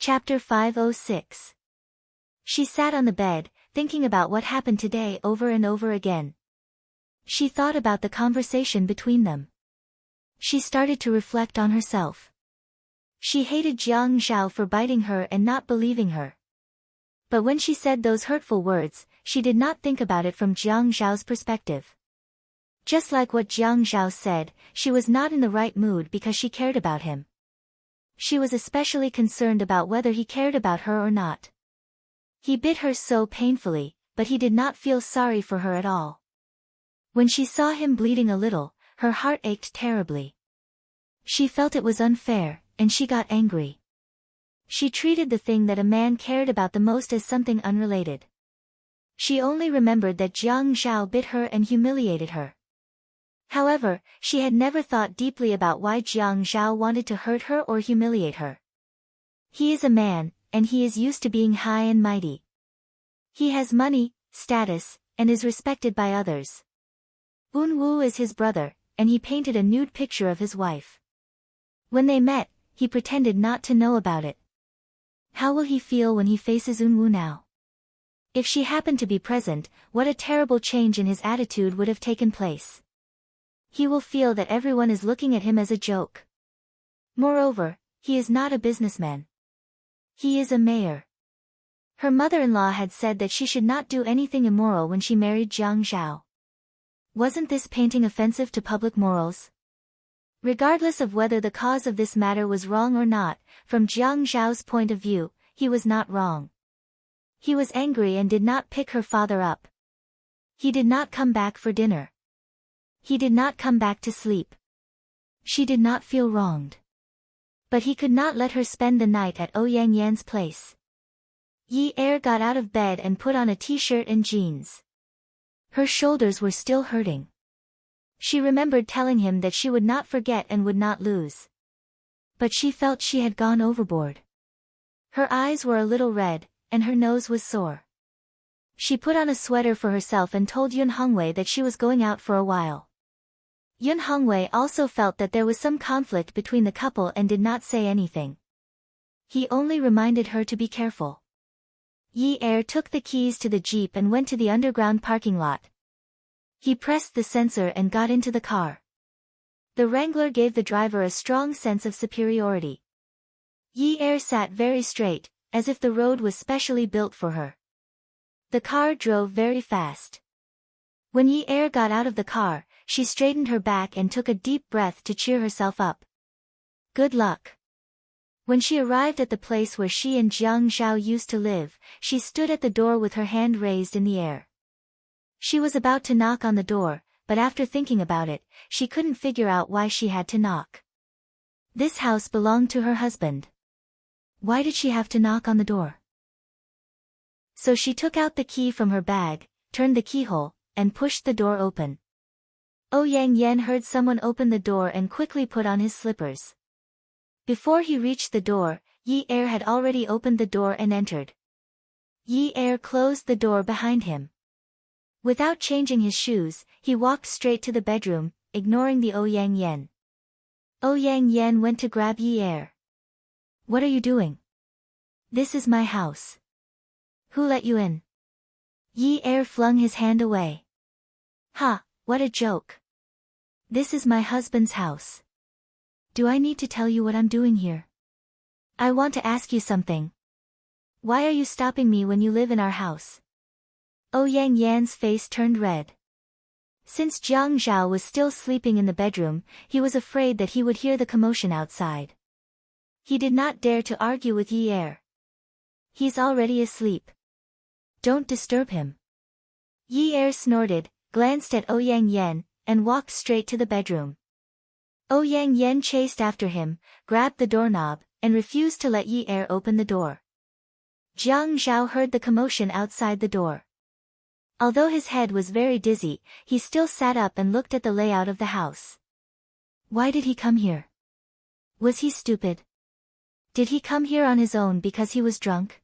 Chapter 506. She sat on the bed, thinking about what happened today over and over again. She thought about the conversation between them. She started to reflect on herself. She hated Jiang Zhao for biting her and not believing her. But when she said those hurtful words, she did not think about it from Jiang Zhao's perspective. Just like what Jiang Zhao said, she was not in the right mood because she cared about him. She was especially concerned about whether he cared about her or not. He bit her so painfully, but he did not feel sorry for her at all. When she saw him bleeding a little, her heart ached terribly. She felt it was unfair, and she got angry. She treated the thing that a man cared about the most as something unrelated. She only remembered that Jiang Zhao bit her and humiliated her. However, she had never thought deeply about why Jiang Zhao wanted to hurt her or humiliate her. He is a man, and he is used to being high and mighty. He has money, status, and is respected by others. Unruly is his brother, and he painted a nude picture of his wife. When they met, he pretended not to know about it. How will he feel when he faces Unruly now? If she happened to be present, what a terrible change in his attitude would have taken place. He will feel that everyone is looking at him as a joke. Moreover, he is not a businessman. He is a mayor. Her mother-in-law had said that she should not do anything immoral when she married Jiang Zhao. Wasn't this painting offensive to public morals? Regardless of whether the cause of this matter was wrong or not, from Jiang Zhao's point of view, he was not wrong. He was angry and did not pick her father up. He did not come back for dinner. He did not come back to sleep. She did not feel wronged. But he could not let her spend the night at Ouyang Yan's place. Yi Er got out of bed and put on a t-shirt and jeans. Her shoulders were still hurting. She remembered telling him that she would not forget and would not lose. But she felt she had gone overboard. Her eyes were a little red, and her nose was sore. She put on a sweater for herself and told Yun Hongwei that she was going out for a while. Yun Hongwei also felt that there was some conflict between the couple and did not say anything. He only reminded her to be careful. Yi Er took the keys to the jeep and went to the underground parking lot. He pressed the sensor and got into the car. The Wrangler gave the driver a strong sense of superiority. Yi Er sat very straight, as if the road was specially built for her. The car drove very fast. When Yi Er got out of the car, she straightened her back and took a deep breath to cheer herself up. Good luck. When she arrived at the place where she and Jiang Zhao used to live, she stood at the door with her hand raised in the air. She was about to knock on the door, but after thinking about it, she couldn't figure out why she had to knock. This house belonged to her husband. Why did she have to knock on the door? So she took out the key from her bag, turned the keyhole, and pushed the door open. Ouyang Yan heard someone open the door and quickly put on his slippers. Before he reached the door, Yi Er had already opened the door and entered. Yi Er closed the door behind him. Without changing his shoes, he walked straight to the bedroom, ignoring the Ouyang Yan. Ouyang Yan went to grab Yi Er. What are you doing? This is my house. Who let you in? Yi Er flung his hand away. Ha, what a joke. This is my husband's house. Do I need to tell you what I'm doing here? I want to ask you something. Why are you stopping me when you live in our house? Ouyang Yan's face turned red. Since Jiang Zhao was still sleeping in the bedroom, he was afraid that he would hear the commotion outside. He did not dare to argue with Yi Er. He's already asleep. Don't disturb him. Yi Er snorted, glanced at Ouyang Yan, and walked straight to the bedroom. Ouyang Yan chased after him, grabbed the doorknob, and refused to let Yi Er open the door. Jiang Zhao heard the commotion outside the door. Although his head was very dizzy, he still sat up and looked at the layout of the house. Why did he come here? Was he stupid? Did he come here on his own because he was drunk?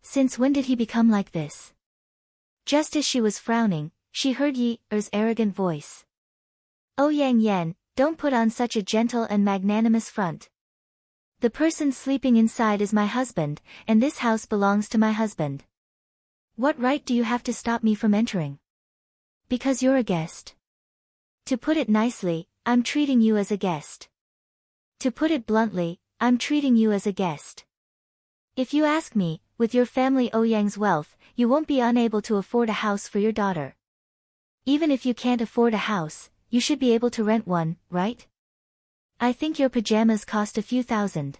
Since when did he become like this? Just as she was frowning, she heard Yi Er's arrogant voice. Ouyang Yan, don't put on such a gentle and magnanimous front. The person sleeping inside is my husband, and this house belongs to my husband. What right do you have to stop me from entering? Because you're a guest. To put it nicely, I'm treating you as a guest. To put it bluntly, I'm treating you as a guest. If you ask me, with your family Ouyang's wealth, you won't be unable to afford a house for your daughter. Even if you can't afford a house, you should be able to rent one, right? I think your pajamas cost a few thousand.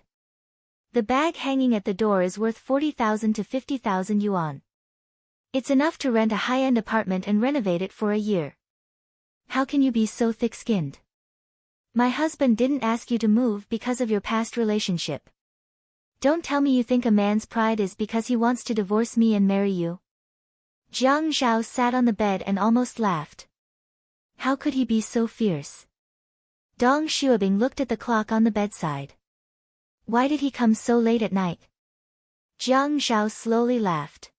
The bag hanging at the door is worth 40,000 to 50,000 yuan. It's enough to rent a high-end apartment and renovate it for a year. How can you be so thick-skinned? My husband didn't ask you to move because of your past relationship. Don't tell me you think a man's pride is because he wants to divorce me and marry you. Jiang Zhao sat on the bed and almost laughed. How could he be so fierce? Dong Xuebing looked at the clock on the bedside. Why did he come so late at night? Jiang Zhao slowly laughed.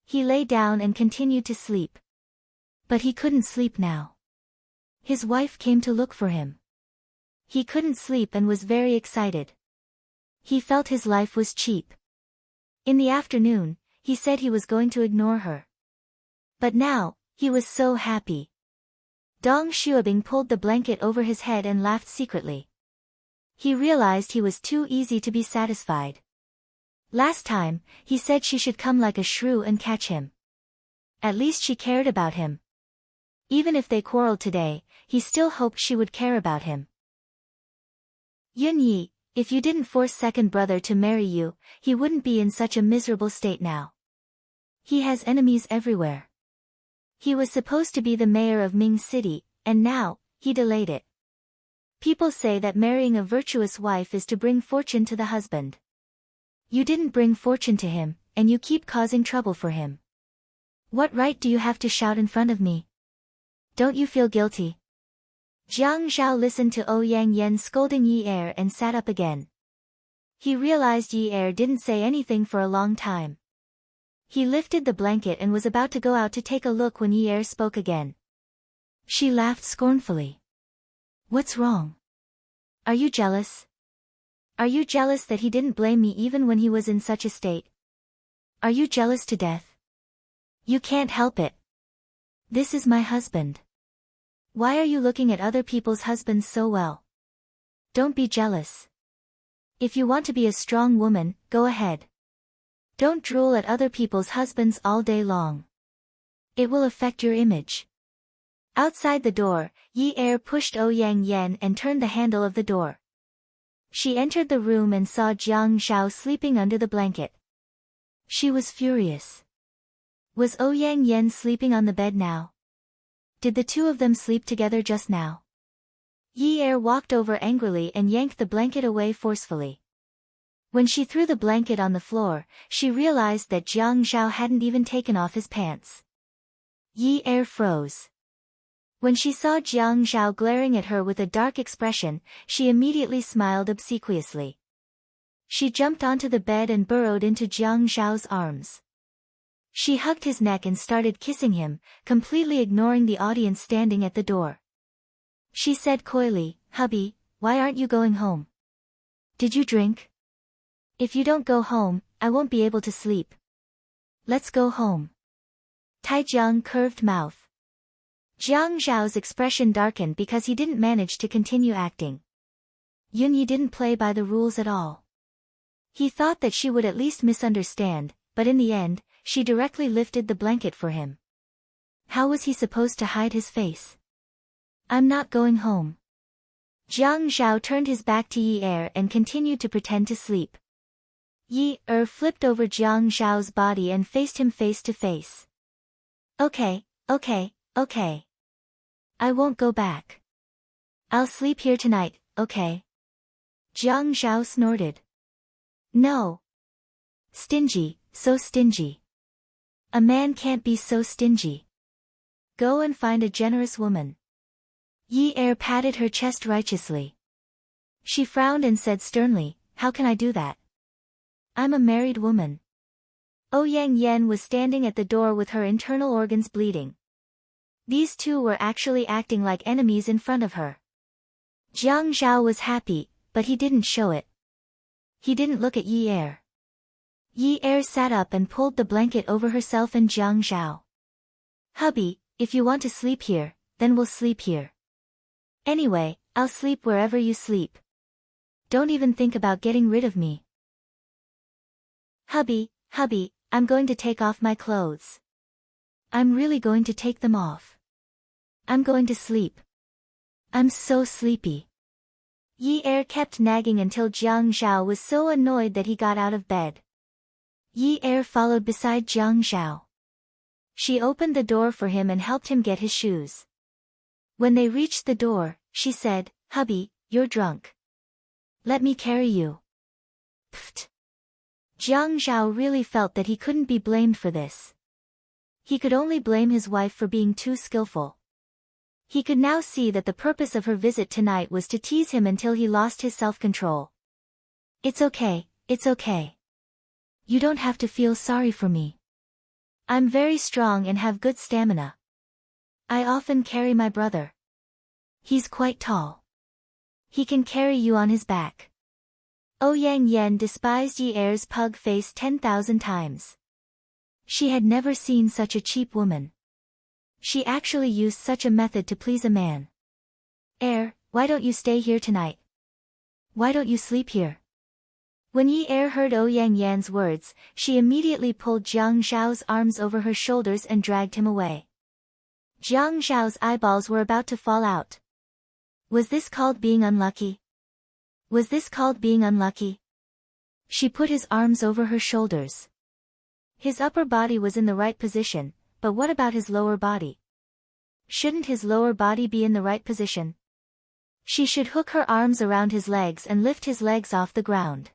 He lay down and continued to sleep. But he couldn't sleep now. His wife came to look for him. He couldn't sleep and was very excited. He felt his life was cheap. In the afternoon, he said he was going to ignore her. But now, he was so happy. Dong Xuebing pulled the blanket over his head and laughed secretly. He realized he was too easy to be satisfied. Last time, he said she should come like a shrew and catch him. At least she cared about him. Even if they quarreled today, he still hoped she would care about him. Yun Yi, if you didn't force second brother to marry you, he wouldn't be in such a miserable state now. He has enemies everywhere. He was supposed to be the mayor of Ming City, and now, he delayed it. People say that marrying a virtuous wife is to bring fortune to the husband. You didn't bring fortune to him, and you keep causing trouble for him. What right do you have to shout in front of me? Don't you feel guilty? Jiang Zhao listened to Ouyang Yan scolding Yi Er and sat up again. He realized Yi Er didn't say anything for a long time. He lifted the blanket and was about to go out to take a look when Yi Er spoke again. She laughed scornfully. What's wrong? Are you jealous? Are you jealous that he didn't blame me even when he was in such a state? Are you jealous to death? You can't help it. This is my husband. Why are you looking at other people's husbands so well? Don't be jealous. If you want to be a strong woman, go ahead. Don't drool at other people's husbands all day long. It will affect your image. Outside the door, Yi Er pushed Ouyang Yan and turned the handle of the door. She entered the room and saw Jiang Zhao sleeping under the blanket. She was furious. Was Ouyang Yan sleeping on the bed now? Did the two of them sleep together just now? Yi Er walked over angrily and yanked the blanket away forcefully. When she threw the blanket on the floor, she realized that Jiang Zhao hadn't even taken off his pants. Yi Er froze. When she saw Jiang Zhao glaring at her with a dark expression, she immediately smiled obsequiously. She jumped onto the bed and burrowed into Jiang Zhao's arms. She hugged his neck and started kissing him, completely ignoring the audience standing at the door. She said coyly, "Hubby, why aren't you going home? Did you drink? If you don't go home, I won't be able to sleep. Let's go home." Taijiang curved mouth. Jiang Zhao's expression darkened because he didn't manage to continue acting. Yun Yi didn't play by the rules at all. He thought that she would at least misunderstand, but in the end, she directly lifted the blanket for him. How was he supposed to hide his face? "I'm not going home." Jiang Zhao turned his back to Yi Er and continued to pretend to sleep. Yi Er flipped over Jiang Zhao's body and faced him face to face. Okay. I won't go back. I'll sleep here tonight, okay?" Jiang Zhao snorted. "No. Stingy, so stingy. A man can't be so stingy. Go and find a generous woman." Yi Er patted her chest righteously. She frowned and said sternly, "How can I do that? I'm a married woman." Ouyang Yan was standing at the door with her internal organs bleeding. These two were actually acting like enemies in front of her. Jiang Zhao was happy, but he didn't show it. He didn't look at Yi Er. Yi Er sat up and pulled the blanket over herself and Jiang Zhao. Hubby, if you want to sleep here, then we'll sleep here. Anyway, I'll sleep wherever you sleep. Don't even think about getting rid of me. Hubby, I'm going to take off my clothes. I'm really going to take them off. I'm going to sleep. I'm so sleepy. Yi Er kept nagging until Jiang Zhao was so annoyed that he got out of bed. Yi Er followed beside Jiang Zhao. She opened the door for him and helped him get his shoes. When they reached the door, she said, Hubby, you're drunk. Let me carry you. Pfft. Jiang Zhao really felt that he couldn't be blamed for this. He could only blame his wife for being too skillful. He could now see that the purpose of her visit tonight was to tease him until he lost his self-control. It's okay. You don't have to feel sorry for me. I'm very strong and have good stamina. I often carry my brother. He's quite tall. He can carry you on his back. Ouyang Yen despised Yi Er's pug face 10,000 times. She had never seen such a cheap woman. She actually used such a method to please a man. Why don't you stay here tonight? Why don't you sleep here? When Yi Er heard Ouyang Yan's words, she immediately pulled Jiang Zhao's arms over her shoulders and dragged him away. Jiang Zhao's eyeballs were about to fall out. Was this called being unlucky? She put his arms over her shoulders. His upper body was in the right position, but what about his lower body? Shouldn't his lower body be in the right position? She should hook her arms around his legs and lift his legs off the ground.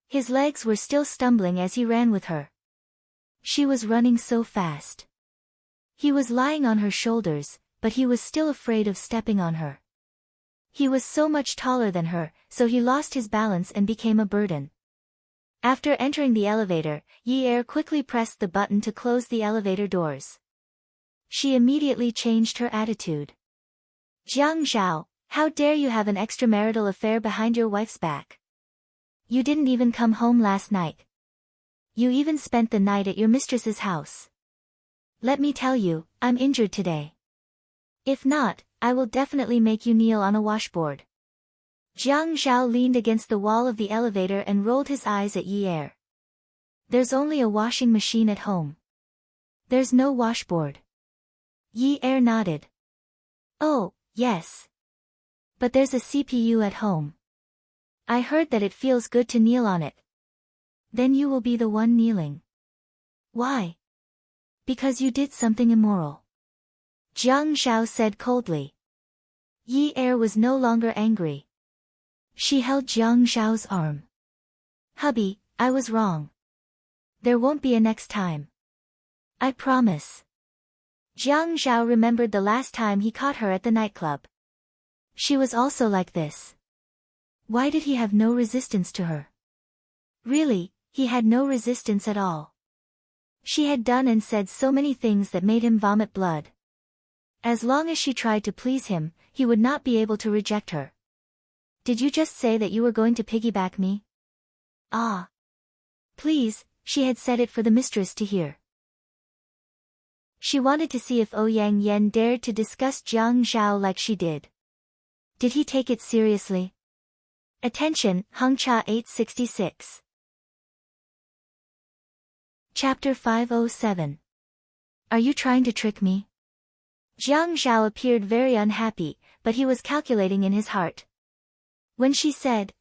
His legs were still stumbling as he ran with her. She was running so fast. He was lying on her shoulders, but he was still afraid of stepping on her. He was so much taller than her, so he lost his balance and became a burden. After entering the elevator, Yi Er quickly pressed the button to close the elevator doors. She immediately changed her attitude. Jiang Zhao, how dare you have an extramarital affair behind your wife's back? You didn't even come home last night. You even spent the night at your mistress's house. Let me tell you, I'm injured today. If not, I will definitely make you kneel on a washboard. Jiang Zhao leaned against the wall of the elevator and rolled his eyes at Yi Er. There's only a washing machine at home. There's no washboard. Yi Er nodded. Oh, yes. But there's a CPU at home. I heard that it feels good to kneel on it. Then you will be the one kneeling. Why? Because you did something immoral. Jiang Zhao said coldly. Yi Er was no longer angry. She held Jiang Zhao's arm. Hubby, I was wrong. There won't be a next time. I promise. Jiang Zhao remembered the last time he caught her at the nightclub. She was also like this. Why did he have no resistance to her? Really, he had no resistance at all. She had done and said so many things that made him vomit blood. As long as she tried to please him, he would not be able to reject her. Did you just say that you were going to piggyback me? Ah. Please, she had said it for the mistress to hear. She wanted to see if Ouyang Yen dared to discuss Jiang Zhao like she did. Did he take it seriously? Attention, Hengcha 866. Chapter 507. Are you trying to trick me? Jiang Zhao appeared very unhappy, but he was calculating in his heart. When she said,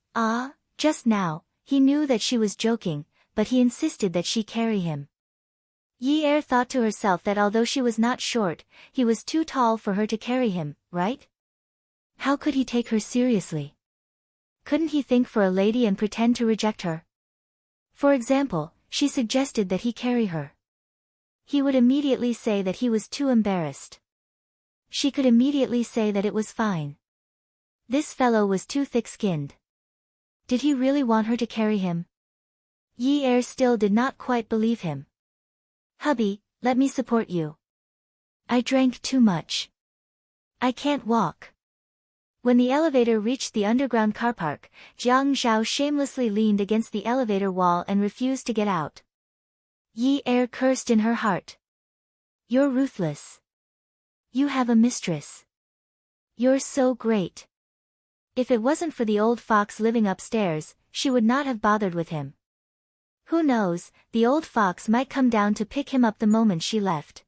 just now, he knew that she was joking, but he insisted that she carry him. Yi Er thought to herself that although she was not short, he was too tall for her to carry him, right? How could he take her seriously? Couldn't he think for a lady and pretend to reject her? For example, she suggested that he carry her. He would immediately say that he was too embarrassed. She could immediately say that it was fine. This fellow was too thick-skinned. Did he really want her to carry him? Yi Er still did not quite believe him. Hubby, let me support you. I drank too much. I can't walk. When the elevator reached the underground car park, Jiang Zhao shamelessly leaned against the elevator wall and refused to get out. Yi Er cursed in her heart. You're ruthless. You have a mistress. You're so great. If it wasn't for the old fox living upstairs, she would not have bothered with him. Who knows, the old fox might come down to pick him up the moment she left.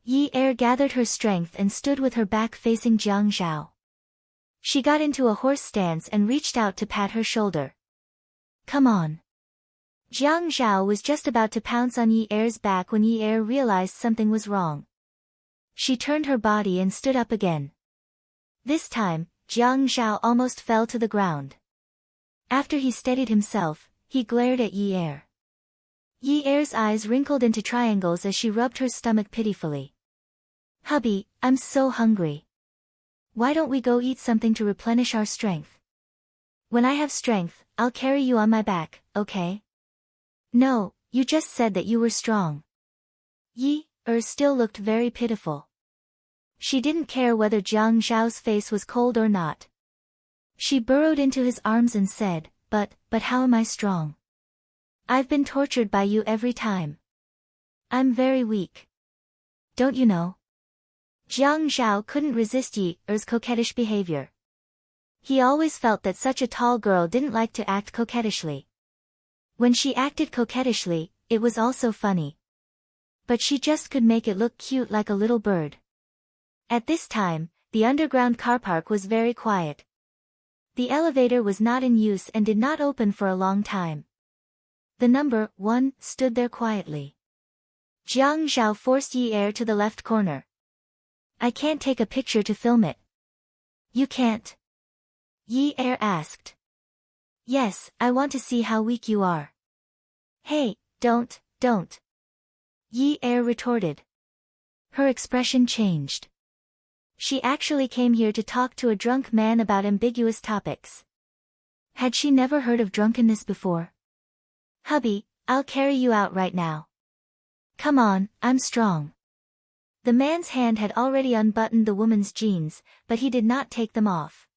Yi Er gathered her strength and stood with her back facing Jiang Zhao. She got into a horse stance and reached out to pat her shoulder. Come on. Jiang Zhao was just about to pounce on Yi Er's back when Yi Er realized something was wrong. She turned her body and stood up again. This time, Jiang Zhao almost fell to the ground. After he steadied himself, he glared at Yi Er. Yi Er's eyes wrinkled into triangles as she rubbed her stomach pitifully. Hubby, I'm so hungry. Why don't we go eat something to replenish our strength? When I have strength, I'll carry you on my back, okay? No, you just said that you were strong. Yi Er still looked very pitiful. She didn't care whether Jiang Zhao's face was cold or not. She burrowed into his arms and said, But how am I strong? I've been tortured by you every time. I'm very weak. Don't you know? Jiang Zhao couldn't resist Yi Er's coquettish behavior. He always felt that such a tall girl didn't like to act coquettishly. When she acted coquettishly, it was also funny. But she just could make it look cute like a little bird. At this time, the underground car park was very quiet. The elevator was not in use and did not open for a long time. The number 1 stood there quietly. Jiang Zhao forced Yi Er to the left corner. I can't take a picture to film it. You can't? Yi Er asked. Yes, I want to see how weak you are. Hey, don't. Yi Er retorted. Her expression changed. She actually came here to talk to a drunk man about ambiguous topics. Had she never heard of drunkenness before? Hubby, I'll carry you out right now. Come on, I'm strong. The man's hand had already unbuttoned the woman's jeans, but he did not take them off.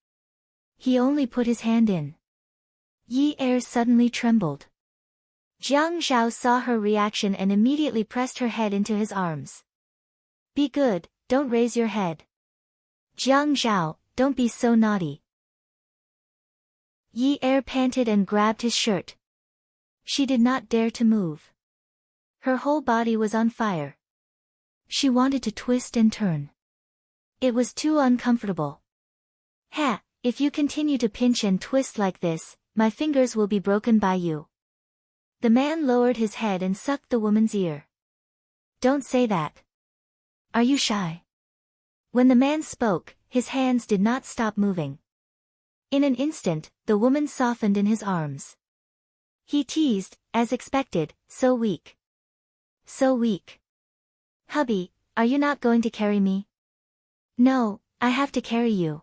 He only put his hand in. Yi Er suddenly trembled. Jiang Zhao saw her reaction and immediately pressed her head into his arms. Be good, don't raise your head. Jiang Zhao, don't be so naughty. Yi Er panted and grabbed his shirt. She did not dare to move. Her whole body was on fire. She wanted to twist and turn. It was too uncomfortable. Ha, if you continue to pinch and twist like this, my fingers will be broken by you. The man lowered his head and sucked the woman's ear. Don't say that. Are you shy? When the man spoke, his hands did not stop moving. In an instant, the woman softened in his arms. He teased, as expected, so weak. So weak. Hubby, are you not going to carry me? No, I have to carry you.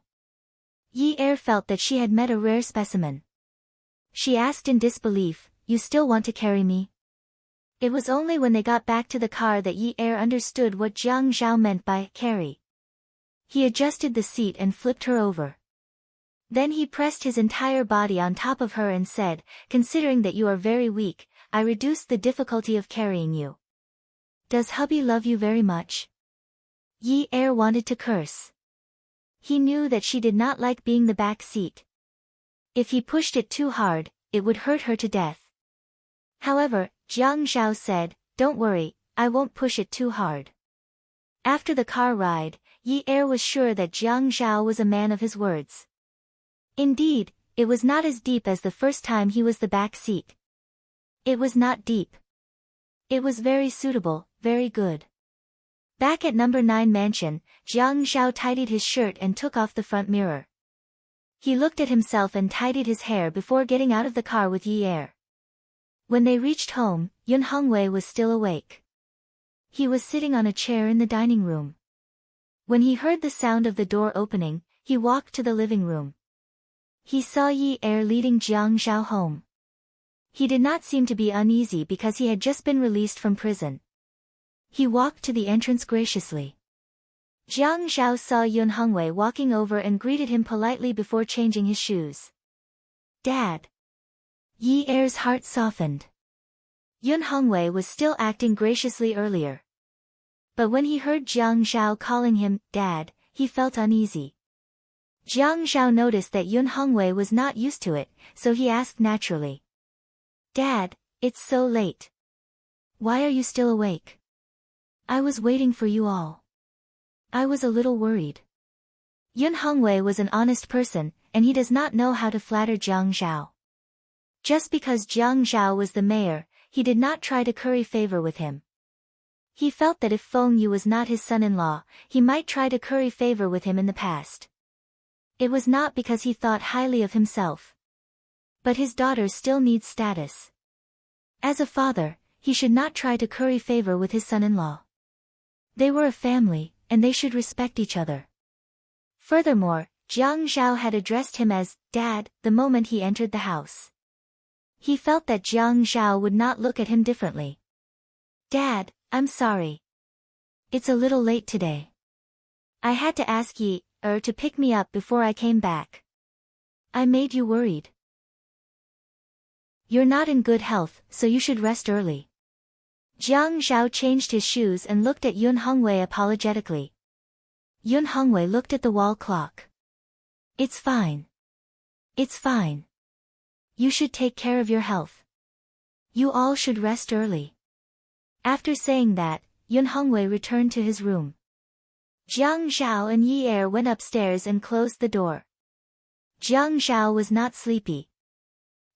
Yi Er felt that she had met a rare specimen. She asked in disbelief, You still want to carry me? It was only when they got back to the car that Yi Er understood what Jiang Zhao meant by carry. He adjusted the seat and flipped her over. Then he pressed his entire body on top of her and said, Considering that you are very weak, I reduced the difficulty of carrying you. Does hubby love you very much? Yi Er wanted to curse. He knew that she did not like being the back seat. If he pushed it too hard, it would hurt her to death. However, Jiang Zhao said, Don't worry, I won't push it too hard. After the car ride, Yi Er was sure that Jiang Zhao was a man of his words. Indeed, it was not as deep as the first time he was the back seat. It was not deep. It was very suitable, very good. Back at number 9 mansion, Jiang Zhao tidied his shirt and took off the front mirror. He looked at himself and tidied his hair before getting out of the car with Yi Er. When they reached home, Yun Hongwei was still awake. He was sitting on a chair in the dining room. When he heard the sound of the door opening, he walked to the living room. He saw Yi Er leading Jiang Zhao home. He did not seem to be uneasy because he had just been released from prison. He walked to the entrance graciously. Jiang Zhao saw Yun Hongwei walking over and greeted him politely before changing his shoes. Dad. Yi Er's heart softened. Yun Hongwei was still acting graciously earlier. But when he heard Jiang Zhao calling him Dad, he felt uneasy. Jiang Zhao noticed that Yun Hongwei was not used to it, so he asked naturally. Dad, it's so late. Why are you still awake? I was waiting for you all. I was a little worried. Yun Hongwei was an honest person, and he does not know how to flatter Jiang Zhao. Just because Jiang Zhao was the mayor, he did not try to curry favor with him. He felt that if Feng Yu was not his son-in-law, he might try to curry favor with him in the past. It was not because he thought highly of himself. But his daughter still needs status. As a father, he should not try to curry favor with his son-in-law. They were a family, and they should respect each other. Furthermore, Jiang Zhao had addressed him as Dad the moment he entered the house. He felt that Jiang Zhao would not look at him differently. Dad, I'm sorry. It's a little late today. I had to ask Yi Er to pick me up before I came back. I made you worried. You're not in good health, so you should rest early. Jiang Zhao changed his shoes and looked at Yun Hongwei apologetically. Yun Hongwei looked at the wall clock. It's fine. It's fine. You should take care of your health. You all should rest early. After saying that, Yun Hongwei returned to his room. Jiang Zhao and Yi Er went upstairs and closed the door. Jiang Zhao was not sleepy.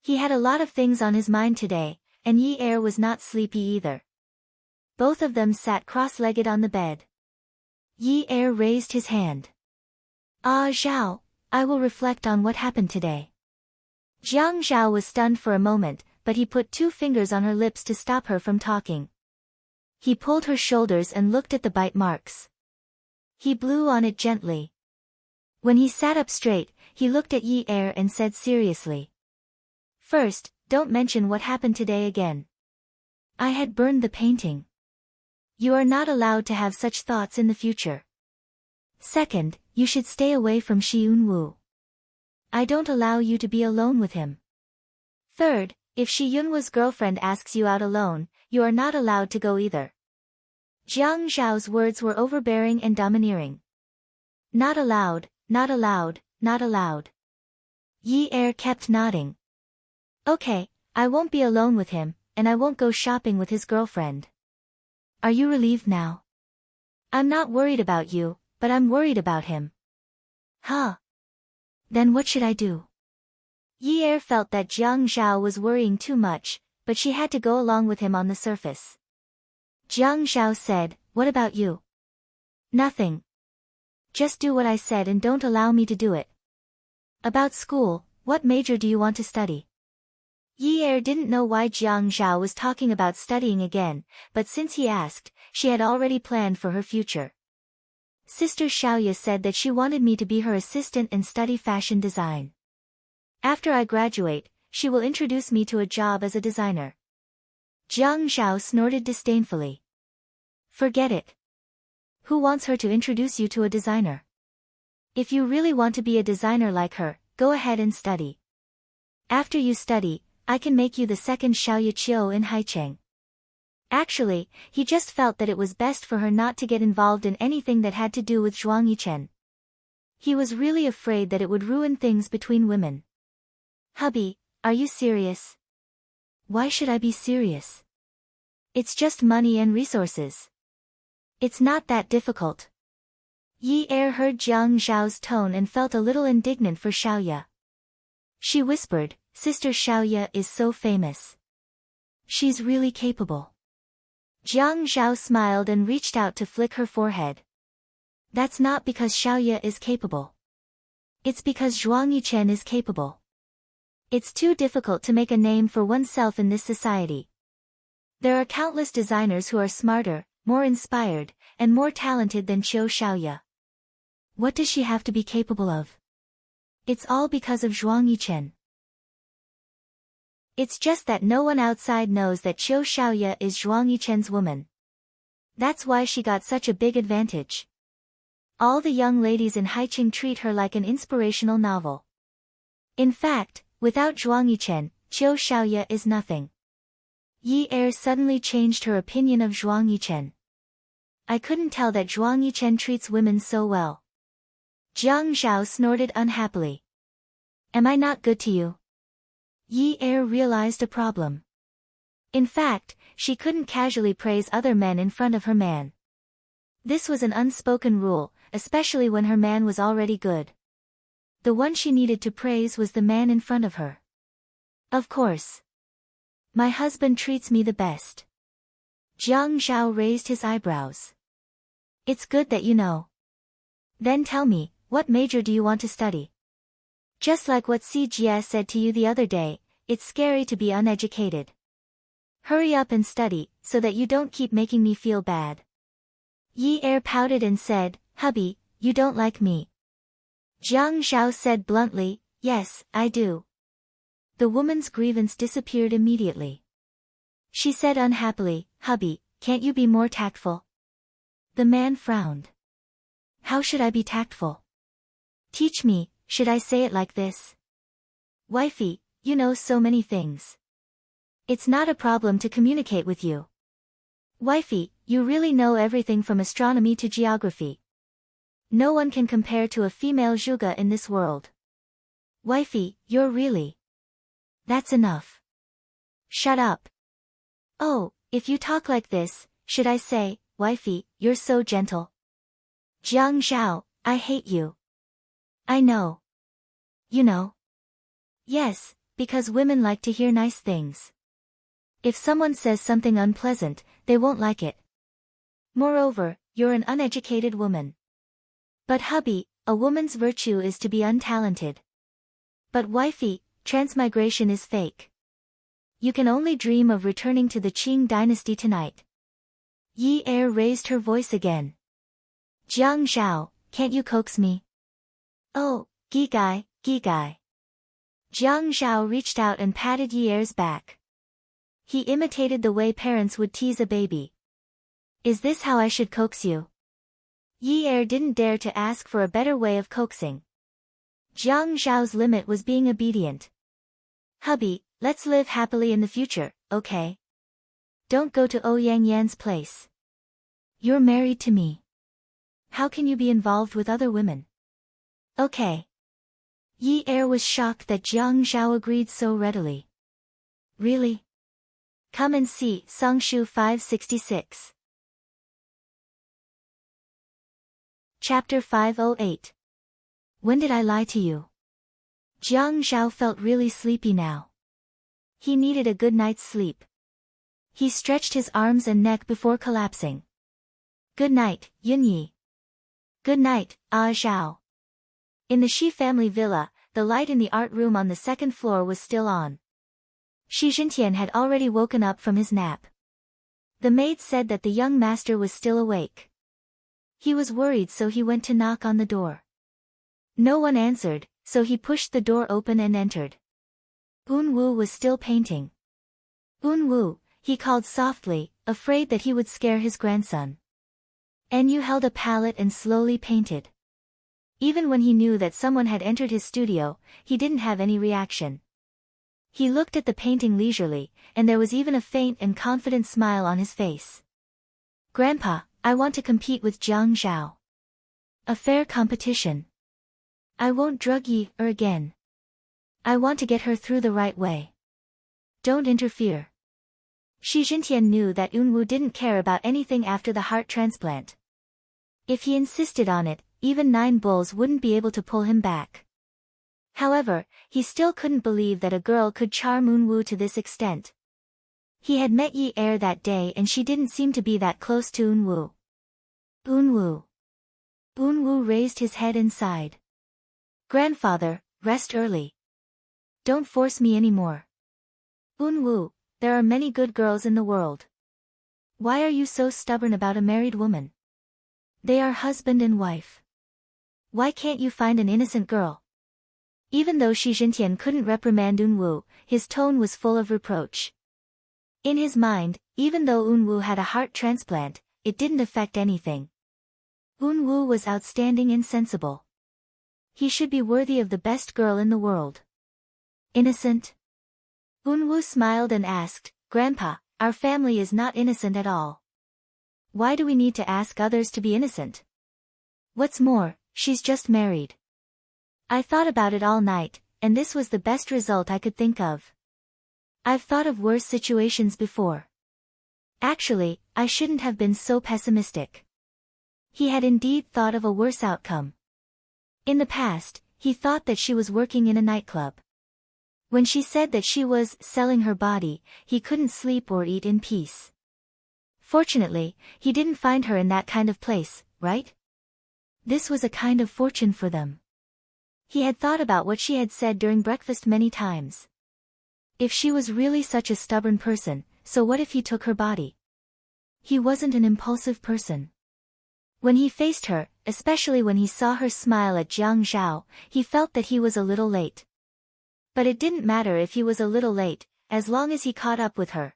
He had a lot of things on his mind today, and Yi Er was not sleepy either. Both of them sat cross-legged on the bed. Yi Er raised his hand. Zhao, I will reflect on what happened today. Jiang Zhao was stunned for a moment, but he put 2 fingers on her lips to stop her from talking. He pulled her shoulders and looked at the bite marks. He blew on it gently. When he sat up straight, he looked at Yi Er and said seriously. First, don't mention what happened today again. I had burned the painting. You are not allowed to have such thoughts in the future. Second, you should stay away from Xi Yunwu. I don't allow you to be alone with him. Third, if Xi Yunwu's girlfriend asks you out alone, you are not allowed to go either. Jiang Zhao's words were overbearing and domineering. Not allowed, not allowed, not allowed. Yi Er kept nodding. Okay, I won't be alone with him, and I won't go shopping with his girlfriend. Are you relieved now? I'm not worried about you, but I'm worried about him. Huh? Then what should I do? Yi Er felt that Jiang Zhao was worrying too much, but she had to go along with him on the surface. Jiang Zhao said, what about you? Nothing. Just do what I said and don't allow me to do it. About school, what major do you want to study? Yi Er didn't know why Jiang Zhao was talking about studying again, but since he asked, she had already planned for her future. Sister Xiaoya said that she wanted me to be her assistant and study fashion design. After I graduate, she will introduce me to a job as a designer. Jiang Zhao snorted disdainfully. Forget it. Who wants her to introduce you to a designer? If you really want to be a designer like her, go ahead and study. After you study, I can make you the second Xiaoya Qiu in Haicheng. Actually, he just felt that it was best for her not to get involved in anything that had to do with Zhuang Yichen. He was really afraid that it would ruin things between women. Hubby, are you serious? Why should I be serious? It's just money and resources. It's not that difficult. Yi Er heard Jiang Zhao's tone and felt a little indignant for Xiaoya. She whispered, Sister Xiaoya is so famous. She's really capable. Jiang Zhao smiled and reached out to flick her forehead. That's not because Xiaoya is capable. It's because Zhuang Yichen is capable. It's too difficult to make a name for oneself in this society. There are countless designers who are smarter, more inspired, and more talented than Qiu Xiaoya. What does she have to be capable of? It's all because of Zhuang Yichen. It's just that no one outside knows that Qiu Xiaoya is Zhuang Yichen's woman. That's why she got such a big advantage. All the young ladies in Haiqing treat her like an inspirational novel. In fact, without Zhuang Yichen, Qiu Xiaoye is nothing. Yi Er suddenly changed her opinion of Zhuang Yichen. I couldn't tell that Zhuang Yichen treats women so well. Jiang Zhao snorted unhappily. Am I not good to you? Yi Er realized a problem. In fact, she couldn't casually praise other men in front of her man. This was an unspoken rule, especially when her man was already good. The one she needed to praise was the man in front of her. Of course. My husband treats me the best. Jiang Zhao raised his eyebrows. It's good that you know. Then tell me, what major do you want to study? Just like what Si Jie said to you the other day, it's scary to be uneducated. Hurry up and study, so that you don't keep making me feel bad. Yi Er pouted and said, Hubby, you don't like me. Jiang Zhao said bluntly, yes, I do. The woman's grievance disappeared immediately. She said unhappily, Hubby, can't you be more tactful? The man frowned. How should I be tactful? Teach me, should I say it like this? Wifey, you know so many things. It's not a problem to communicate with you. Wifey, you really know everything from astronomy to geography. No one can compare to a female Zhuge in this world. Wifey, you're really... That's enough. Shut up. Oh, if you talk like this, should I say, Wifey, you're so gentle. Jiang Zhao, I hate you. I know. You know? Yes, because women like to hear nice things. If someone says something unpleasant, they won't like it. Moreover, you're an uneducated woman. But hubby, a woman's virtue is to be untalented. But wifey, transmigration is fake. You can only dream of returning to the Qing dynasty tonight. Yi Er raised her voice again. Jiang Zhao, can't you coax me? Oh, Gigai, Gigai. Jiang Zhao reached out and patted Yi Er's back. He imitated the way parents would tease a baby. Is this how I should coax you? Yi Er didn't dare to ask for a better way of coaxing. Jiang Zhao's limit was being obedient. Hubby, let's live happily in the future, okay? Don't go to Ouyang Yan's place. You're married to me. How can you be involved with other women? Okay. Yi Er was shocked that Jiang Zhao agreed so readily. Really? Come and see Songshu 566. Chapter 508. When did I lie to you? Jiang Zhao felt really sleepy now. He needed a good night's sleep. He stretched his arms and neck before collapsing. Good night, Yunyi. Good night, Zhao. In the Shi family villa, the light in the art room on the second floor was still on. Shi Jintian had already woken up from his nap. The maid said that the young master was still awake. He was worried, so he went to knock on the door. No one answered, so he pushed the door open and entered. Unwu was still painting. Unwu, he called softly, afraid that he would scare his grandson. Enyu held a palette and slowly painted. Even when he knew that someone had entered his studio, he didn't have any reaction. He looked at the painting leisurely, and there was even a faint and confident smile on his face. Grandpa, I want to compete with Jiang Zhao. A fair competition. I won't drug Yi Er again. I want to get her through the right way. Don't interfere. Shi Jintian knew that Unwu didn't care about anything after the heart transplant. If he insisted on it, even 9 bulls wouldn't be able to pull him back. However, he still couldn't believe that a girl could charm Unwu to this extent. He had met Yi Er that day and she didn't seem to be that close to Unwu. Unwu. Unwu raised his head and sighed. Grandfather, rest early. Don't force me anymore. Unwu, there are many good girls in the world. Why are you so stubborn about a married woman? They are husband and wife. Why can't you find an innocent girl? Even though Shi Jintian couldn't reprimand Unwu, his tone was full of reproach. In his mind, even though Unwu had a heart transplant, it didn't affect anything. Unwu was outstanding and sensible. He should be worthy of the best girl in the world. Innocent? Unwu smiled and asked, Grandpa, our family is not innocent at all. Why do we need to ask others to be innocent? What's more, she's just married. I thought about it all night, and this was the best result I could think of. I've thought of worse situations before. Actually, I shouldn't have been so pessimistic. He had indeed thought of a worse outcome. In the past, he thought that she was working in a nightclub. When she said that she was selling her body, he couldn't sleep or eat in peace. Fortunately, he didn't find her in that kind of place, right? This was a kind of fortune for them. He had thought about what she had said during breakfast many times. If she was really such a stubborn person, so what if he took her body? He wasn't an impulsive person. When he faced her, especially when he saw her smile at Jiang Zhao, he felt that he was a little late. But it didn't matter if he was a little late, as long as he caught up with her.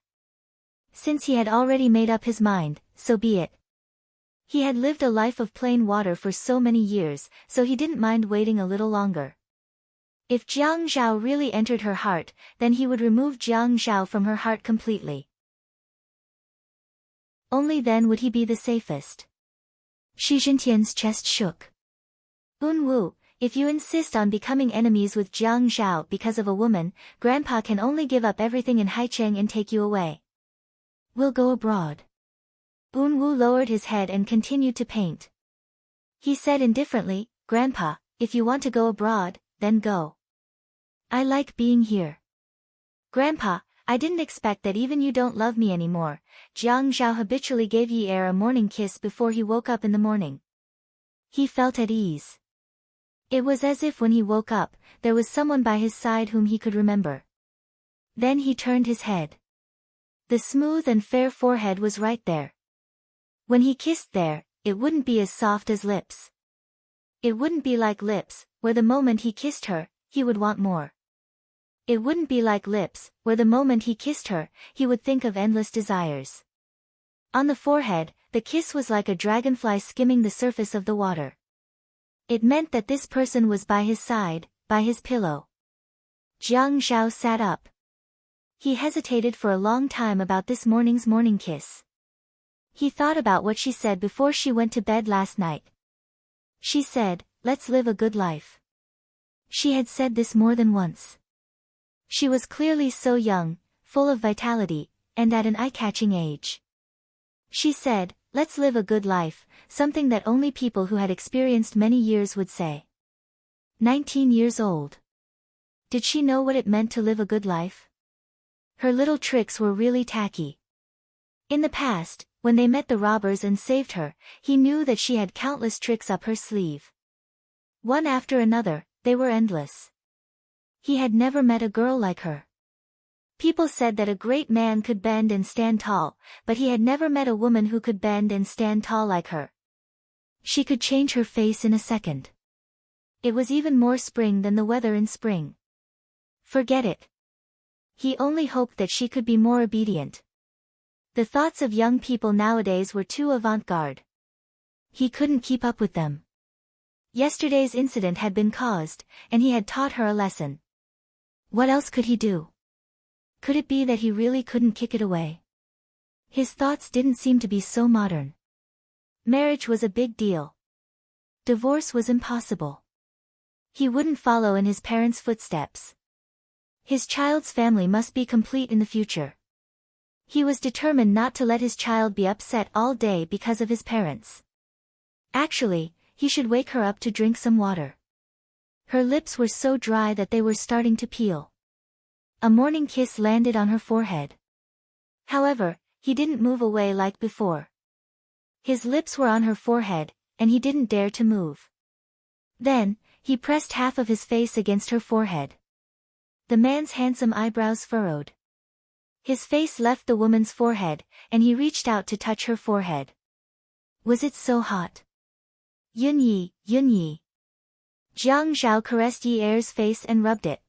Since he had already made up his mind, so be it. He had lived a life of plain water for so many years, so he didn't mind waiting a little longer. If Jiang Zhao really entered her heart, then he would remove Jiang Zhao from her heart completely. Only then would he be the safest. Shi Zhentian's chest shook. Unwu, if you insist on becoming enemies with Jiang Zhao because of a woman, Grandpa can only give up everything in Haicheng and take you away. We'll go abroad. Unwu lowered his head and continued to paint. He said indifferently, Grandpa, if you want to go abroad, then go. I like being here. Grandpa, I didn't expect that even you don't love me anymore. Jiang Zhao habitually gave Yi Er a morning kiss before he woke up in the morning. He felt at ease. It was as if when he woke up, there was someone by his side whom he could remember. Then he turned his head. The smooth and fair forehead was right there. When he kissed there, it wouldn't be as soft as lips. It wouldn't be like lips, where the moment he kissed her, he would want more. It wouldn't be like lips, where the moment he kissed her, he would think of endless desires. On the forehead, the kiss was like a dragonfly skimming the surface of the water. It meant that this person was by his side, by his pillow. Jiang Zhao sat up. He hesitated for a long time about this morning's morning kiss. He thought about what she said before she went to bed last night. She said, let's live a good life. She had said this more than once. She was clearly so young, full of vitality, and at an eye-catching age. She said, let's live a good life, something that only people who had experienced many years would say. 19 years old. Did she know what it meant to live a good life? Her little tricks were really tacky. In the past, when they met the robbers and saved her, he knew that she had countless tricks up her sleeve. One after another, they were endless. He had never met a girl like her. People said that a great man could bend and stand tall, but he had never met a woman who could bend and stand tall like her. She could change her face in a second. It was even more spring than the weather in spring. Forget it. He only hoped that she could be more obedient. The thoughts of young people nowadays were too avant-garde. He couldn't keep up with them. Yesterday's incident had been caused, and he had taught her a lesson. What else could he do? Could it be that he really couldn't kick it away? His thoughts didn't seem to be so modern. Marriage was a big deal. Divorce was impossible. He wouldn't follow in his parents' footsteps. His child's family must be complete in the future. He was determined not to let his child be upset all day because of his parents. Actually, he should wake her up to drink some water. Her lips were so dry that they were starting to peel. A morning kiss landed on her forehead. However, he didn't move away like before. His lips were on her forehead, and he didn't dare to move. Then, he pressed half of his face against her forehead. The man's handsome eyebrows furrowed. His face left the woman's forehead, and he reached out to touch her forehead. Was it so hot? Yunyi, Yunyi. Jiang Zhao caressed Yi Er's face and rubbed it.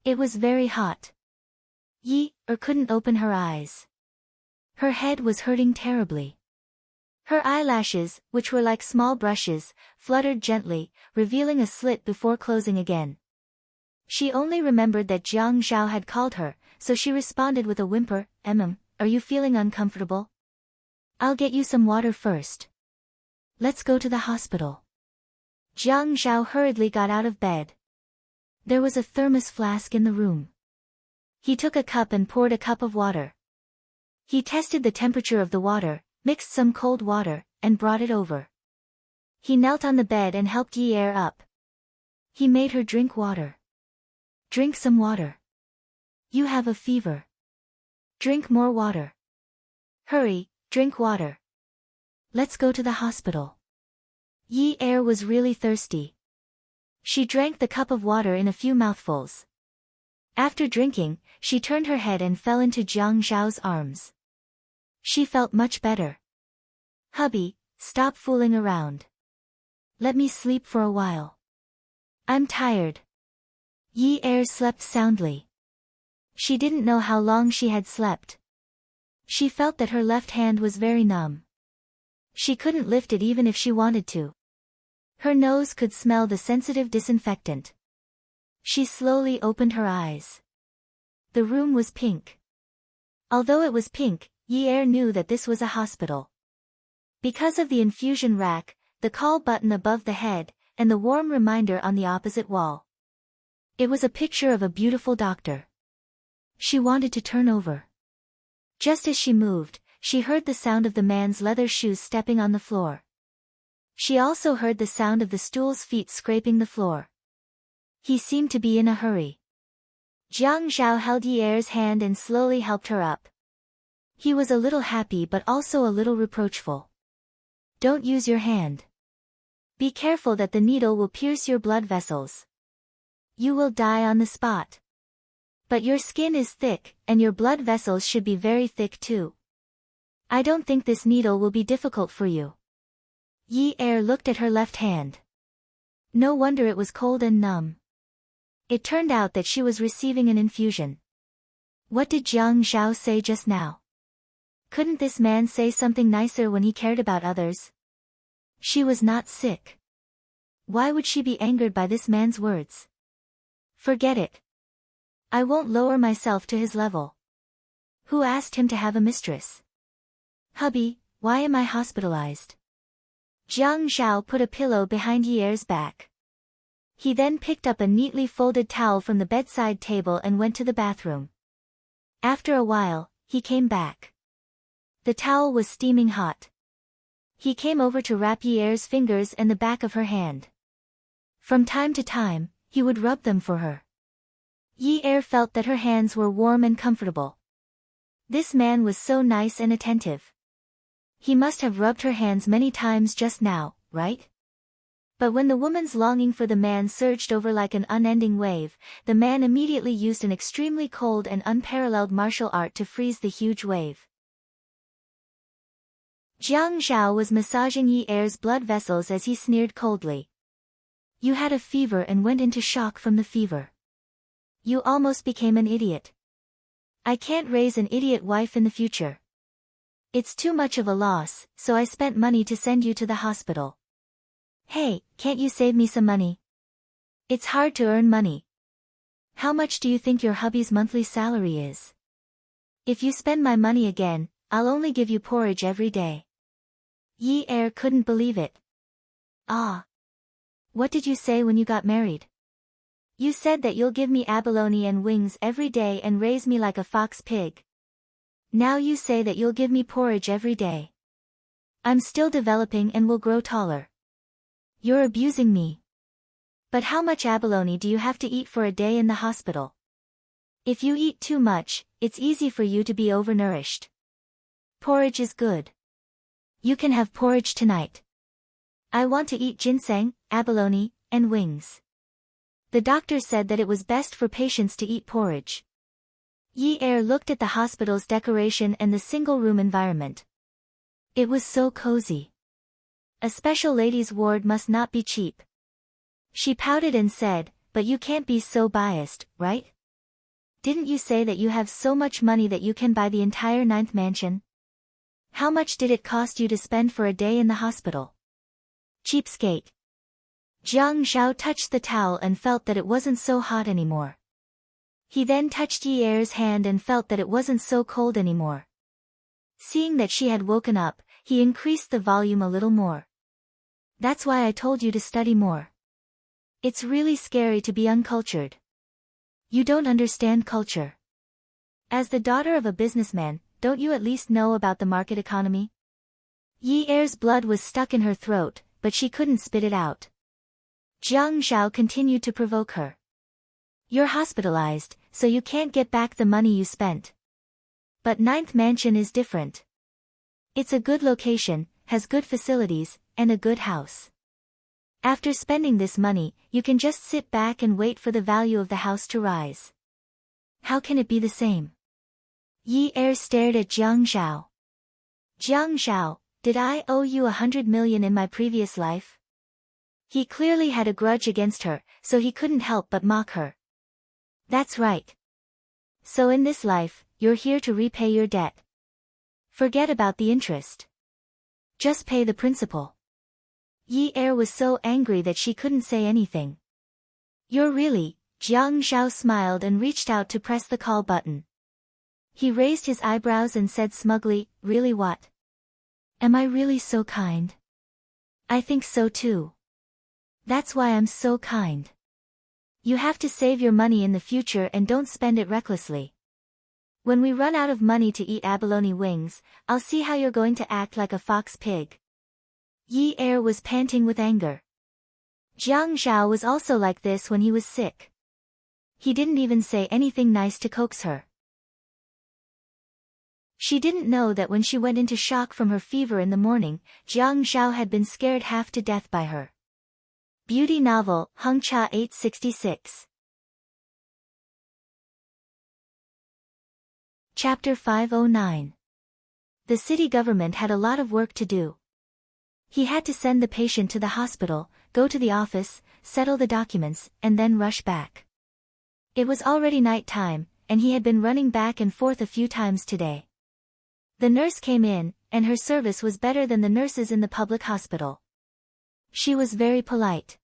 It was very hot. Yi Er couldn't open her eyes. Her head was hurting terribly. Her eyelashes, which were like small brushes, fluttered gently, revealing a slit before closing again. She only remembered that Jiang Zhao had called her, so she responded with a whimper, are you feeling uncomfortable? I'll get you some water first. Let's go to the hospital. Jiang Zhao hurriedly got out of bed. There was a thermos flask in the room. He took a cup and poured a cup of water. He tested the temperature of the water, mixed some cold water, and brought it over. He knelt on the bed and helped Yi Er up. He made her drink water. Drink some water. You have a fever. Drink more water. Hurry, drink water. Let's go to the hospital. Yi Er was really thirsty. She drank the cup of water in a few mouthfuls. After drinking, she turned her head and fell into Jiang Zhao's arms. She felt much better. Hubby, stop fooling around. Let me sleep for a while. I'm tired. Yi Er slept soundly. She didn't know how long she had slept. She felt that her left hand was very numb. She couldn't lift it even if she wanted to. Her nose could smell the sensitive disinfectant. She slowly opened her eyes. The room was pink. Although it was pink, Yi Er knew that this was a hospital. Because of the infusion rack, the call button above the head, and the warm reminder on the opposite wall. It was a picture of a beautiful doctor. She wanted to turn over. Just as she moved, she heard the sound of the man's leather shoes stepping on the floor. She also heard the sound of the stool's feet scraping the floor. He seemed to be in a hurry. Jiang Zhao held Yi Er's hand and slowly helped her up. He was a little happy but also a little reproachful. Don't use your hand. Be careful that the needle will pierce your blood vessels. You will die on the spot. But your skin is thick, and your blood vessels should be very thick too. I don't think this needle will be difficult for you. Yi Er looked at her left hand. No wonder it was cold and numb. It turned out that she was receiving an infusion. What did Jiang Zhao say just now? Couldn't this man say something nicer when he cared about others? She was not sick. Why would she be angered by this man's words? Forget it. I won't lower myself to his level. Who asked him to have a mistress? Hubby, why am I hospitalized? Jiang Zhao put a pillow behind Yi Er's back. He then picked up a neatly folded towel from the bedside table and went to the bathroom. After a while, he came back. The towel was steaming hot. He came over to wrap Yi Er's fingers and the back of her hand. From time to time, he would rub them for her. Yi Er felt that her hands were warm and comfortable. This man was so nice and attentive. He must have rubbed her hands many times just now, right? But when the woman's longing for the man surged over like an unending wave, the man immediately used an extremely cold and unparalleled martial art to freeze the huge wave. Jiang Zhao was massaging Yi Er's blood vessels as he sneered coldly. You had a fever and went into shock from the fever. You almost became an idiot. I can't raise an idiot wife in the future. It's too much of a loss, so I spent money to send you to the hospital. Hey, can't you save me some money? It's hard to earn money. How much do you think your hubby's monthly salary is? If you spend my money again, I'll only give you porridge every day. Yi Er couldn't believe it. Ah. What did you say when you got married? You said that you'll give me abalone and wings every day and raise me like a fox pig. Now you say that you'll give me porridge every day. I'm still developing and will grow taller. You're abusing me. But how much abalone do you have to eat for a day in the hospital? If you eat too much, it's easy for you to be overnourished. Porridge is good. You can have porridge tonight. I want to eat ginseng, abalone, and wings. The doctor said that it was best for patients to eat porridge. Yi Er looked at the hospital's decoration and the single-room environment. It was so cozy. A special ladies' ward must not be cheap. She pouted and said, but you can't be so biased, right? Didn't you say that you have so much money that you can buy the entire 9th mansion? How much did it cost you to spend for a day in the hospital? Cheapskate. Jiang Zhao touched the towel and felt that it wasn't so hot anymore. He then touched Yi Er's hand and felt that it wasn't so cold anymore. Seeing that she had woken up, he increased the volume a little more. That's why I told you to study more. It's really scary to be uncultured. You don't understand culture. As the daughter of a businessman, don't you at least know about the market economy? Yi Er's blood was stuck in her throat, but she couldn't spit it out. Jiang Zhao continued to provoke her. You're hospitalized, so you can't get back the money you spent. But Ninth Mansion is different. It's a good location, has good facilities, and a good house. After spending this money, you can just sit back and wait for the value of the house to rise. How can it be the same? Yi Er stared at Jiang Zhao. Jiang Zhao, did I owe you 100 million in my previous life? He clearly had a grudge against her, so he couldn't help but mock her. That's right. So in this life, you're here to repay your debt. Forget about the interest. Just pay the principal. Yi Er was so angry that she couldn't say anything. You're really, Jiang Zhao smiled and reached out to press the call button. He raised his eyebrows and said smugly, really what? Am I really so kind? I think so too. That's why I'm so kind. You have to save your money in the future and don't spend it recklessly. When we run out of money to eat abalone wings, I'll see how you're going to act like a fox pig. Yi Er was panting with anger. Jiang Zhao was also like this when he was sick. He didn't even say anything nice to coax her. She didn't know that when she went into shock from her fever in the morning, Jiang Zhao had been scared half to death by her. Beauty novel, Hung Cha 866. Chapter 509. The city government had a lot of work to do. He had to send the patient to the hospital, go to the office, settle the documents, and then rush back. It was already night time, and he had been running back and forth a few times today. The nurse came in, and her service was better than the nurses in the public hospital. She was very polite.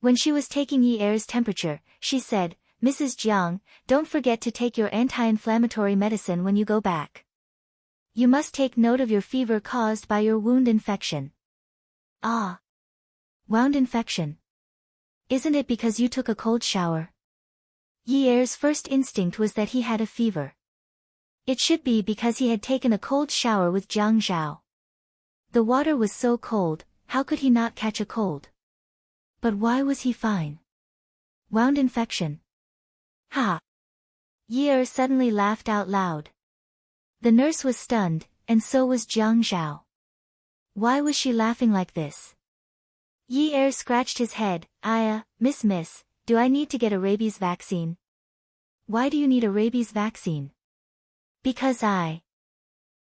When she was taking Yi Er's temperature, she said, Mrs. Jiang, don't forget to take your anti-inflammatory medicine when you go back. You must take note of your fever caused by your wound infection. Ah. Wound infection. Isn't it because you took a cold shower? Yi Er's first instinct was that he had a fever. It should be because he had taken a cold shower with Jiang Zhao. The water was so cold, how could he not catch a cold? But why was he fine? Wound infection. Ha! Yi Er suddenly laughed out loud. The nurse was stunned, and so was Jiang Zhao. Why was she laughing like this? Yi Er scratched his head. Miss, do I need to get a rabies vaccine? Why do you need a rabies vaccine? Because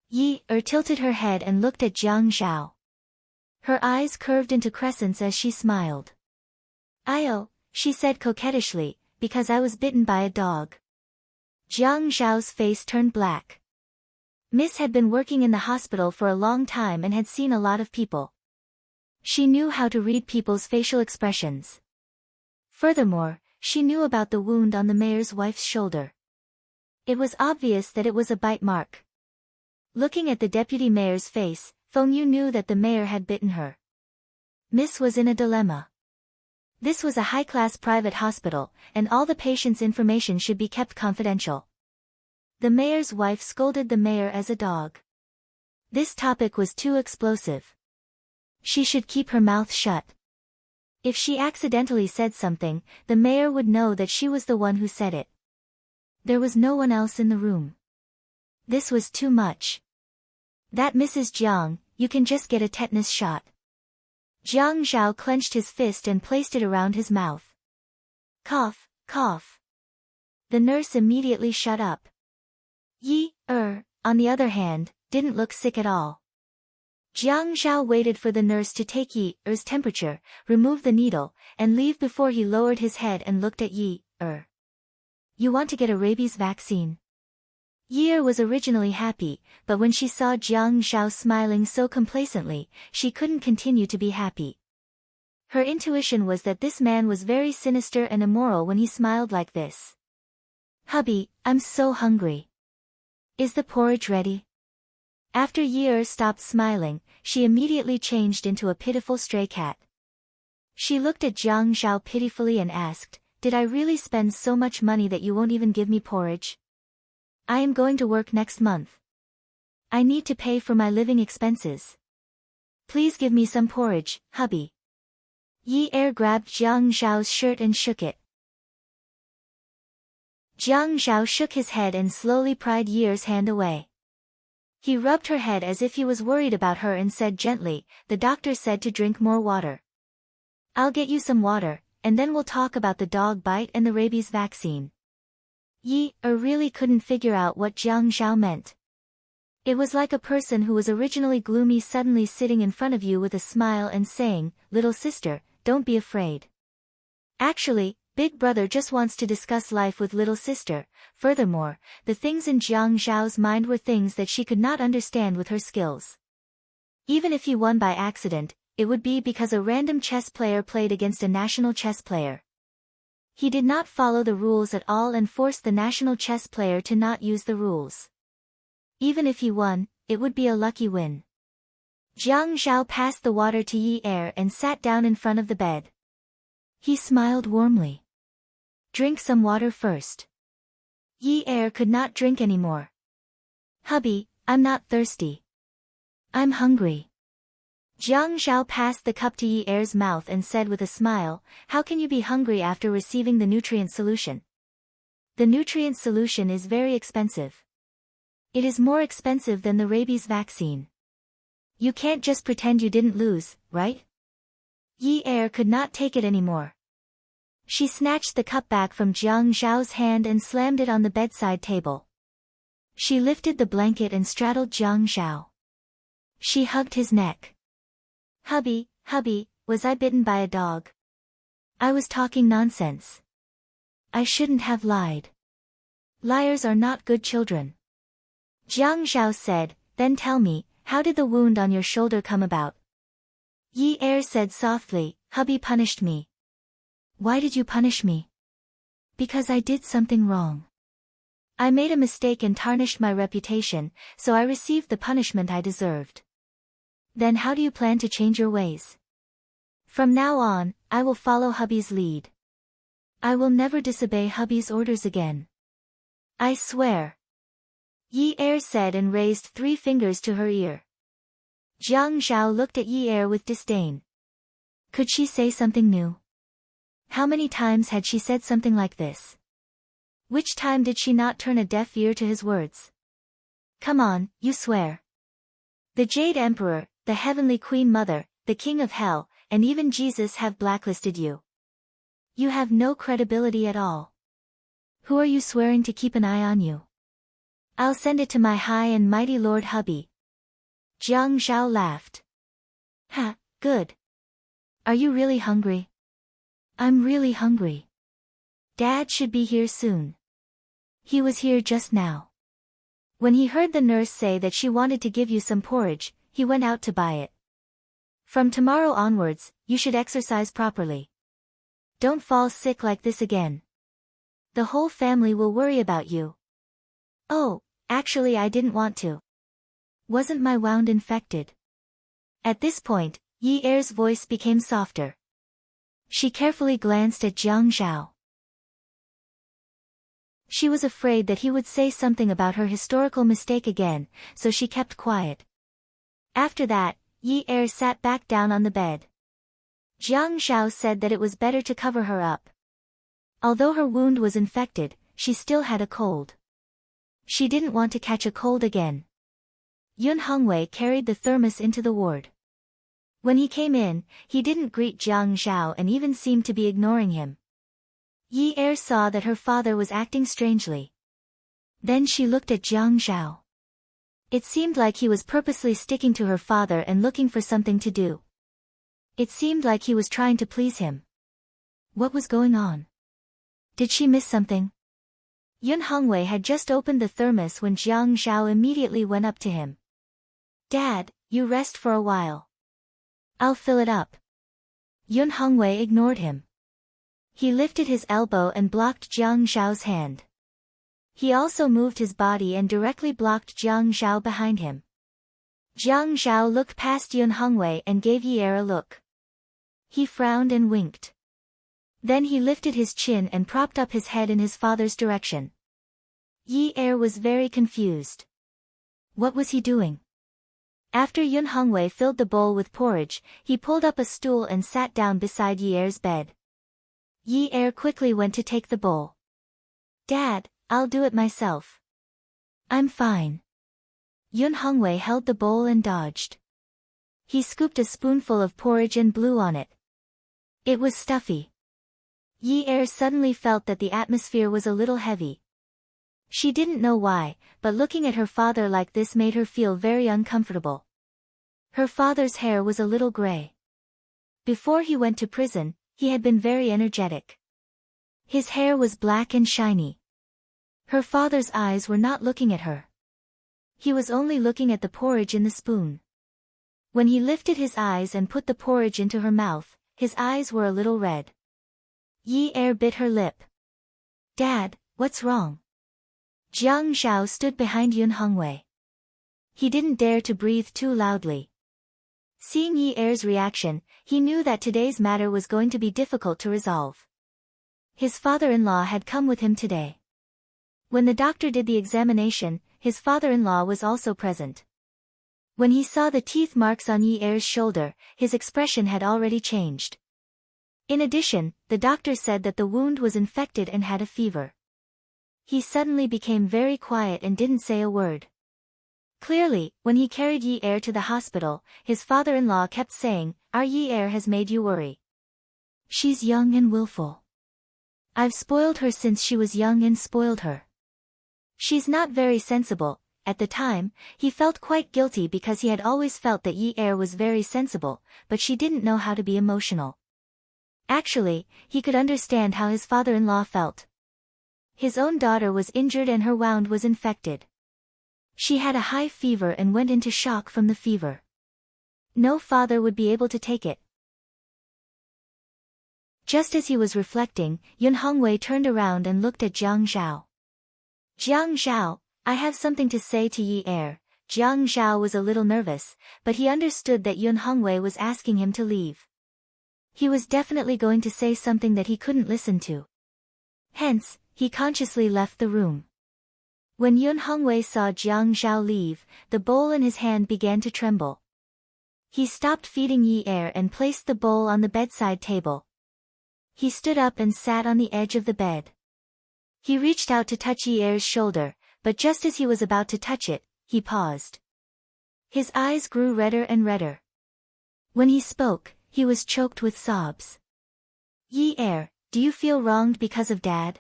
Yi Er tilted her head and looked at Jiang Zhao. Her eyes curved into crescents as she smiled. She said coquettishly, because I was bitten by a dog. Jiang Zhao's face turned black. Miss had been working in the hospital for a long time and had seen a lot of people. She knew how to read people's facial expressions. Furthermore, she knew about the wound on the mayor's wife's shoulder. It was obvious that it was a bite mark. Looking at the deputy mayor's face, Feng Yu knew that the mayor had bitten her. Miss was in a dilemma. This was a high-class private hospital, and all the patients' information should be kept confidential. The mayor's wife scolded the mayor as a dog. This topic was too explosive. She should keep her mouth shut. If she accidentally said something, the mayor would know that she was the one who said it. There was no one else in the room. This was too much. That Mrs. Jiang, you can just get a tetanus shot. Jiang Zhao clenched his fist and placed it around his mouth. Cough, cough. The nurse immediately shut up. Yi Er, on the other hand, didn't look sick at all. Jiang Zhao waited for the nurse to take Yi Er's temperature, remove the needle, and leave before he lowered his head and looked at Yi Er. You want to get a rabies vaccine? Yi was originally happy, but when she saw Jiang Zhao smiling so complacently, she couldn't continue to be happy. Her intuition was that this man was very sinister and immoral when he smiled like this. Hubby, I'm so hungry. Is the porridge ready? After Yi stopped smiling, she immediately changed into a pitiful stray cat. She looked at Jiang Zhao pitifully and asked, Did I really spend so much money that you won't even give me porridge? I am going to work next month. I need to pay for my living expenses. Please give me some porridge, hubby. Yi grabbed Jiang Zhao's shirt and shook it. Jiang Zhao shook his head and slowly pried Yi's hand away. He rubbed her head as if he was worried about her and said gently, The doctor said to drink more water. I'll get you some water, and then we'll talk about the dog bite and the rabies vaccine. Yi really couldn't figure out what Jiang Zhao meant. It was like a person who was originally gloomy suddenly sitting in front of you with a smile and saying, Little sister, don't be afraid. Actually, Big Brother just wants to discuss life with little sister. Furthermore, the things in Jiang Zhao's mind were things that she could not understand with her skills. Even if he won by accident, it would be because a random chess player played against a national chess player. He did not follow the rules at all and forced the national chess player to not use the rules. Even if he won, it would be a lucky win. Jiang Zhao passed the water to Yi and sat down in front of the bed. He smiled warmly. Drink some water first. Yi could not drink anymore. Hubby, I'm not thirsty. I'm hungry. Jiang Zhao passed the cup to Yi's mouth and said with a smile, How can you be hungry after receiving the nutrient solution? The nutrient solution is very expensive. It is more expensive than the rabies vaccine. You can't just pretend you didn't lose, right? Yi could not take it anymore. She snatched the cup back from Jiang Zhao's hand and slammed it on the bedside table. She lifted the blanket and straddled Jiang Zhao. She hugged his neck. Hubby, was I bitten by a dog? I was talking nonsense. I shouldn't have lied. Liars are not good children. Jiang Zhao said, Then tell me, how did the wound on your shoulder come about? Yi said softly, Hubby punished me. Why did you punish me? Because I did something wrong. I made a mistake and tarnished my reputation, so I received the punishment I deserved. Then how do you plan to change your ways? From now on, I will follow hubby's lead. I will never disobey hubby's orders again. I swear. Yi said and raised 3 fingers to her ear. Jiang Zhao looked at Yi with disdain. Could she say something new? How many times had she said something like this? Which time did she not turn a deaf ear to his words? Come on, you swear. The Jade Emperor, the Heavenly Queen Mother, the King of Hell, and even Jesus have blacklisted you. You have no credibility at all. Who are you swearing to keep an eye on you? I'll send it to my high and mighty Lord Hubby. Jiang Zhao laughed. Ha, good. Are you really hungry? I'm really hungry. Dad should be here soon. He was here just now. When he heard the nurse say that she wanted to give you some porridge, he went out to buy it. From tomorrow onwards, you should exercise properly. Don't fall sick like this again. The whole family will worry about you. Oh, actually I didn't want to. Wasn't my wound infected? At this point, Yi's voice became softer. She carefully glanced at Jiang Zhao. She was afraid that he would say something about her historical mistake again, so she kept quiet. After that, Yi sat back down on the bed. Jiang Zhao said that it was better to cover her up. Although her wound was infected, she still had a cold. She didn't want to catch a cold again. Yun Hongwei carried the thermos into the ward. When he came in, he didn't greet Jiang Zhao and even seemed to be ignoring him. Yi saw that her father was acting strangely. Then she looked at Jiang Zhao. It seemed like he was purposely sticking to her father and looking for something to do. It seemed like he was trying to please him. What was going on? Did she miss something? Yun Hongwei had just opened the thermos when Jiang Zhao immediately went up to him. Dad, you rest for a while. I'll fill it up. Yun Hongwei ignored him. He lifted his elbow and blocked Jiang Zhao's hand. He also moved his body and directly blocked Jiang Zhao behind him. Jiang Zhao looked past Yun Hongwei and gave Yi Er a look. He frowned and winked. Then he lifted his chin and propped up his head in his father's direction. Yi Er was very confused. What was he doing? After Yun Hongwei filled the bowl with porridge, he pulled up a stool and sat down beside Yi Er's bed. Yi Er quickly went to take the bowl. Dad, I'll do it myself. I'm fine. Yun Hongwei held the bowl and dodged. He scooped a spoonful of porridge and blew on it. It was stuffy. Yi Er suddenly felt that the atmosphere was a little heavy. She didn't know why, but looking at her father like this made her feel very uncomfortable. Her father's hair was a little gray. Before he went to prison, he had been very energetic. His hair was black and shiny. Her father's eyes were not looking at her. He was only looking at the porridge in the spoon. When he lifted his eyes and put the porridge into her mouth, his eyes were a little red. Yi Er bit her lip. Dad, what's wrong? Jiang Zhao stood behind Yun Hongwei. He didn't dare to breathe too loudly. Seeing Yi Er's reaction, he knew that today's matter was going to be difficult to resolve. His father-in-law had come with him today. When the doctor did the examination, his father-in-law was also present. When he saw the teeth marks on Yi Er's shoulder, his expression had already changed. In addition, the doctor said that the wound was infected and had a fever. He suddenly became very quiet and didn't say a word. Clearly, when he carried Yi Er to the hospital, his father-in-law kept saying, Our Yi Er has made you worry. She's young and willful. I've spoiled her since she was young and spoiled her. She's not very sensible. At the time, he felt quite guilty because he had always felt that Yi Er was very sensible, but she didn't know how to be emotional. Actually, he could understand how his father-in-law felt. His own daughter was injured and her wound was infected. She had a high fever and went into shock from the fever. No father would be able to take it. Just as he was reflecting, Yun Hongwei turned around and looked at Jiang Zhao. Jiang Zhao, I have something to say to Yi Er. Jiang Zhao was a little nervous, but he understood that Yun Hongwei was asking him to leave. He was definitely going to say something that he couldn't listen to. Hence, he consciously left the room. When Yun Hongwei saw Jiang Zhao leave, the bowl in his hand began to tremble. He stopped feeding Yi Er and placed the bowl on the bedside table. He stood up and sat on the edge of the bed. He reached out to touch Yi Er's shoulder, but just as he was about to touch it, he paused. His eyes grew redder and redder. When he spoke, he was choked with sobs. Yi Er, do you feel wronged because of Dad?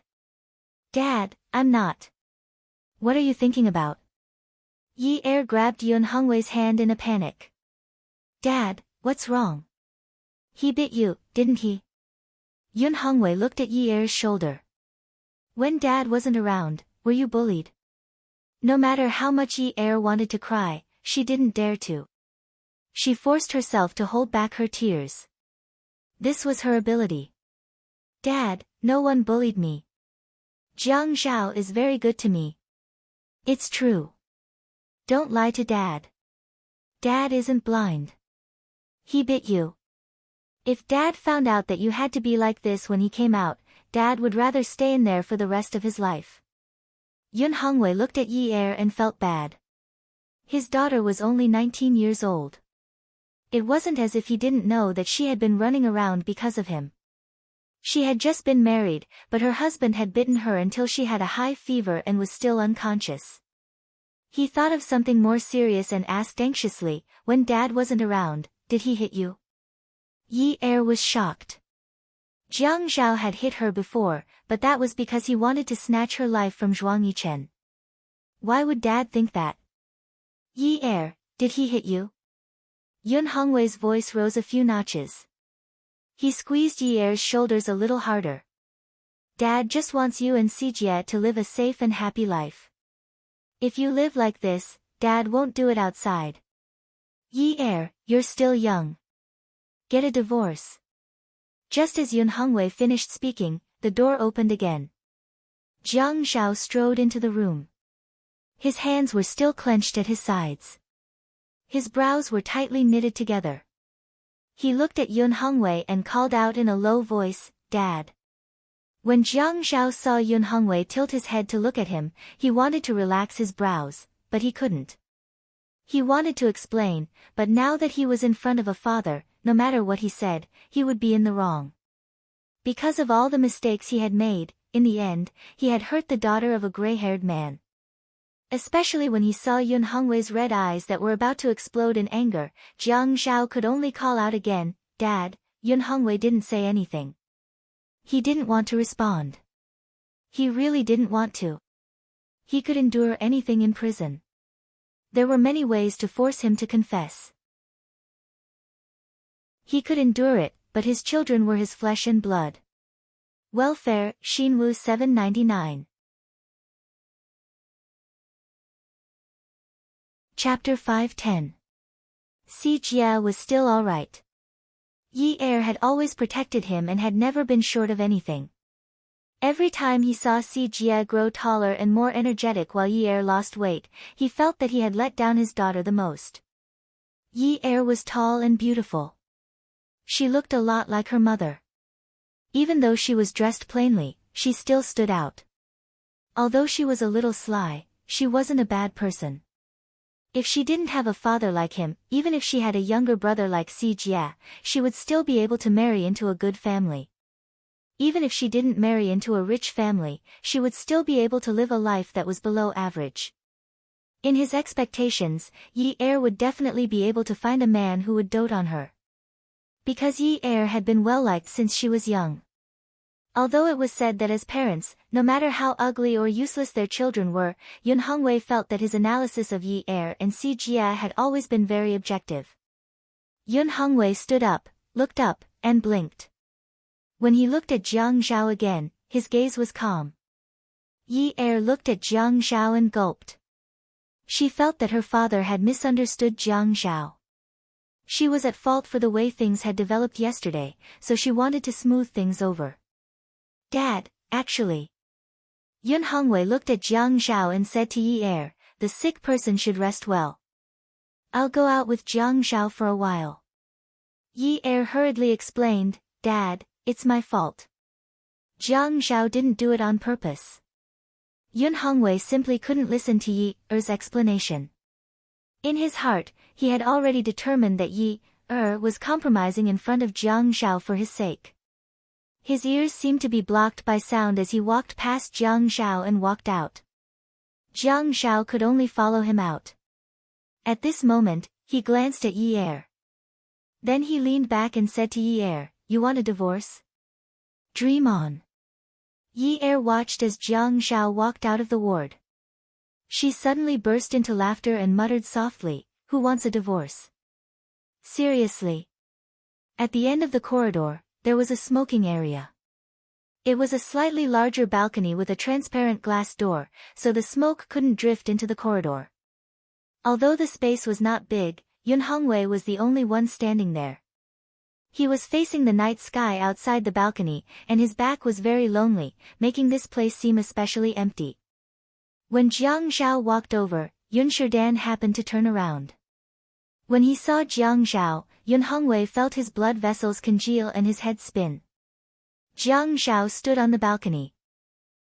Dad, I'm not. What are you thinking about? Yi Er grabbed Yun Hongwei's hand in a panic. Dad, what's wrong? He bit you, didn't he? Yun Hongwei looked at Yi Er's shoulder. When Dad wasn't around, were you bullied? No matter how much Yi Er wanted to cry, she didn't dare to. She forced herself to hold back her tears. This was her ability. Dad, no one bullied me. Jiang Zhao is very good to me. It's true. Don't lie to Dad. Dad isn't blind. He bit you. If Dad found out that you had to be like this when he came out, Dad would rather stay in there for the rest of his life. Yun Hongwei looked at Yi Er and felt bad. His daughter was only 19 years old. It wasn't as if he didn't know that she had been running around because of him. She had just been married, but her husband had bitten her until she had a high fever and was still unconscious. He thought of something more serious and asked anxiously, when Dad wasn't around, did he hit you? Yi Er was shocked. Jiang Zhao had hit her before, but that was because he wanted to snatch her life from Zhuang Yichen. Why would Dad think that? Yi Er, did he hit you? Yun Hongwei's voice rose a few notches. He squeezed Yi Er's shoulders a little harder. Dad just wants you and Sijie to live a safe and happy life. If you live like this, Dad won't do it outside. Yi-er, you're still young. Get a divorce. Just as Yun Hongwei finished speaking, the door opened again. Jiang Xiao strode into the room. His hands were still clenched at his sides. His brows were tightly knitted together. He looked at Yun Hongwei and called out in a low voice, "Dad." When Jiang Xiao saw Yun Hongwei tilt his head to look at him, he wanted to relax his brows, but he couldn't. He wanted to explain, but now that he was in front of a father, no matter what he said, he would be in the wrong. Because of all the mistakes he had made, in the end, he had hurt the daughter of a gray-haired man. Especially when he saw Yun Hongwei's red eyes that were about to explode in anger, Jiang Xiao could only call out again, "Dad." Yun Hongwei didn't say anything. He didn't want to respond. He really didn't want to. He could endure anything in prison. There were many ways to force him to confess. He could endure it, but his children were his flesh and blood. Welfare, Xinwu 799. Chapter 510. Si Jia was still alright. Yi-er had always protected him and had never been short of anything. Every time he saw Si Jia grow taller and more energetic while Yi-er lost weight, he felt that he had let down his daughter the most. Yi-er was tall and beautiful. She looked a lot like her mother. Even though she was dressed plainly, she still stood out. Although she was a little sly, she wasn't a bad person. If she didn't have a father like him, even if she had a younger brother like Si Jia, she would still be able to marry into a good family. Even if she didn't marry into a rich family, she would still be able to live a life that was below average. In his expectations, Yi-er would definitely be able to find a man who would dote on her. Because Yi-er had been well-liked since she was young. Although it was said that as parents, no matter how ugly or useless their children were, Yun Hongwei felt that his analysis of Yi-er and Si Jia had always been very objective. Yun Hongwei stood up, looked up, and blinked. When he looked at Jiang Xiao again, his gaze was calm. Yi-er looked at Jiang Xiao and gulped. She felt that her father had misunderstood Jiang Xiao. She was at fault for the way things had developed yesterday, so she wanted to smooth things over. "Dad, actually." Yun Hongwei looked at Jiang Xiao and said to Yi-er, "The sick person should rest well. I'll go out with Jiang Xiao for a while." Yi-er hurriedly explained, "Dad, it's my fault. Jiang Xiao didn't do it on purpose." Yun Hongwei simply couldn't listen to Yi-er's explanation. In his heart, he had already determined that Yi-er was compromising in front of Jiang Xiao for his sake. His ears seemed to be blocked by sound as he walked past Jiang Xiao and walked out. Jiang Xiao could only follow him out. At this moment, he glanced at Yi-er. Then he leaned back and said to Yi-er, "You want a divorce? Dream on." Yi-er watched as Jiang Xiao walked out of the ward. She suddenly burst into laughter and muttered softly, "Who wants a divorce? Seriously?" At the end of the corridor, there was a smoking area. It was a slightly larger balcony with a transparent glass door, so the smoke couldn't drift into the corridor. Although the space was not big, Yun Hongwei was the only one standing there. He was facing the night sky outside the balcony, and his back was very lonely, making this place seem especially empty. When Jiang Xiao walked over, Yun Sherdan happened to turn around. When he saw Jiang Xiao, Yun Hongwei felt his blood vessels congeal and his head spin. Jiang Xiao stood on the balcony.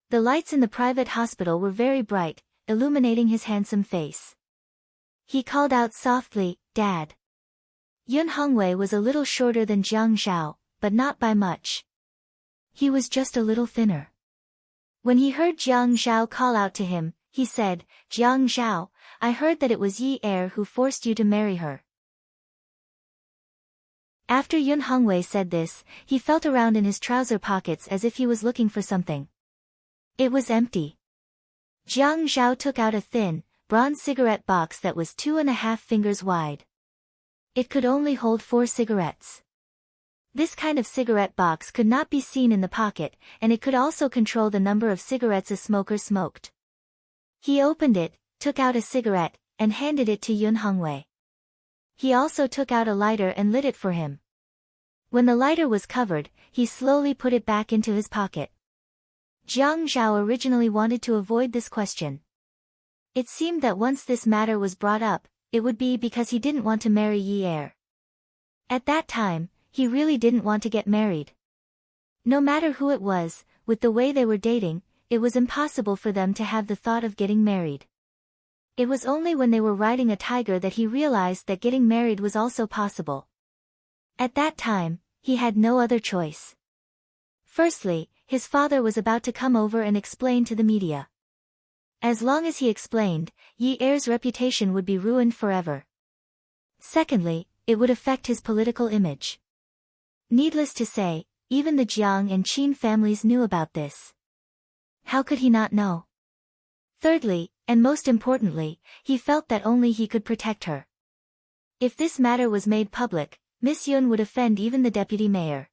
The lights in the private hospital were very bright, illuminating his handsome face. He called out softly, "Dad." Yun Hongwei was a little shorter than Jiang Xiao, but not by much. He was just a little thinner. When he heard Jiang Xiao call out to him, he said, "Jiang Xiao, I heard that it was Yi-er who forced you to marry her." After Yun Hongwei said this, he felt around in his trouser pockets as if he was looking for something. It was empty. Jiang Xiao took out a thin, bronze cigarette box that was 2.5 fingers wide. It could only hold 4 cigarettes. This kind of cigarette box could not be seen in the pocket, and it could also control the number of cigarettes a smoker smoked. He opened it, took out a cigarette, and handed it to Yun Hongwei. He also took out a lighter and lit it for him. When the lighter was covered, he slowly put it back into his pocket. Jiang Zhao originally wanted to avoid this question. It seemed that once this matter was brought up, it would be because he didn't want to marry Yi Er. At that time, he really didn't want to get married. No matter who it was, with the way they were dating, it was impossible for them to have the thought of getting married. It was only when they were riding a tiger that he realized that getting married was also possible. At that time, he had no other choice. Firstly, his father was about to come over and explain to the media. As long as he explained, Yi Er's reputation would be ruined forever. Secondly, it would affect his political image. Needless to say, even the Jiang and Qin families knew about this. How could he not know? Thirdly, and most importantly, he felt that only he could protect her. If this matter was made public, Miss Yun would offend even the deputy mayor.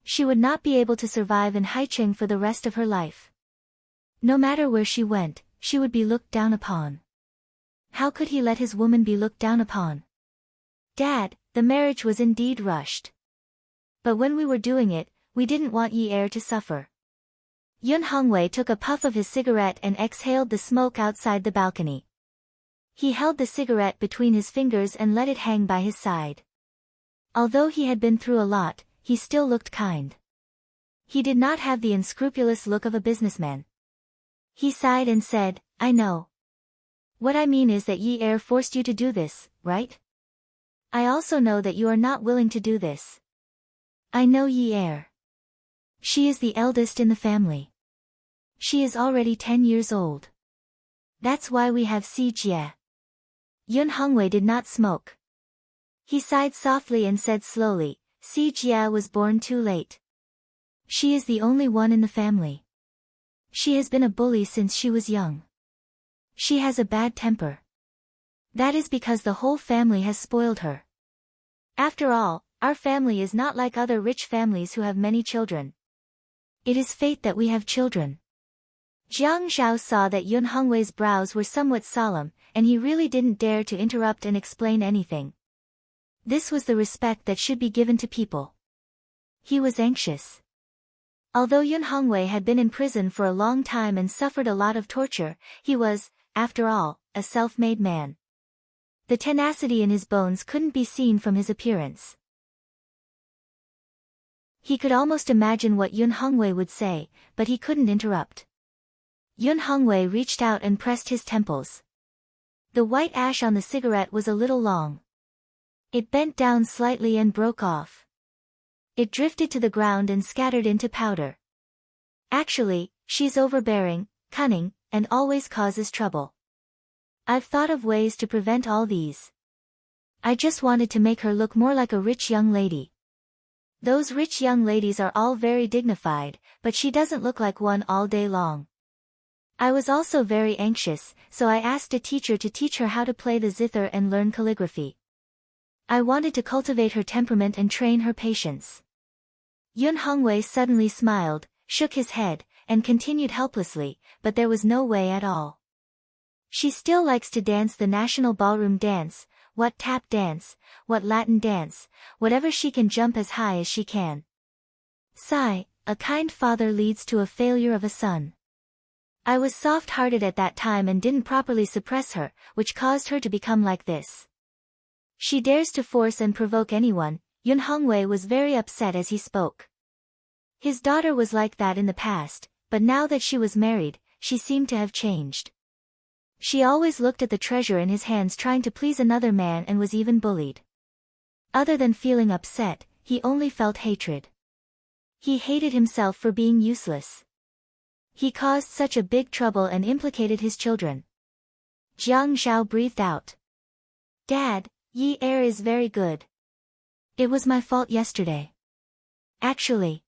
She would not be able to survive in Haicheng for the rest of her life. No matter where she went, she would be looked down upon. How could he let his woman be looked down upon? Dad, the marriage was indeed rushed. But when we were doing it, we didn't want Yi Er to suffer. Yun Hongwei took a puff of his cigarette and exhaled the smoke outside the balcony. He held the cigarette between his fingers and let it hang by his side. Although he had been through a lot, he still looked kind. He did not have the unscrupulous look of a businessman. He sighed and said, "I know. What I mean is that Yi Er forced you to do this, right? I also know that you are not willing to do this. I know Yi Er. She is the eldest in the family. She is already 10 years old. That's why we have Si Jie." Yun Hongwei did not smoke. He sighed softly and said slowly, "Si Jie was born too late. She is the only one in the family. She has been a bully since she was young. She has a bad temper. That is because the whole family has spoiled her. After all, our family is not like other rich families who have many children. It is fate that we have children." Jiang Zhao saw that Yun Hongwei's brows were somewhat solemn, and he really didn't dare to interrupt and explain anything. This was the respect that should be given to people. He was anxious. Although Yun Hongwei had been in prison for a long time and suffered a lot of torture, he was, after all, a self-made man. The tenacity in his bones couldn't be seen from his appearance. He could almost imagine what Yun Hongwei would say, but he couldn't interrupt. Yun Hongwei reached out and pressed his temples. The white ash on the cigarette was a little long. It bent down slightly and broke off. It drifted to the ground and scattered into powder. Actually, she's overbearing, cunning, and always causes trouble. I've thought of ways to prevent all these. I just wanted to make her look more like a rich young lady. Those rich young ladies are all very dignified, but she doesn't look like one all day long. I was also very anxious, so I asked a teacher to teach her how to play the zither and learn calligraphy. I wanted to cultivate her temperament and train her patience. Yun Hongwei suddenly smiled, shook his head, and continued helplessly, but there was no way at all. She still likes to dance the national ballroom dance, what tap dance, what Latin dance, whatever she can jump as high as she can. Sigh, a kind father leads to a failure of a son. I was soft-hearted at that time and didn't properly suppress her, which caused her to become like this. She dares to force and provoke anyone. Yun Hongwei was very upset as he spoke. His daughter was like that in the past, but now that she was married, she seemed to have changed. She always looked at the treasure in his hands trying to please another man and was even bullied. Other than feeling upset, he only felt hatred. He hated himself for being useless. He caused such a big trouble and implicated his children. Jiang Zhao breathed out. Dad, Yi Er is very good. It was my fault yesterday. Actually.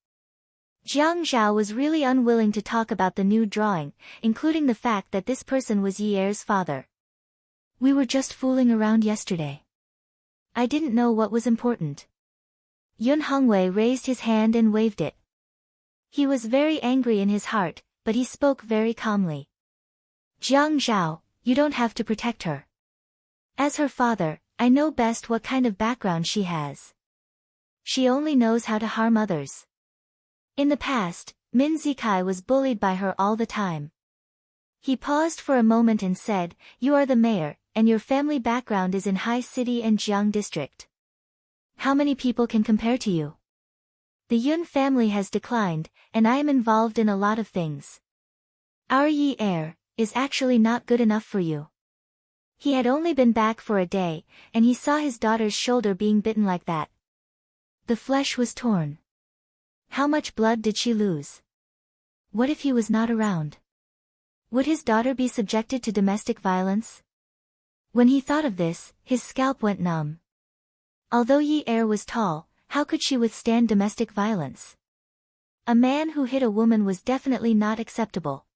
Jiang Zhao was really unwilling to talk about the new drawing, including the fact that this person was Yi Er's father. We were just fooling around yesterday. I didn't know what was important. Yun Hongwei raised his hand and waved it. He was very angry in his heart, but he spoke very calmly. Jiang Zhao, you don't have to protect her. As her father, I know best what kind of background she has. She only knows how to harm others. In the past, Min Zikai was bullied by her all the time. He paused for a moment and said, you are the mayor, and your family background is in Hai City and Jiang District. How many people can compare to you? The Yun family has declined, and I am involved in a lot of things. Our Yi heir is actually not good enough for you. He had only been back for a day, and he saw his daughter's shoulder being bitten like that. The flesh was torn. How much blood did she lose? What if he was not around? Would his daughter be subjected to domestic violence? When he thought of this, his scalp went numb. Although Yi heir was tall, how could she withstand domestic violence? A man who hit a woman was definitely not acceptable.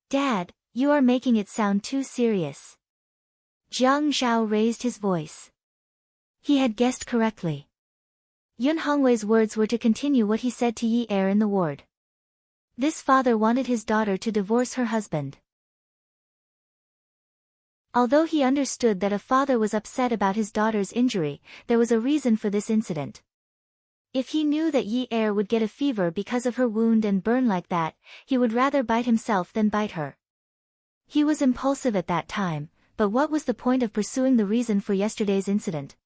Dad, you are making it sound too serious. Jiang Zhao raised his voice. He had guessed correctly. Yun Hongwei's words were to continue what he said to Yi heir in the ward. This father wanted his daughter to divorce her husband. Although he understood that a father was upset about his daughter's injury, there was a reason for this incident. If he knew that Yi heir would get a fever because of her wound and burn like that, he would rather bite himself than bite her. He was impulsive at that time, but what was the point of pursuing the reason for yesterday's incident?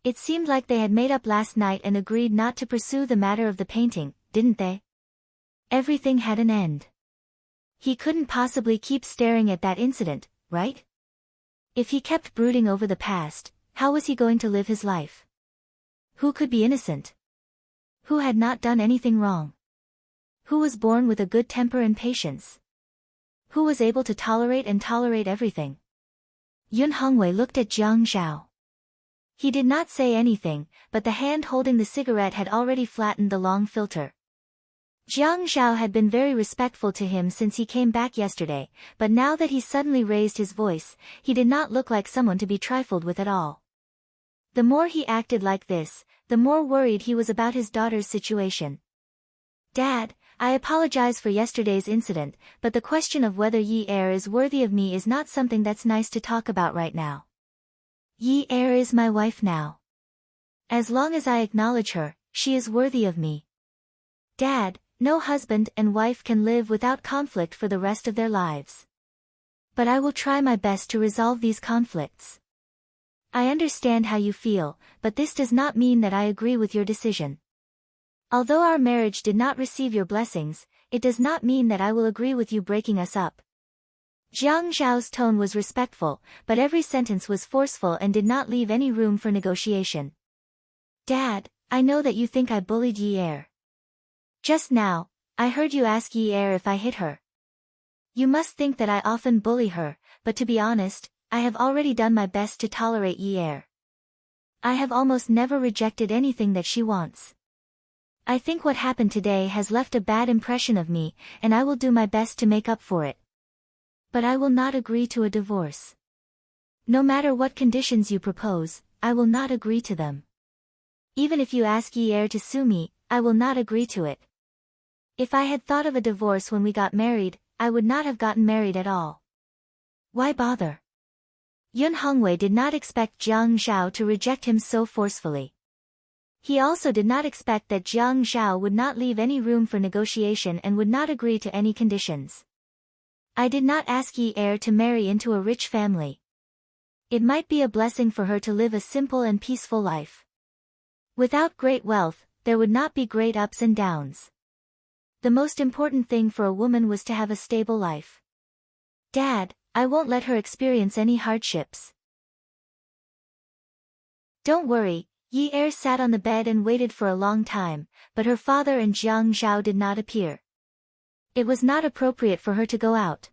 It seemed like they had made up last night and agreed not to pursue the matter of the painting, didn't they? Everything had an end. He couldn't possibly keep staring at that incident, right? If he kept brooding over the past, how was he going to live his life? Who could be innocent? Who had not done anything wrong? Who was born with a good temper and patience? Who was able to tolerate everything? Yun Hongwei looked at Jiang Zhao. He did not say anything, but the hand holding the cigarette had already flattened the long filter. Jiang Zhao had been very respectful to him since he came back yesterday, but now that he suddenly raised his voice, he did not look like someone to be trifled with at all. The more he acted like this, the more worried he was about his daughter's situation. Dad, I apologize for yesterday's incident, but the question of whether Yi heir is worthy of me is not something that's nice to talk about right now. Yi heir is my wife now. As long as I acknowledge her, she is worthy of me. Dad, no husband and wife can live without conflict for the rest of their lives. But I will try my best to resolve these conflicts. I understand how you feel, but this does not mean that I agree with your decision. Although our marriage did not receive your blessings, it does not mean that I will agree with you breaking us up. Jiang Zhao's tone was respectful, but every sentence was forceful and did not leave any room for negotiation. Dad, I know that you think I bullied Yi heir. Just now, I heard you ask Yi heir if I hit her. You must think that I often bully her, but to be honest, I have already done my best to tolerate Yi heir. I have almost never rejected anything that she wants. I think what happened today has left a bad impression of me, and I will do my best to make up for it. But I will not agree to a divorce. No matter what conditions you propose, I will not agree to them. Even if you ask Yi heir to sue me, I will not agree to it. If I had thought of a divorce when we got married, I would not have gotten married at all. Why bother? Yun Hongwei did not expect Jiang Zhao to reject him so forcefully. He also did not expect that Jiang Zhao would not leave any room for negotiation and would not agree to any conditions. I did not ask Yi heir to marry into a rich family. It might be a blessing for her to live a simple and peaceful life. Without great wealth, there would not be great ups and downs. The most important thing for a woman was to have a stable life. Dad, I won't let her experience any hardships. Don't worry, Yi heir sat on the bed and waited for a long time, but her father and Jiang Zhao did not appear. It was not appropriate for her to go out.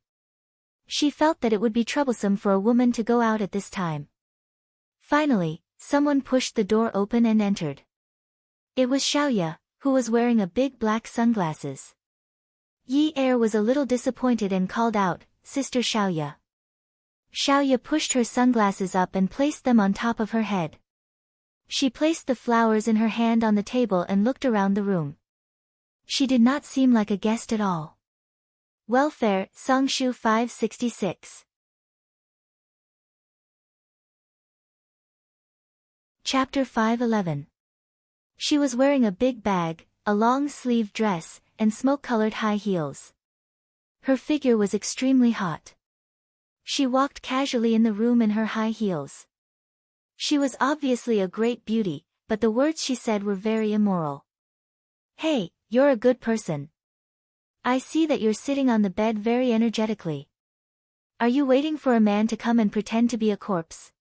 She felt that it would be troublesome for a woman to go out at this time. Finally, someone pushed the door open and entered. It was Xiaoya, who was wearing a big black sunglasses. Yi heir was a little disappointed and called out, Sister Xiaoya. Xiaoya pushed her sunglasses up and placed them on top of her head. She placed the flowers in her hand on the table and looked around the room. She did not seem like a guest at all. Welfare, Songshu 566. Chapter 511. She was wearing a big bag, a long-sleeved dress, and smoke-colored high heels. Her figure was extremely hot. She walked casually in the room in her high heels. She was obviously a great beauty, but the words she said were very immoral. Hey, you're a good person. I see that you're sitting on the bed very energetically. Are you waiting for a man to come and pretend to be a corpse?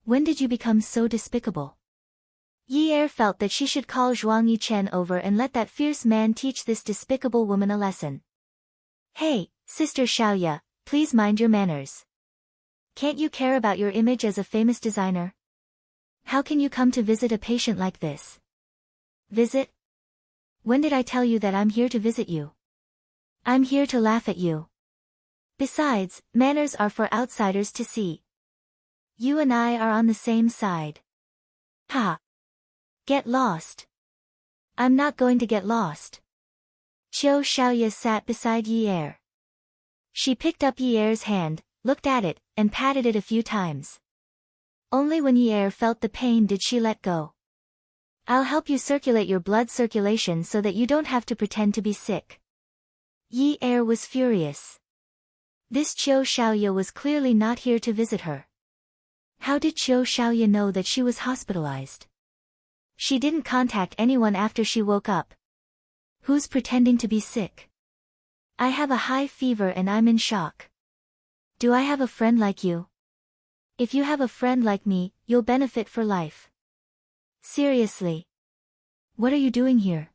When did you become so despicable? Yi Er felt that she should call Zhuang Yichen over and let that fierce man teach this despicable woman a lesson. Hey, Sister Xiaoya, please mind your manners. Can't you care about your image as a famous designer? How can you come to visit a patient like this? Visit? When did I tell you that I'm here to visit you? I'm here to laugh at you. Besides, manners are for outsiders to see. You and I are on the same side. Ha! Get lost. I'm not going to get lost. Qiu Xiaoya sat beside Yi Er. She picked up Yi Er's hand, looked at it, and patted it a few times. Only when Yi Er felt the pain did she let go. I'll help you circulate your blood circulation so that you don't have to pretend to be sick. Yi Er was furious. This Qiu Xiaoya was clearly not here to visit her. How did Qiu Xiaoya know that she was hospitalized? She didn't contact anyone after she woke up. Who's pretending to be sick? I have a high fever and I'm in shock. Do I have a friend like you? If you have a friend like me, you'll benefit for life. Seriously. What are you doing here?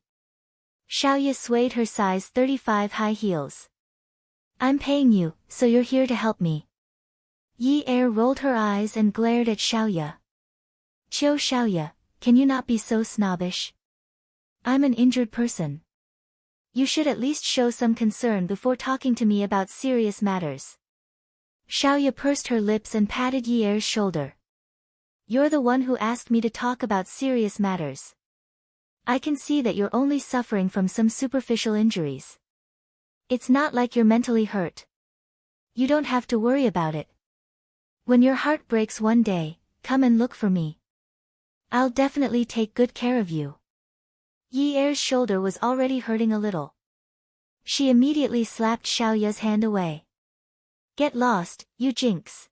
Xiaoya swayed her size 35 high heels. I'm paying you, so you're here to help me. Yi Er rolled her eyes and glared at Xiaoya. Qiu Xiaoya, can you not be so snobbish? I'm an injured person. You should at least show some concern before talking to me about serious matters. Xiaoya pursed her lips and patted Yi Er's shoulder. You're the one who asked me to talk about serious matters. I can see that you're only suffering from some superficial injuries. It's not like you're mentally hurt. You don't have to worry about it. When your heart breaks one day, come and look for me. I'll definitely take good care of you. Yi Er's shoulder was already hurting a little. She immediately slapped Xiaoya's hand away. Get lost, you jinx.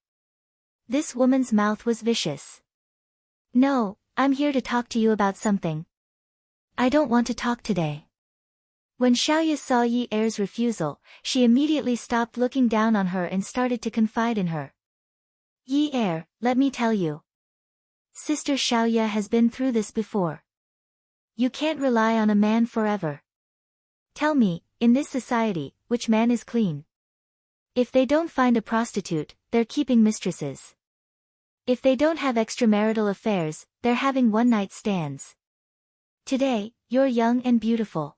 This woman's mouth was vicious. No, I'm here to talk to you about something. I don't want to talk today. When Xiaoya saw Yi Er's refusal, she immediately stopped looking down on her and started to confide in her. Yi Er, let me tell you. Sister Xiaoya has been through this before. You can't rely on a man forever. Tell me, in this society, which man is clean? If they don't find a prostitute, they're keeping mistresses. If they don't have extramarital affairs, they're having one-night stands. Today, you're young and beautiful.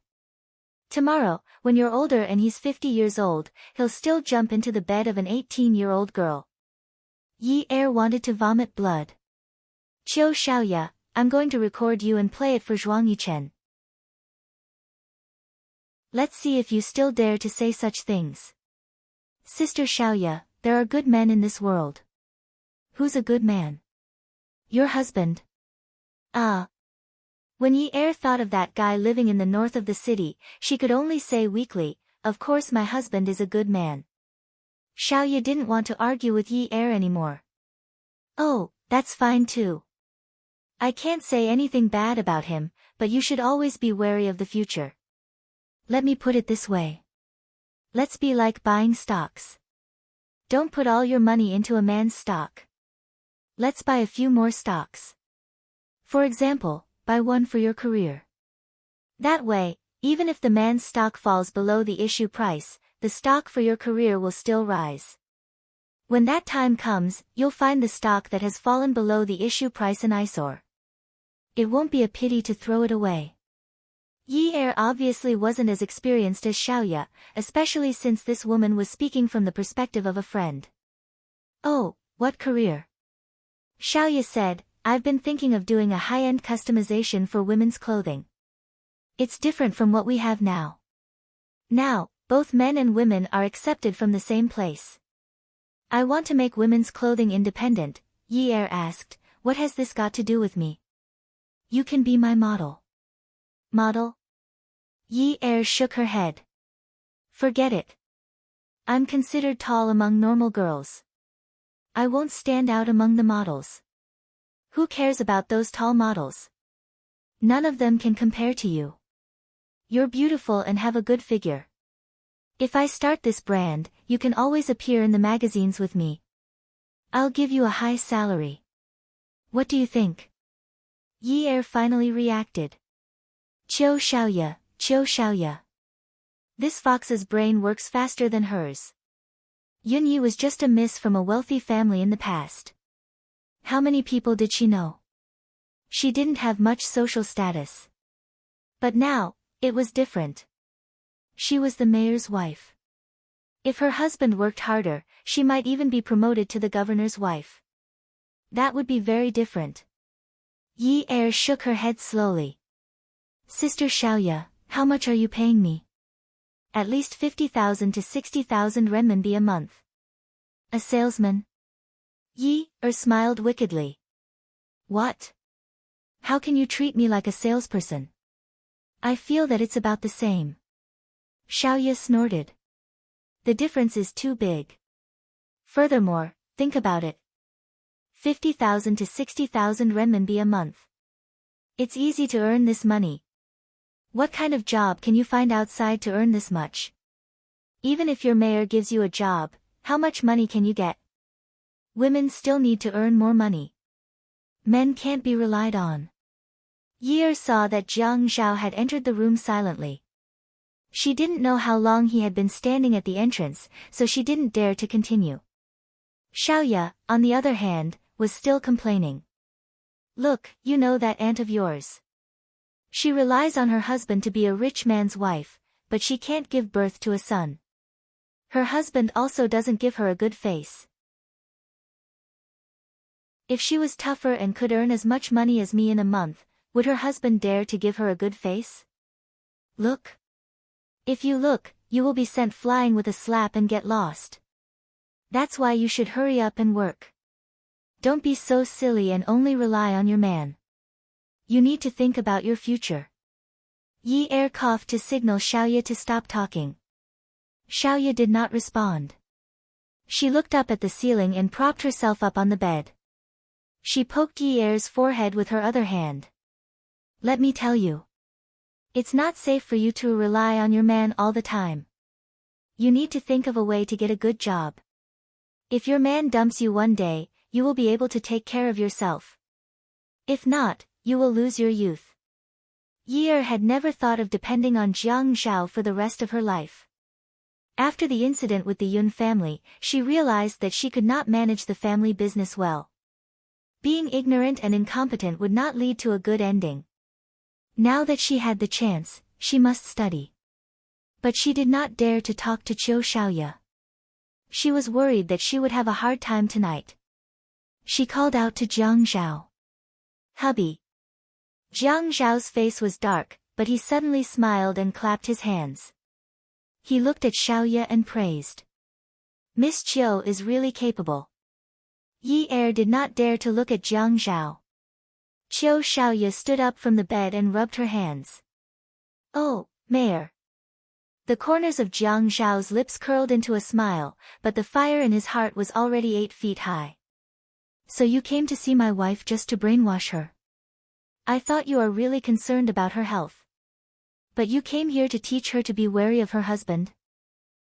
Tomorrow, when you're older and he's 50 years old, he'll still jump into the bed of an 18-year-old girl. Yi Er wanted to vomit blood. Qiu Xiaoya, I'm going to record you and play it for Zhuang Yichen. Let's see if you still dare to say such things. Sister Xiaoya, there are good men in this world. Who's a good man? Your husband. Ah. When Yi Er thought of that guy living in the north of the city, she could only say weakly, of course my husband is a good man. Xiaoya didn't want to argue with Yi Er anymore. Oh, that's fine too. I can't say anything bad about him, but you should always be wary of the future. Let me put it this way. Let's be like buying stocks. Don't put all your money into a man's stock. Let's buy a few more stocks. For example, buy one for your career. That way, even if the man's stock falls below the issue price, the stock for your career will still rise. When that time comes, you'll find the stock that has fallen below the issue price an eyesore. It won't be a pity to throw it away. Yi Er obviously wasn't as experienced as Xiaoya, especially since this woman was speaking from the perspective of a friend. Oh, what career? Xiaoya said, I've been thinking of doing a high-end customization for women's clothing. It's different from what we have now. Now, both men and women are accepted from the same place. I want to make women's clothing independent. Yi-er asked, what has this got to do with me? You can be my model. Model? Yi-er shook her head. Forget it. I'm considered tall among normal girls. I won't stand out among the models. Who cares about those tall models? None of them can compare to you. You're beautiful and have a good figure. If I start this brand, you can always appear in the magazines with me. I'll give you a high salary. What do you think? Yi-er finally reacted. Qiu Xiaoya, Qiu Xiaoya. This fox's brain works faster than hers. Yunyi was just a miss from a wealthy family in the past. How many people did she know? She didn't have much social status. But now, it was different. She was the mayor's wife. If her husband worked harder, she might even be promoted to the governor's wife. That would be very different. Yi-er shook her head slowly. Sister Xiaoya, how much are you paying me? At least 50,000 to 60,000 renminbi a month. A salesman? Yi-er smiled wickedly. What? How can you treat me like a salesperson? I feel that it's about the same. Xiaoya snorted. The difference is too big. Furthermore, think about it. 50,000 to 60,000 renminbi a month. It's easy to earn this money. What kind of job can you find outside to earn this much? Even if your mayor gives you a job, how much money can you get? Women still need to earn more money. Men can't be relied on. Yi-er saw that Jiang Zhao had entered the room silently. She didn't know how long he had been standing at the entrance, so she didn't dare to continue. Xiaoya, on the other hand, was still complaining. Look, you know that aunt of yours. She relies on her husband to be a rich man's wife, but she can't give birth to a son. Her husband also doesn't give her a good face. If she was tougher and could earn as much money as me in a month, would her husband dare to give her a good face? Look. If you look, you will be sent flying with a slap and get lost. That's why you should hurry up and work. Don't be so silly and only rely on your man. You need to think about your future. Yi-er coughed to signal Xiaoya to stop talking. Xiaoya did not respond. She looked up at the ceiling and propped herself up on the bed. She poked Yi-er's forehead with her other hand. Let me tell you. It's not safe for you to rely on your man all the time. You need to think of a way to get a good job. If your man dumps you one day, you will be able to take care of yourself. If not, you will lose your youth. Yi-er had never thought of depending on Jiang Zhao for the rest of her life. After the incident with the Yun family, she realized that she could not manage the family business well. Being ignorant and incompetent would not lead to a good ending. Now that she had the chance, she must study. But she did not dare to talk to Qiu Xiaoya. She was worried that she would have a hard time tonight. She called out to Jiang Zhao. Hubby. Jiang Zhao's face was dark, but he suddenly smiled and clapped his hands. He looked at Xiaoya and praised. Miss Qiu is really capable. Yi-er did not dare to look at Jiang Zhao. Qiu Xiaoya stood up from the bed and rubbed her hands. Oh, Mayor. The corners of Jiang Zhao's lips curled into a smile, but the fire in his heart was already 8 feet high. So you came to see my wife just to brainwash her? I thought you are really concerned about her health. But you came here to teach her to be wary of her husband?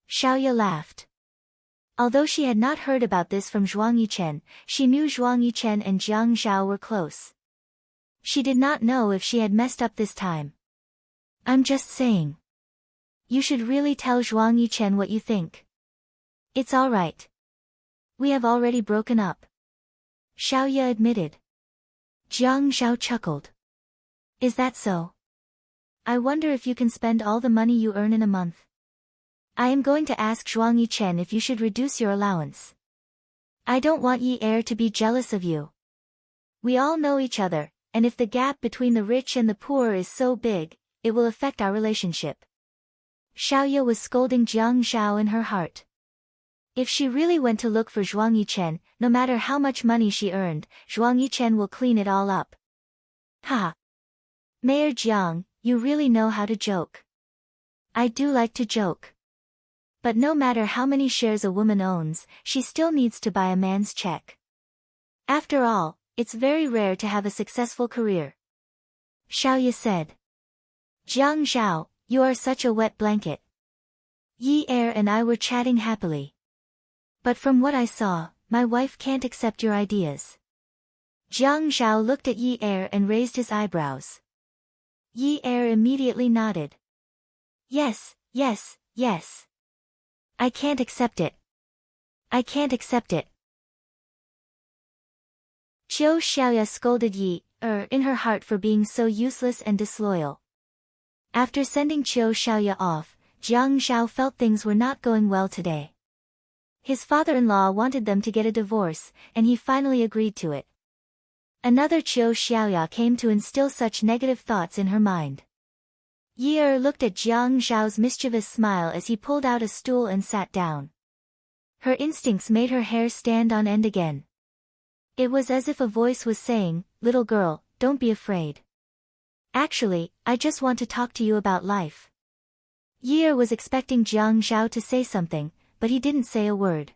Xiaoya laughed. Although she had not heard about this from Zhuang Yichen, she knew Zhuang Yichen and Jiang Zhao were close. She did not know if she had messed up this time. I'm just saying. You should really tell Zhuang Yichen what you think. It's all right. We have already broken up. Xiaoya admitted. Jiang Zhao chuckled. Is that so? I wonder if you can spend all the money you earn in a month. I am going to ask Zhuang Yichen if you should reduce your allowance. I don't want Yi-er to be jealous of you. We all know each other, and if the gap between the rich and the poor is so big, it will affect our relationship. Xiaoya was scolding Jiang Zhao in her heart. If she really went to look for Zhuang Yichen, no matter how much money she earned, Zhuang Yichen will clean it all up. Ha! Mayor Jiang, you really know how to joke. I do like to joke. But no matter how many shares a woman owns, she still needs to buy a man's check. After all, it's very rare to have a successful career. Xiaoya said. Jiang Zhao, you are such a wet blanket. Yi Er and I were chatting happily. But from what I saw, my wife can't accept your ideas. Jiang Zhao looked at Yi Er and raised his eyebrows. Yi Er immediately nodded. Yes, yes, yes. I can't accept it. I can't accept it. Qiu Xiaoya scolded Yi Er in her heart for being so useless and disloyal. After sending Qiu Xiaoya off, Jiang Zhao felt things were not going well today. His father-in-law wanted them to get a divorce, and he finally agreed to it. Another Qiu Xiaoya came to instill such negative thoughts in her mind. Yi Er looked at Jiang Zhao's mischievous smile as he pulled out a stool and sat down. Her instincts made her hair stand on end again. It was as if a voice was saying, "Little girl, don't be afraid. Actually, I just want to talk to you about life." Yi Er was expecting Jiang Zhao to say something, but he didn't say a word.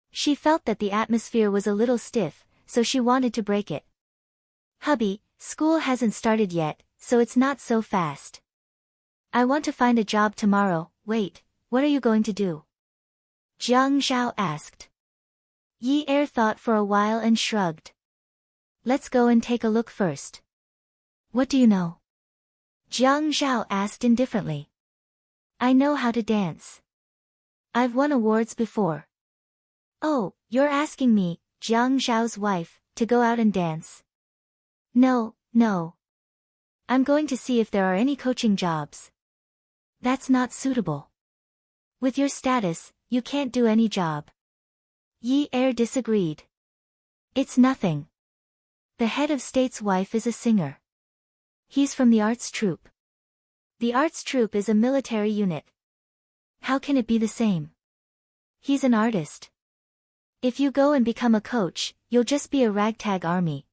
She felt that the atmosphere was a little stiff, so she wanted to break it. Hubby, school hasn't started yet, so it's not so fast. I want to find a job tomorrow. Wait, what are you going to do? Jiang Zhao asked. Yi Er thought for a while and shrugged. Let's go and take a look first. What do you know? Jiang Zhao asked indifferently. I know how to dance. I've won awards before. Oh, you're asking me, Jiang Zhao's wife, to go out and dance? No, no. I'm going to see if there are any coaching jobs. That's not suitable. With your status, you can't do any job. Yi Er disagreed. It's nothing. The head of state's wife is a singer. He's from the arts troupe. The arts troupe is a military unit. How can it be the same? He's an artist. If you go and become a coach, you'll just be a ragtag army.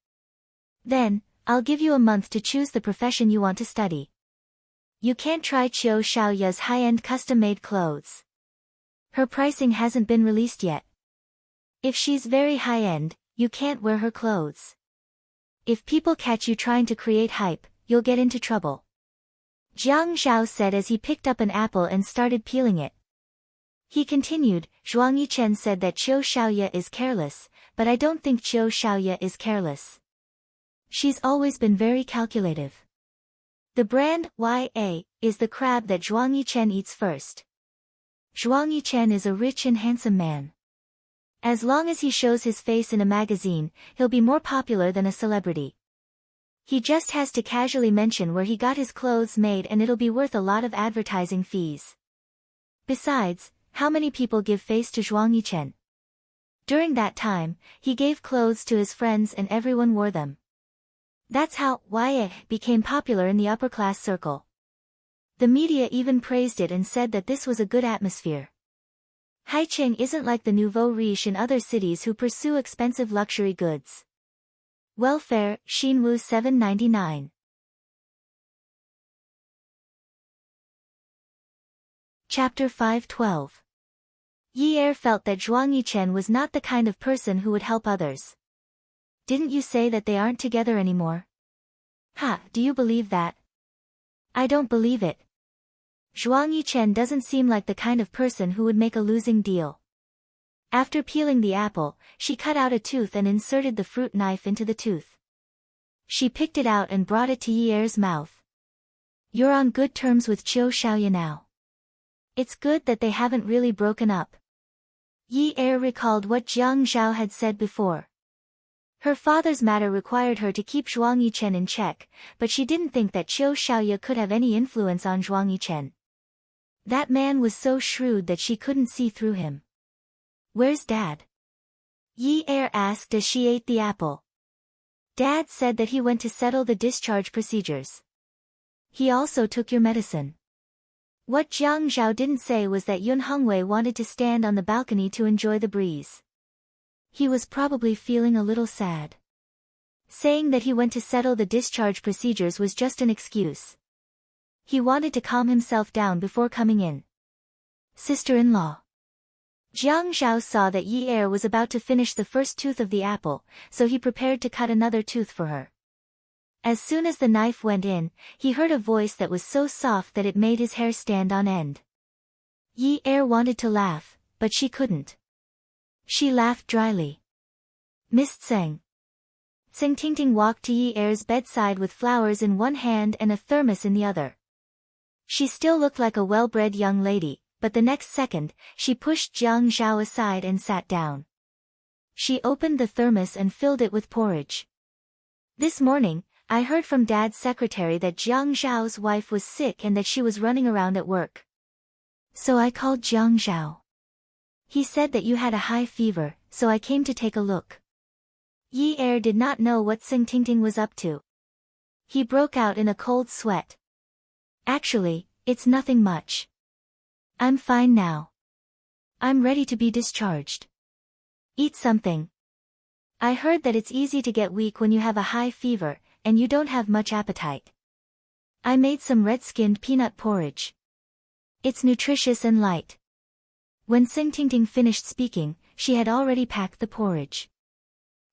Then, I'll give you a month to choose the profession you want to study. You can't try Qiu Xiaoya's high-end custom-made clothes. Her pricing hasn't been released yet. If she's very high-end, you can't wear her clothes. If people catch you trying to create hype, you'll get into trouble. Jiang Zhao said as he picked up an apple and started peeling it. He continued, Zhuang Yichen said that Qiu Xiaoya is careless, but I don't think Qiu Xiaoya is careless. She's always been very calculative. The brand, YA, is the crab that Zhuang Yichen eats first. Zhuang Yichen is a rich and handsome man. As long as he shows his face in a magazine, he'll be more popular than a celebrity. He just has to casually mention where he got his clothes made and it'll be worth a lot of advertising fees. Besides, how many people give face to Zhuang Yichen? During that time, he gave clothes to his friends and everyone wore them. That's how YA became popular in the upper-class circle. The media even praised it and said that this was a good atmosphere. Haicheng isn't like the nouveau riche in other cities who pursue expensive luxury goods. Welfare, Xinwu 799. Chapter 512. Yi Er felt that Zhuang Yichen was not the kind of person who would help others. Didn't you say that they aren't together anymore? Ha, do you believe that? I don't believe it. Zhuang Yichen doesn't seem like the kind of person who would make a losing deal. After peeling the apple, she cut out a tooth and inserted the fruit knife into the tooth. She picked it out and brought it to Yi Er's mouth. You're on good terms with Qiu Xiaoya now. It's good that they haven't really broken up. Yi Er recalled what Jiang Zhao had said before. Her father's matter required her to keep Zhuang Yichen in check, but she didn't think that Qiu Xiaoya could have any influence on Zhuang Yichen. That man was so shrewd that she couldn't see through him. Where's Dad? Yi Er asked as she ate the apple. Dad said that he went to settle the discharge procedures. He also took your medicine. What Jiang Zhao didn't say was that Yun Hongwei wanted to stand on the balcony to enjoy the breeze. He was probably feeling a little sad. Saying that he went to settle the discharge procedures was just an excuse. He wanted to calm himself down before coming in. Sister-in-law. Jiang Zhao saw that Yi Er was about to finish the first tooth of the apple, so he prepared to cut another tooth for her. As soon as the knife went in, he heard a voice that was so soft that it made his hair stand on end. Yi Er wanted to laugh, but she couldn't. She laughed dryly. Miss Tseng. Tseng Tingting walked to Yi Er's bedside with flowers in one hand and a thermos in the other. She still looked like a well-bred young lady, but the next second, she pushed Jiang Zhao aside and sat down. She opened the thermos and filled it with porridge. This morning, I heard from Dad's secretary that Jiang Zhao's wife was sick and that she was running around at work. So I called Jiang Zhao. He said that you had a high fever, so I came to take a look. Yi Er did not know what Tseng Tingting was up to. He broke out in a cold sweat. Actually, it's nothing much. I'm fine now. I'm ready to be discharged. Eat something. I heard that it's easy to get weak when you have a high fever, and you don't have much appetite. I made some red-skinned peanut porridge. It's nutritious and light. When Tseng Tingting finished speaking, she had already packed the porridge.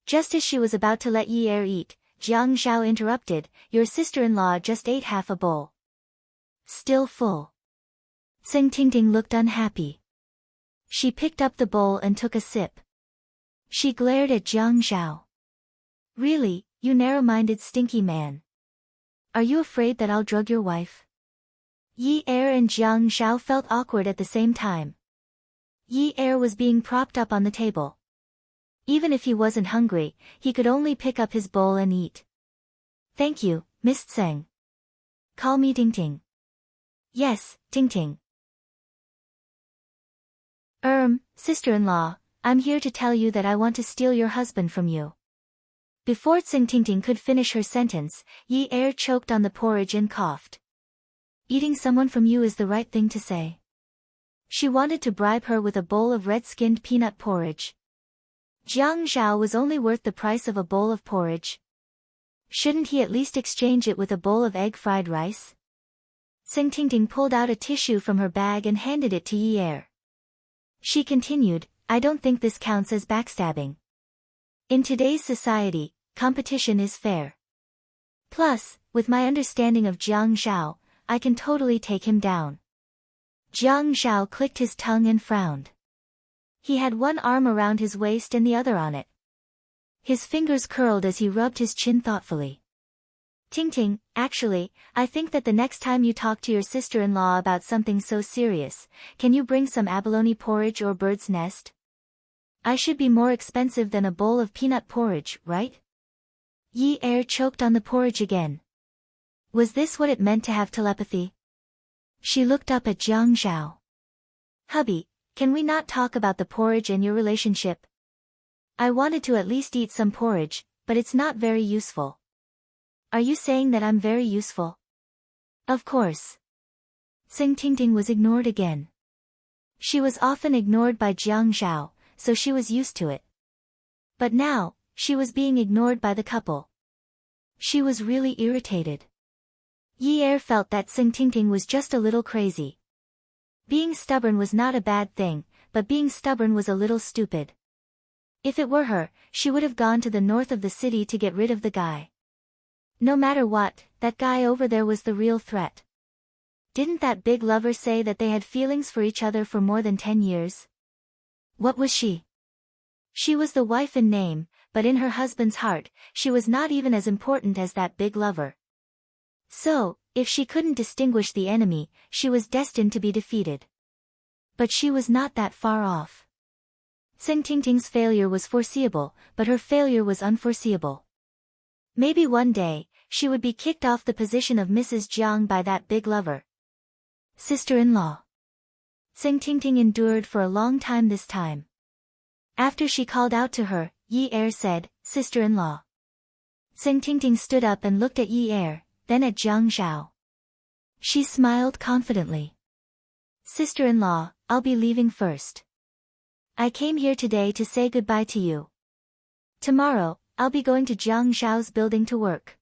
Just as she was about to let Yi Er eat, Jiang Zhao interrupted, your sister-in-law just ate half a bowl. Still full. Tseng Tingting looked unhappy. She picked up the bowl and took a sip. She glared at Jiang Zhao. Really, you narrow-minded stinky man. Are you afraid that I'll drug your wife? Yi Er and Jiang Zhao felt awkward at the same time. Yi Er was being propped up on the table. Even if he wasn't hungry, he could only pick up his bowl and eat. Thank you, Miss Tseng. Call me Tingting. Yes, Tingting. Sister-in-law, I'm here to tell you that I want to steal your husband from you. Before Tseng Tingting could finish her sentence, Yi Er choked on the porridge and coughed. Eating someone from you is the right thing to say. She wanted to bribe her with a bowl of red-skinned peanut porridge. Jiang Zhao was only worth the price of a bowl of porridge. Shouldn't he at least exchange it with a bowl of egg-fried rice? Tseng Tingting pulled out a tissue from her bag and handed it to Yi Er. She continued, I don't think this counts as backstabbing. In today's society, competition is fair. Plus, with my understanding of Jiang Zhao, I can totally take him down. Jiang Zhao clicked his tongue and frowned. He had one arm around his waist and the other on it. His fingers curled as he rubbed his chin thoughtfully. Tingting, actually, I think that the next time you talk to your sister-in-law about something so serious, can you bring some abalone porridge or bird's nest? I should be more expensive than a bowl of peanut porridge, right? Yi Er choked on the porridge again. Was this what it meant to have telepathy? She looked up at Jiang Zhao. Hubby, can we not talk about the porridge and your relationship? I wanted to at least eat some porridge, but it's not very useful. Are you saying that I'm very useful? Of course. Tseng Tingting was ignored again. She was often ignored by Jiang Zhao, so she was used to it. But now, she was being ignored by the couple. She was really irritated. Yi Er felt that Tseng Tingting was just a little crazy. Being stubborn was not a bad thing, but being stubborn was a little stupid. If it were her, she would have gone to the north of the city to get rid of the guy. No matter what, that guy over there was the real threat. Didn't that big lover say that they had feelings for each other for more than 10 years? What was she? She was the wife in name, but in her husband's heart, she was not even as important as that big lover. So, if she couldn't distinguish the enemy, she was destined to be defeated. But she was not that far off. Tseng Tingting's failure was foreseeable, but her failure was unforeseeable. Maybe one day, she would be kicked off the position of Mrs. Jiang by that big lover. Sister-in-law. Tseng Tingting endured for a long time this time. After she called out to her, Yi Er said, Sister-in-law. Sing Tingting stood up and looked at Yi Er, then at Jiang Zhao. She smiled confidently. Sister-in-law, I'll be leaving first. I came here today to say goodbye to you. Tomorrow, I'll be going to Jiang Zhao's building to work.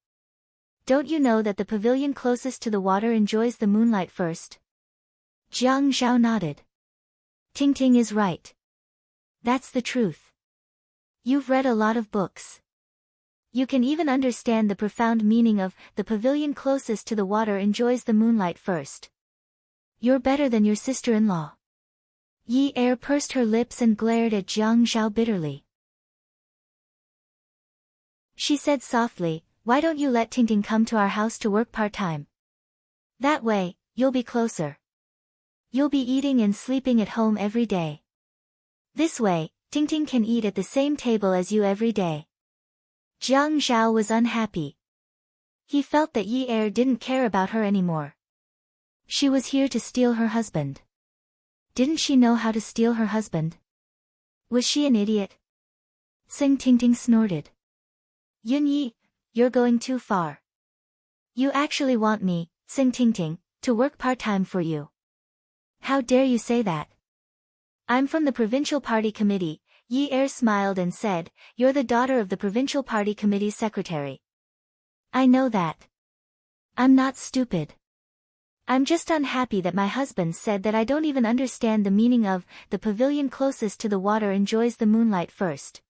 Don't you know that the pavilion closest to the water enjoys the moonlight first? Jiang Zhao nodded. Tingting is right. That's the truth. You've read a lot of books. You can even understand the profound meaning of the pavilion closest to the water enjoys the moonlight first. You're better than your sister-in-law. Yi Er pursed her lips and glared at Jiang Zhao bitterly. She said softly, why don't you let Tingting come to our house to work part-time? That way, you'll be closer. You'll be eating and sleeping at home every day. This way, Tingting can eat at the same table as you every day. Jiang Zhao was unhappy. He felt that Yi Er didn't care about her anymore. She was here to steal her husband. Didn't she know how to steal her husband? Was she an idiot? Sing Tingting snorted. Yun Yi, you're going too far. You actually want me, Sing Tingting, to work part-time for you. How dare you say that? I'm from the Provincial Party Committee. Yi Er smiled and said, you're the daughter of the Provincial Party Committee's secretary. I know that. I'm not stupid. I'm just unhappy that my husband said that I don't even understand the meaning of, the pavilion closest to the water enjoys the moonlight first.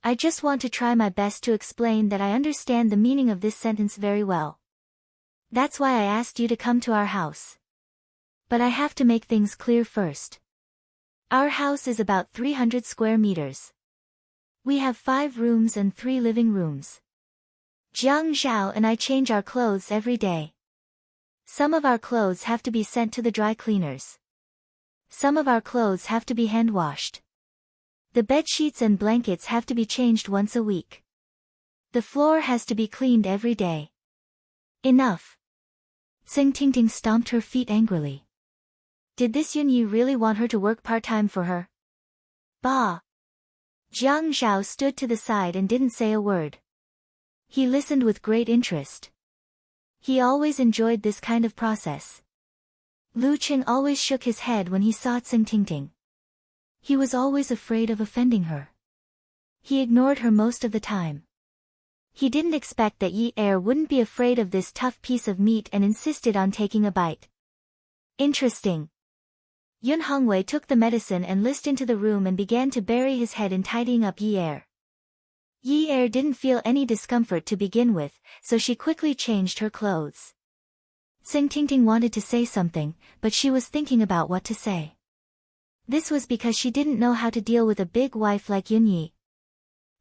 I just want to try my best to explain that I understand the meaning of this sentence very well. That's why I asked you to come to our house. But I have to make things clear first. Our house is about 300 square meters. We have 5 rooms and 3 living rooms. Jiang Zhao and I change our clothes every day. Some of our clothes have to be sent to the dry cleaners. Some of our clothes have to be hand-washed. The bed sheets and blankets have to be changed once a week. The floor has to be cleaned every day. Enough. Sing Tingting stomped her feet angrily. Did this Yun Yi really want her to work part-time for her? Bah! Jiang Zhao stood to the side and didn't say a word. He listened with great interest. He always enjoyed this kind of process. Lu Qing always shook his head when he saw Sing Tingting. He was always afraid of offending her. He ignored her most of the time. He didn't expect that Yi Er wouldn't be afraid of this tough piece of meat and insisted on taking a bite. Interesting. Yun Hongwei took the medicine and listened into the room and began to bury his head in tidying up Yi Er. Yi Er didn't feel any discomfort to begin with, so she quickly changed her clothes. Sing Tingting wanted to say something, but she was thinking about what to say. This was because she didn't know how to deal with a big wife like Yun Yi.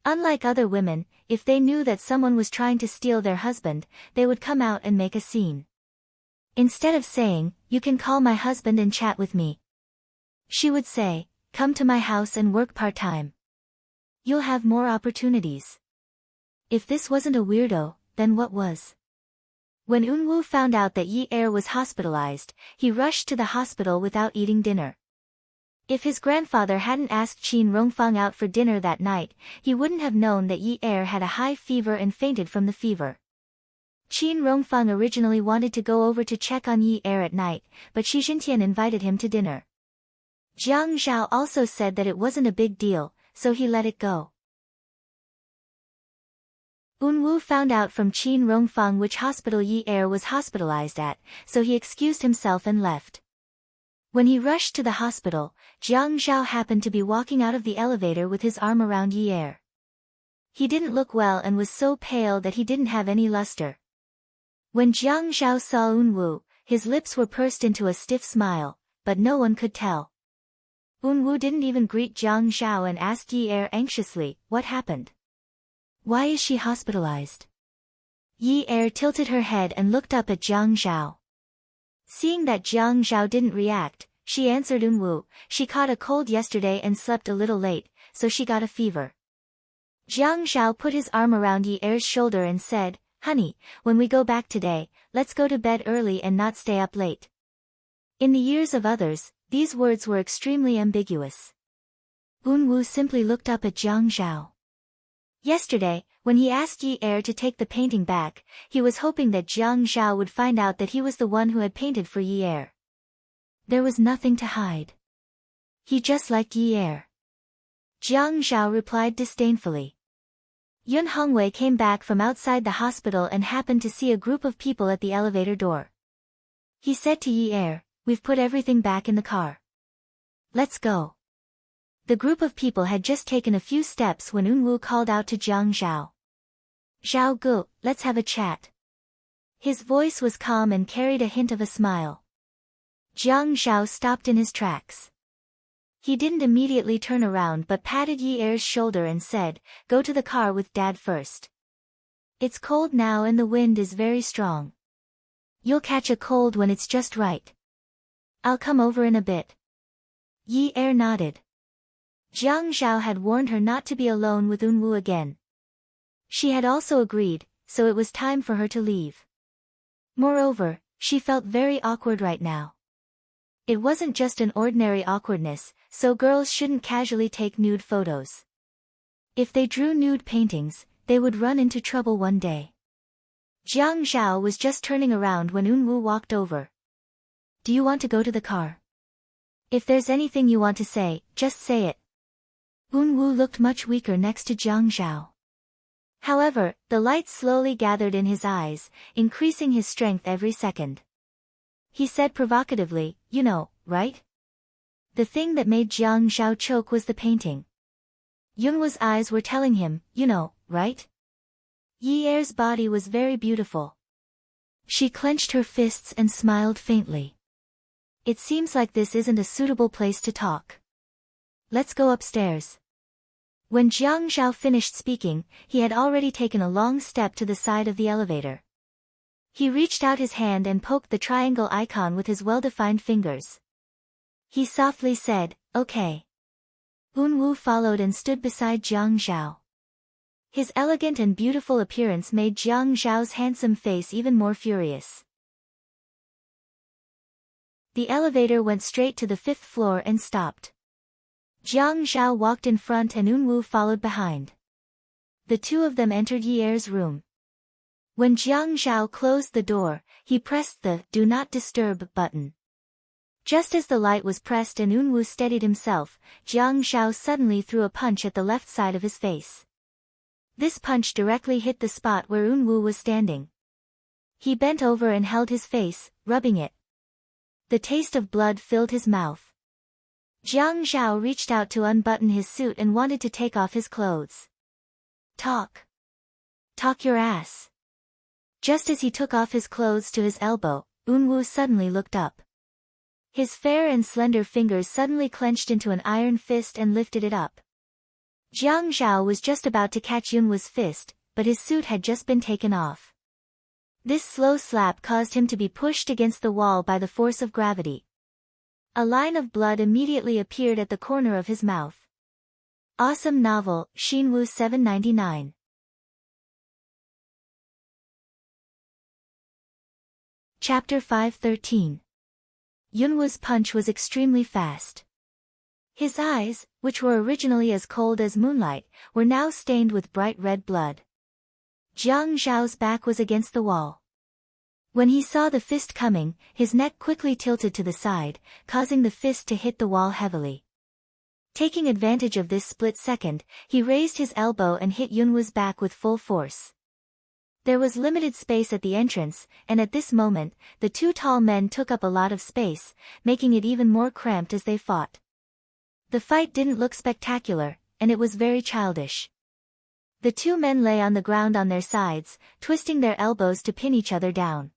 Unlike other women, if they knew that someone was trying to steal their husband, they would come out and make a scene. Instead of saying, you can call my husband and chat with me, she would say, come to my house and work part-time. You'll have more opportunities. If this wasn't a weirdo, then what was? When Unwu found out that Yi Er was hospitalized, he rushed to the hospital without eating dinner. If his grandfather hadn't asked Qin Rongfang out for dinner that night, he wouldn't have known that Yi Er had a high fever and fainted from the fever. Qin Rongfang originally wanted to go over to check on Yi Er at night, but Xi Jintian invited him to dinner. Jiang Zhao also said that it wasn't a big deal, so he let it go. Unwu found out from Qin Rongfang which hospital Yi Er was hospitalized at, so he excused himself and left. When he rushed to the hospital, Jiang Zhao happened to be walking out of the elevator with his arm around Yi Er. He didn't look well and was so pale that he didn't have any luster. When Jiang Zhao saw Unwu, his lips were pursed into a stiff smile, but no one could tell. Unwu didn't even greet Jiang Zhao and asked Yi Er anxiously, what happened? Why is she hospitalized? Yi Er tilted her head and looked up at Jiang Zhao. Seeing that Jiang Zhao didn't react, she answered Unwu, she caught a cold yesterday and slept a little late, so she got a fever. Jiang Zhao put his arm around Yi Er's shoulder and said, honey, when we go back today, let's go to bed early and not stay up late. In the ears of others, these words were extremely ambiguous. Unwu simply looked up at Jiang Zhao. Yesterday, when he asked Yi Er to take the painting back, he was hoping that Jiang Zhao would find out that he was the one who had painted for Yi Er. There was nothing to hide. He just liked Yi Er. Jiang Zhao replied disdainfully. Yun Hongwei came back from outside the hospital and happened to see a group of people at the elevator door. He said to Yi Er, "We've put everything back in the car. Let's go." The group of people had just taken a few steps when Unwu called out to Jiang Zhao. "Zhao Gu, let's have a chat." His voice was calm and carried a hint of a smile. Jiang Zhao stopped in his tracks. He didn't immediately turn around but patted Yi Er's shoulder and said, "Go to the car with Dad first. It's cold now and the wind is very strong. You'll catch a cold when it's just right. I'll come over in a bit." Yi Er nodded. Jiang Zhao had warned her not to be alone with Unwu again. She had also agreed, so it was time for her to leave. Moreover, she felt very awkward right now. It wasn't just an ordinary awkwardness, so girls shouldn't casually take nude photos. If they drew nude paintings, they would run into trouble one day. Jiang Zhao was just turning around when Unwu walked over. "Do you want to go to the car? If there's anything you want to say, just say it." Unwu looked much weaker next to Jiang Zhao. However, the light slowly gathered in his eyes, increasing his strength every second. He said provocatively, "You know, right?" The thing that made Jiang Zhao choke was the painting. Yunwu's eyes were telling him, "You know, right?" Yi Er's body was very beautiful. She clenched her fists and smiled faintly. "It seems like this isn't a suitable place to talk. Let's go upstairs." When Jiang Zhao finished speaking, he had already taken a long step to the side of the elevator. He reached out his hand and poked the triangle icon with his well-defined fingers. He softly said, "Okay." Unwu followed and stood beside Jiang Zhao. His elegant and beautiful appearance made Jiang Zhao's handsome face even more furious. The elevator went straight to the 5th floor and stopped. Jiang Zhao walked in front and Unwu followed behind. The two of them entered Yi Er's room. When Jiang Zhao closed the door, he pressed the "Do Not Disturb" button. Just as the light was pressed and Unwu steadied himself, Jiang Zhao suddenly threw a punch at the left side of his face. This punch directly hit the spot where Unwu was standing. He bent over and held his face, rubbing it. The taste of blood filled his mouth. Jiang Zhao reached out to unbutton his suit and wanted to take off his clothes. Talk your ass." Just as he took off his clothes to his elbow, Unwu suddenly looked up. His fair and slender fingers suddenly clenched into an iron fist and lifted it up. Jiang Zhao was just about to catch Yunwu's fist, but his suit had just been taken off. This slow slap caused him to be pushed against the wall by the force of gravity. A line of blood immediately appeared at the corner of his mouth. Awesome novel, Xinwu 799. Chapter 513. Yunwu's punch was extremely fast. His eyes, which were originally as cold as moonlight, were now stained with bright red blood. Jiang Zhao's back was against the wall. When he saw the fist coming, his neck quickly tilted to the side, causing the fist to hit the wall heavily. Taking advantage of this split second, he raised his elbow and hit Yunwu's back with full force. There was limited space at the entrance, and at this moment, the two tall men took up a lot of space, making it even more cramped as they fought. The fight didn't look spectacular, and it was very childish. The two men lay on the ground on their sides, twisting their elbows to pin each other down.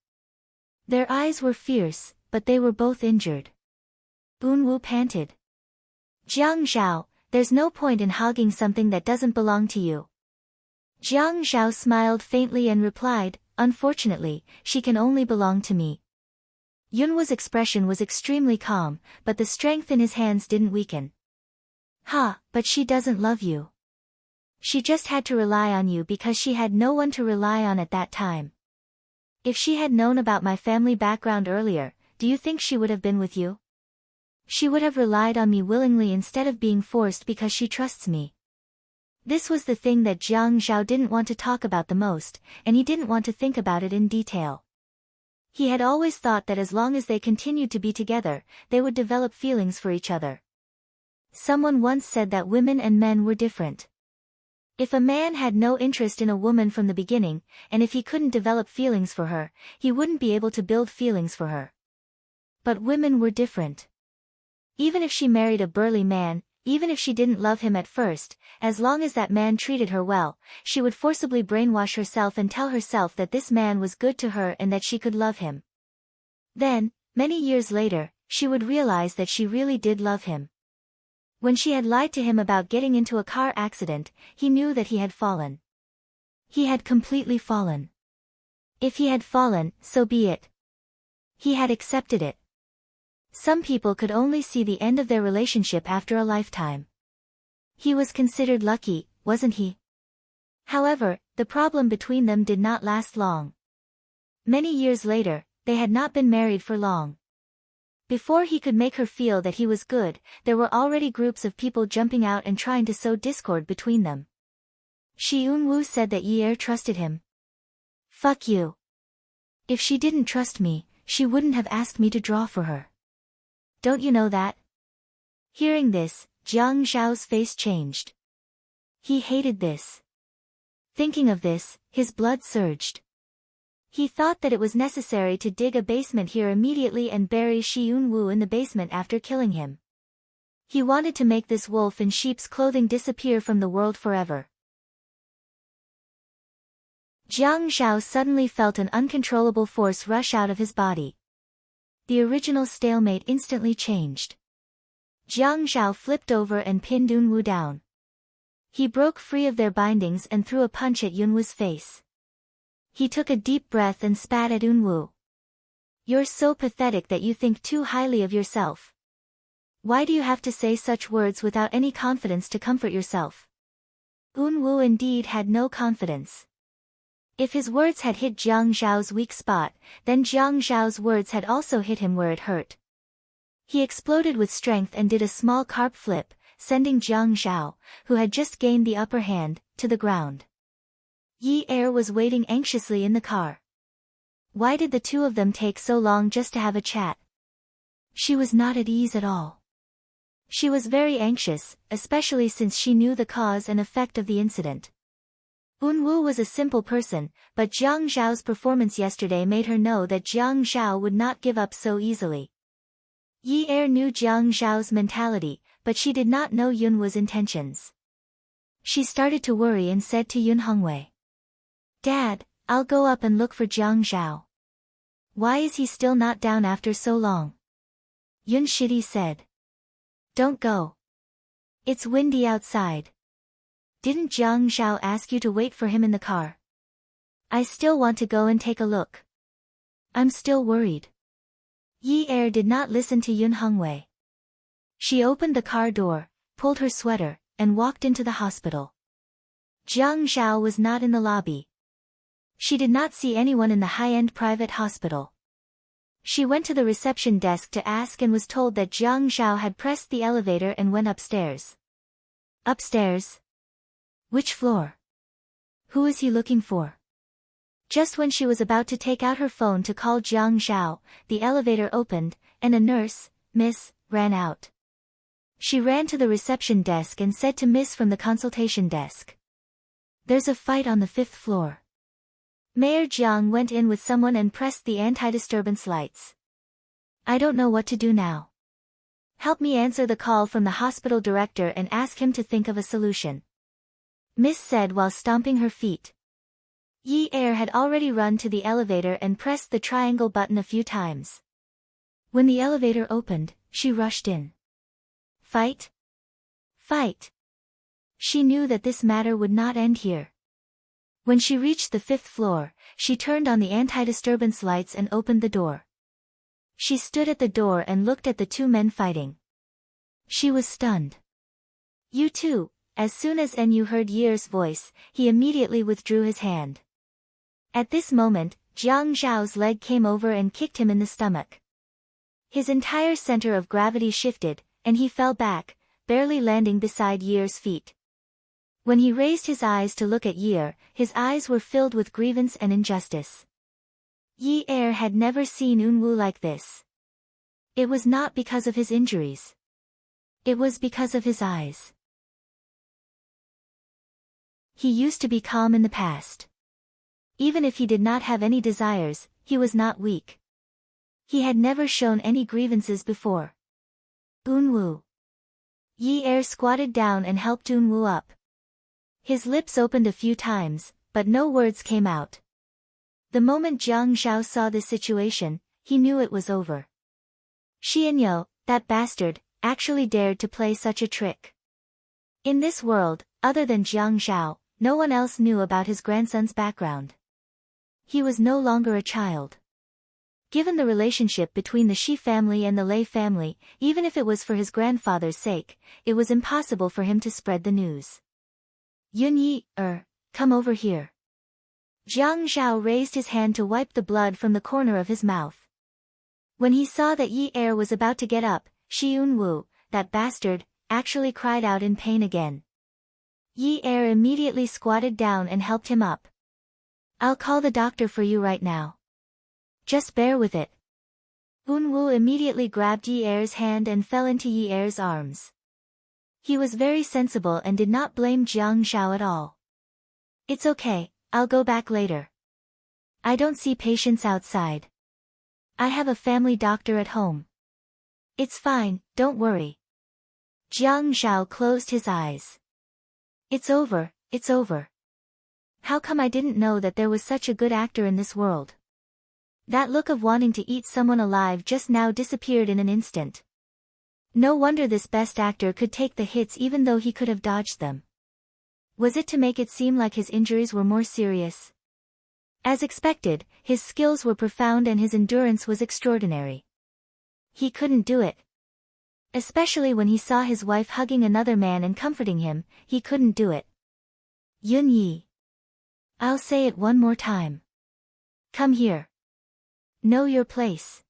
Their eyes were fierce, but they were both injured. Unwu panted. "Jiang Zhao, there's no point in hogging something that doesn't belong to you." Jiang Zhao smiled faintly and replied, "Unfortunately, she can only belong to me." Yunwu's expression was extremely calm, but the strength in his hands didn't weaken. But she doesn't love you. She just had to rely on you because she had no one to rely on at that time. If she had known about my family background earlier, do you think she would have been with you? She would have relied on me willingly instead of being forced because she trusts me. This was the thing that Jiang Zhao didn't want to talk about the most, and he didn't want to think about it in detail. He had always thought that as long as they continued to be together, they would develop feelings for each other. Someone once said that women and men were different. If a man had no interest in a woman from the beginning, and if he couldn't develop feelings for her, he wouldn't be able to build feelings for her. But women were different. Even if she married a burly man, even if she didn't love him at first, as long as that man treated her well, she would forcibly brainwash herself and tell herself that this man was good to her and that she could love him. Then, many years later, she would realize that she really did love him. When she had lied to him about getting into a car accident, he knew that he had fallen. He had completely fallen. If he had fallen, so be it. He had accepted it. Some people could only see the end of their relationship after a lifetime. He was considered lucky, wasn't he? However, the problem between them did not last long. Many years later, they had not been married for long. Before he could make her feel that he was good, there were already groups of people jumping out and trying to sow discord between them. Shi Yunwu said that Yi Er trusted him. Fuck you. If she didn't trust me, she wouldn't have asked me to draw for her. Don't you know that? Hearing this, Jiang Zhao's face changed. He hated this. Thinking of this, his blood surged. He thought that it was necessary to dig a basement here immediately and bury Shi Yunwu in the basement after killing him. He wanted to make this wolf in sheep's clothing disappear from the world forever. Jiang Zhao suddenly felt an uncontrollable force rush out of his body. The original stalemate instantly changed. Jiang Zhao flipped over and pinned Yunwu down. He broke free of their bindings and threw a punch at Yunwu's face. He took a deep breath and spat at Yunwu. You're so pathetic that you think too highly of yourself. Why do you have to say such words without any confidence to comfort yourself? Yunwu indeed had no confidence. If his words had hit Jiang Zhao's weak spot, then Jiang Zhao's words had also hit him where it hurt. He exploded with strength and did a small carp flip, sending Jiang Zhao, who had just gained the upper hand, to the ground. Yi Er was waiting anxiously in the car. Why did the two of them take so long just to have a chat? She was not at ease at all. She was very anxious, especially since she knew the cause and effect of the incident. Yunwu was a simple person, but Jiang Zhao's performance yesterday made her know that Jiang Zhao would not give up so easily. Yi Er knew Jiang Zhao's mentality, but she did not know Yunwu's intentions. She started to worry and said to Yun Hongwei, Dad, I'll go up and look for Jiang Zhao. Why is he still not down after so long? Yun Shidi said. Don't go. It's windy outside. Didn't Jiang Zhao ask you to wait for him in the car? I still want to go and take a look. I'm still worried. Yi Er did not listen to Yun Hongwei. She opened the car door, pulled her sweater, and walked into the hospital. Jiang Zhao was not in the lobby. She did not see anyone in the high-end private hospital. She went to the reception desk to ask and was told that Jiang Zhao had pressed the elevator and went upstairs. Upstairs? Which floor? Who is he looking for? Just when she was about to take out her phone to call Jiang Zhao, the elevator opened, and a nurse, Miss, ran out. She ran to the reception desk and said to Miss from the consultation desk. There's a fight on the 5th floor. Mayor Jiang went in with someone and pressed the anti-disturbance lights. I don't know what to do now. Help me answer the call from the hospital director and ask him to think of a solution. Miss said while stomping her feet. Yi Er had already run to the elevator and pressed the triangle button a few times. When the elevator opened, she rushed in. Fight? Fight. She knew that this matter would not end here. When she reached the 5th floor, she turned on the anti-disturbance lights and opened the door. She stood at the door and looked at the two men fighting. She was stunned. You too. As soon as Enyu heard Yi's voice, he immediately withdrew his hand. At this moment, Jiang Zhao's leg came over and kicked him in the stomach. His entire center of gravity shifted, and he fell back, barely landing beside Yi's feet. When he raised his eyes to look at Yi, his eyes were filled with grievance and injustice. Yi had never seen Unruly like this. It was not because of his injuries. It was because of his eyes. He used to be calm in the past. Even if he did not have any desires, he was not weak. He had never shown any grievances before. Unruly. Yi squatted down and helped Unruly up. His lips opened a few times, but no words came out. The moment Jiang Zhao saw this situation, he knew it was over. Xianyo, that bastard, actually dared to play such a trick. In this world, other than Jiang Zhao, no one else knew about his grandson's background. He was no longer a child. Given the relationship between the Shi family and the Lei family, even if it was for his grandfather's sake, it was impossible for him to spread the news. Yunyi, come over here. Jiang Zhao raised his hand to wipe the blood from the corner of his mouth. When he saw that Yi was about to get up, Shi Unruly, that bastard, actually cried out in pain again. Yi immediately squatted down and helped him up. I'll call the doctor for you right now. Just bear with it. Unruly immediately grabbed Yi hand and fell into Yi arms. He was very sensible and did not blame Jiang Zhao at all. It's okay, I'll go back later. I don't see patients outside. I have a family doctor at home. It's fine, don't worry. Jiang Zhao closed his eyes. It's over, it's over. How come I didn't know that there was such a good actor in this world? That look of wanting to eat someone alive just now disappeared in an instant. No wonder this best actor could take the hits even though he could have dodged them. Was it to make it seem like his injuries were more serious? As expected, his skills were profound and his endurance was extraordinary. He couldn't do it. Especially when he saw his wife hugging another man and comforting him, he couldn't do it. Yunyi. I'll say it one more time. Come here. Know your place.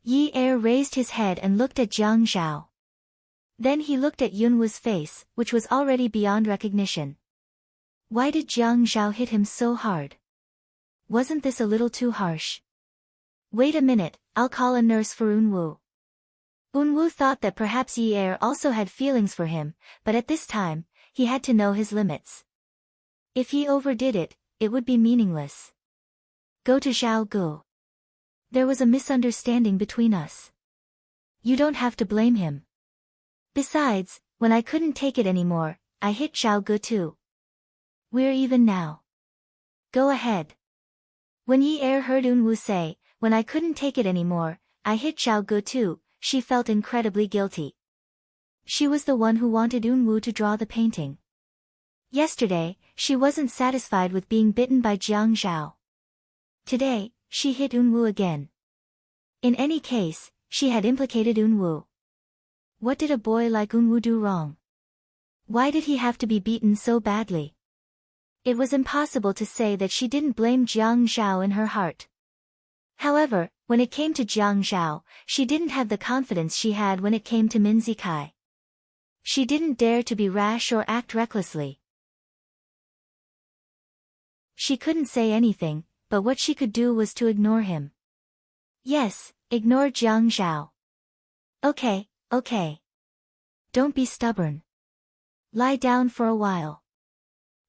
Yi raised his head and looked at Jiang Zhao. Then he looked at Yunwu's face, which was already beyond recognition. Why did Jiang Zhao hit him so hard? Wasn't this a little too harsh? Wait a minute, I'll call a nurse for Unruly. Unruly thought that perhaps Yi also had feelings for him, but at this time, he had to know his limits. If he overdid it, it would be meaningless. Go to Zhao Gu. There was a misunderstanding between us. You don't have to blame him. Besides, when I couldn't take it anymore, I hit Zhao Gu too. We're even now. Go ahead. When Yi heard Unruly say, when I couldn't take it anymore, I hit Zhao Gu too, she felt incredibly guilty. She was the one who wanted Unruly to draw the painting. Yesterday, she wasn't satisfied with being bitten by Jiang Zhao. Today, she hit Unruly again. In any case, she had implicated Unruly. What did a boy like Unruly do wrong? Why did he have to be beaten so badly? It was impossible to say that she didn't blame Jiang Zhao in her heart. However, when it came to Jiang Zhao, she didn't have the confidence she had when it came to Min Zikai. She didn't dare to be rash or act recklessly. She couldn't say anything, but what she could do was to ignore him. Yes, ignore Jiang Zhao. Okay, okay. Don't be stubborn. Lie down for a while.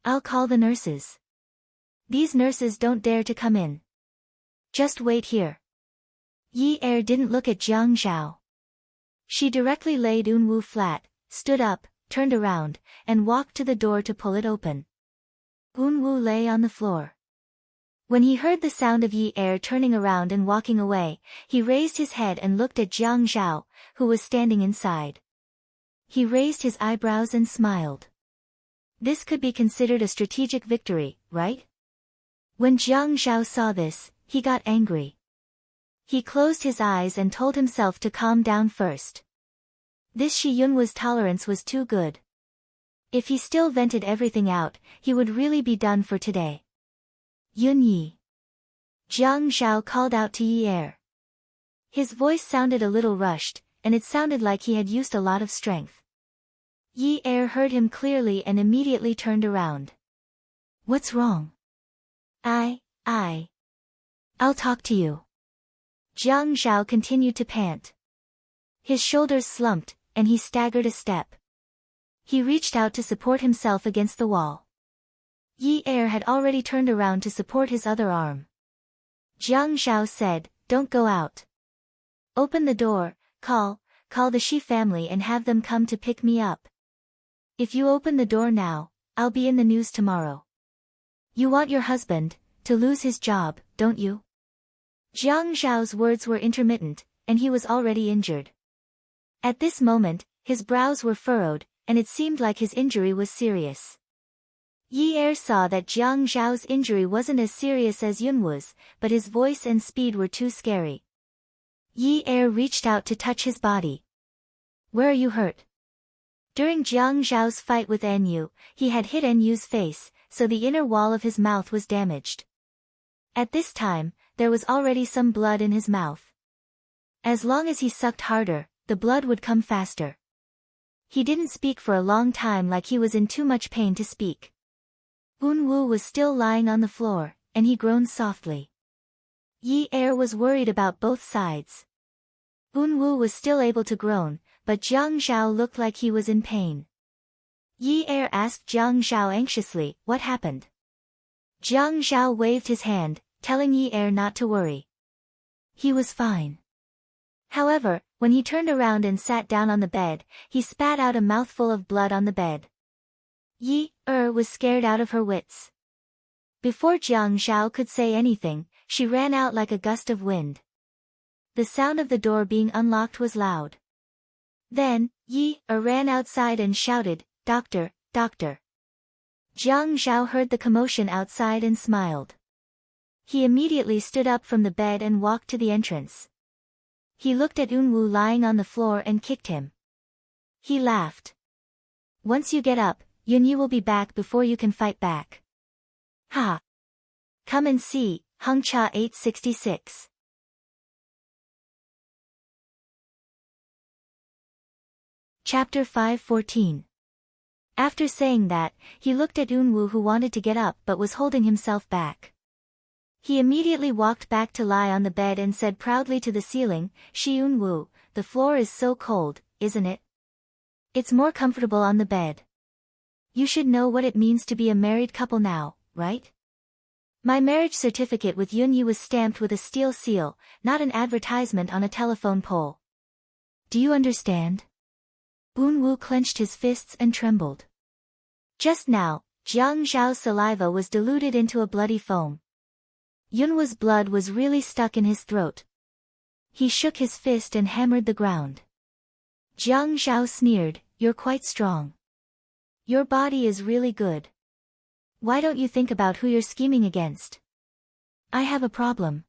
I'll call the nurses. These nurses don't dare to come in. Just wait here. Yi didn't look at Jiang Zhao. She directly laid Unruly flat, stood up, turned around, and walked to the door to pull it open. Unruly lay on the floor. When he heard the sound of Yi turning around and walking away, he raised his head and looked at Jiang Zhao, who was standing inside. He raised his eyebrows and smiled. This could be considered a strategic victory, right? When Jiang Zhao saw this, he got angry. He closed his eyes and told himself to calm down first. This Shi Yunwa's tolerance was too good. If he still vented everything out, he would really be done for today. Yunyi. Jiang Zhao called out to Yi. His voice sounded a little rushed, and it sounded like he had used a lot of strength. Yi Er heard him clearly and immediately turned around. What's wrong? I'll talk to you. Jiang Zhao continued to pant. His shoulders slumped, and he staggered a step. He reached out to support himself against the wall. Yi Er had already turned around to support his other arm. Jiang Zhao said, "Don't go out. Open the door, call the Shi family and have them come to pick me up. If you open the door now, I'll be in the news tomorrow. You want your husband to lose his job, don't you?" Jiang Zhao's words were intermittent, and he was already injured. At this moment, his brows were furrowed, and it seemed like his injury was serious. Yi Er saw that Jiang Zhao's injury wasn't as serious as Yunwu's, but his voice and speed were too scary. Yi Er reached out to touch his body. "Where are you hurt?" During Jiang Zhao's fight with Enyu, he had hit Enyu's face, so the inner wall of his mouth was damaged. At this time, there was already some blood in his mouth. As long as he sucked harder, the blood would come faster. He didn't speak for a long time, like he was in too much pain to speak. Unwu was still lying on the floor, and he groaned softly. Yi Er was worried about both sides. Unwu was still able to groan, but Jiang Zhao looked like he was in pain. Yi Er asked Jiang Zhao anxiously, "What happened?" Jiang Zhao waved his hand, telling Yi Er not to worry. He was fine. However, when he turned around and sat down on the bed, he spat out a mouthful of blood on the bed. Yi Er was scared out of her wits. Before Jiang Zhao could say anything, she ran out like a gust of wind. The sound of the door being unlocked was loud. Then, Yi Er ran outside and shouted, "Doctor, doctor." Jiang Zhao heard the commotion outside and smiled. He immediately stood up from the bed and walked to the entrance. He looked at Unwu lying on the floor and kicked him. He laughed. "Once you get up, Yunyu will be back before you can fight back. Ha! Come and see, Hengcha 866. Chapter 5:14. After saying that, he looked at Unwu, who wanted to get up but was holding himself back. He immediately walked back to lie on the bed and said proudly to the ceiling, "Shi Unwu, the floor is so cold, isn't it? It's more comfortable on the bed. You should know what it means to be a married couple now, right? My marriage certificate with Yunyu was stamped with a steel seal, not an advertisement on a telephone pole. Do you understand?" Unwu clenched his fists and trembled. Just now, Jiang Zhao's saliva was diluted into a bloody foam. Yunwu's blood was really stuck in his throat. He shook his fist and hammered the ground. Jiang Zhao sneered, "You're quite strong. Your body is really good. Why don't you think about who you're scheming against? I have a problem.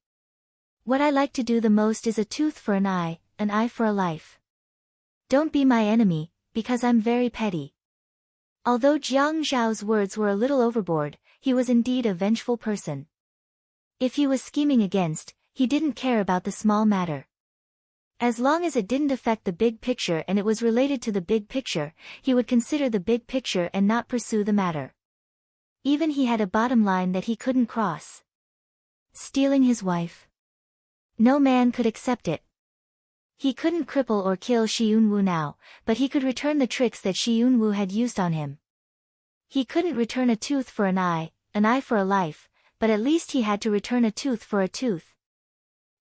What I like to do the most is a tooth for an eye for a life. Don't be my enemy, because I'm very petty." Although Jiang Zhao's words were a little overboard, he was indeed a vengeful person. If he was scheming against, he didn't care about the small matter. As long as it didn't affect the big picture and it was related to the big picture, he would consider the big picture and not pursue the matter. Even he had a bottom line that he couldn't cross. Stealing his wife. No man could accept it. He couldn't cripple or kill Shi Yunwu now, but he could return the tricks that Shi Yunwu had used on him. He couldn't return a tooth for an eye for a life, but at least he had to return a tooth for a tooth.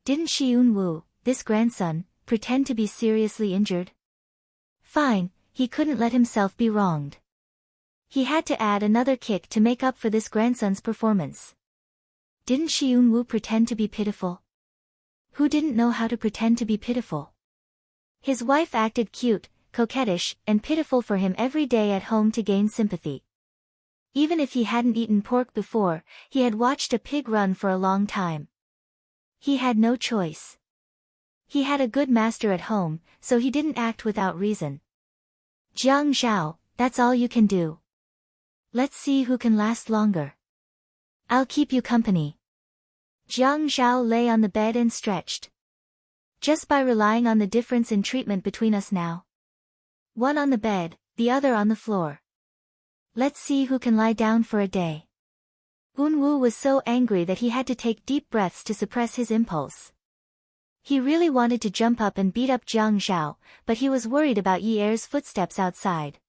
Didn't Shi Yunwu, this grandson, pretend to be seriously injured? Fine, he couldn't let himself be wronged. He had to add another kick to make up for this grandson's performance. Didn't Shi Yunwu pretend to be pitiful? Who didn't know how to pretend to be pitiful? His wife acted cute, coquettish, and pitiful for him every day at home to gain sympathy. Even if he hadn't eaten pork before, he had watched a pig run for a long time. He had no choice. He had a good master at home, so he didn't act without reason. Jiang Zhao, that's all you can do. Let's see who can last longer. I'll keep you company. Jiang Zhao lay on the bed and stretched. Just by relying on the difference in treatment between us now. One on the bed, the other on the floor. Let's see who can lie down for a day. Unwoo was so angry that he had to take deep breaths to suppress his impulse. He really wanted to jump up and beat up Jiang Zhao, but he was worried about Yi Er's footsteps outside.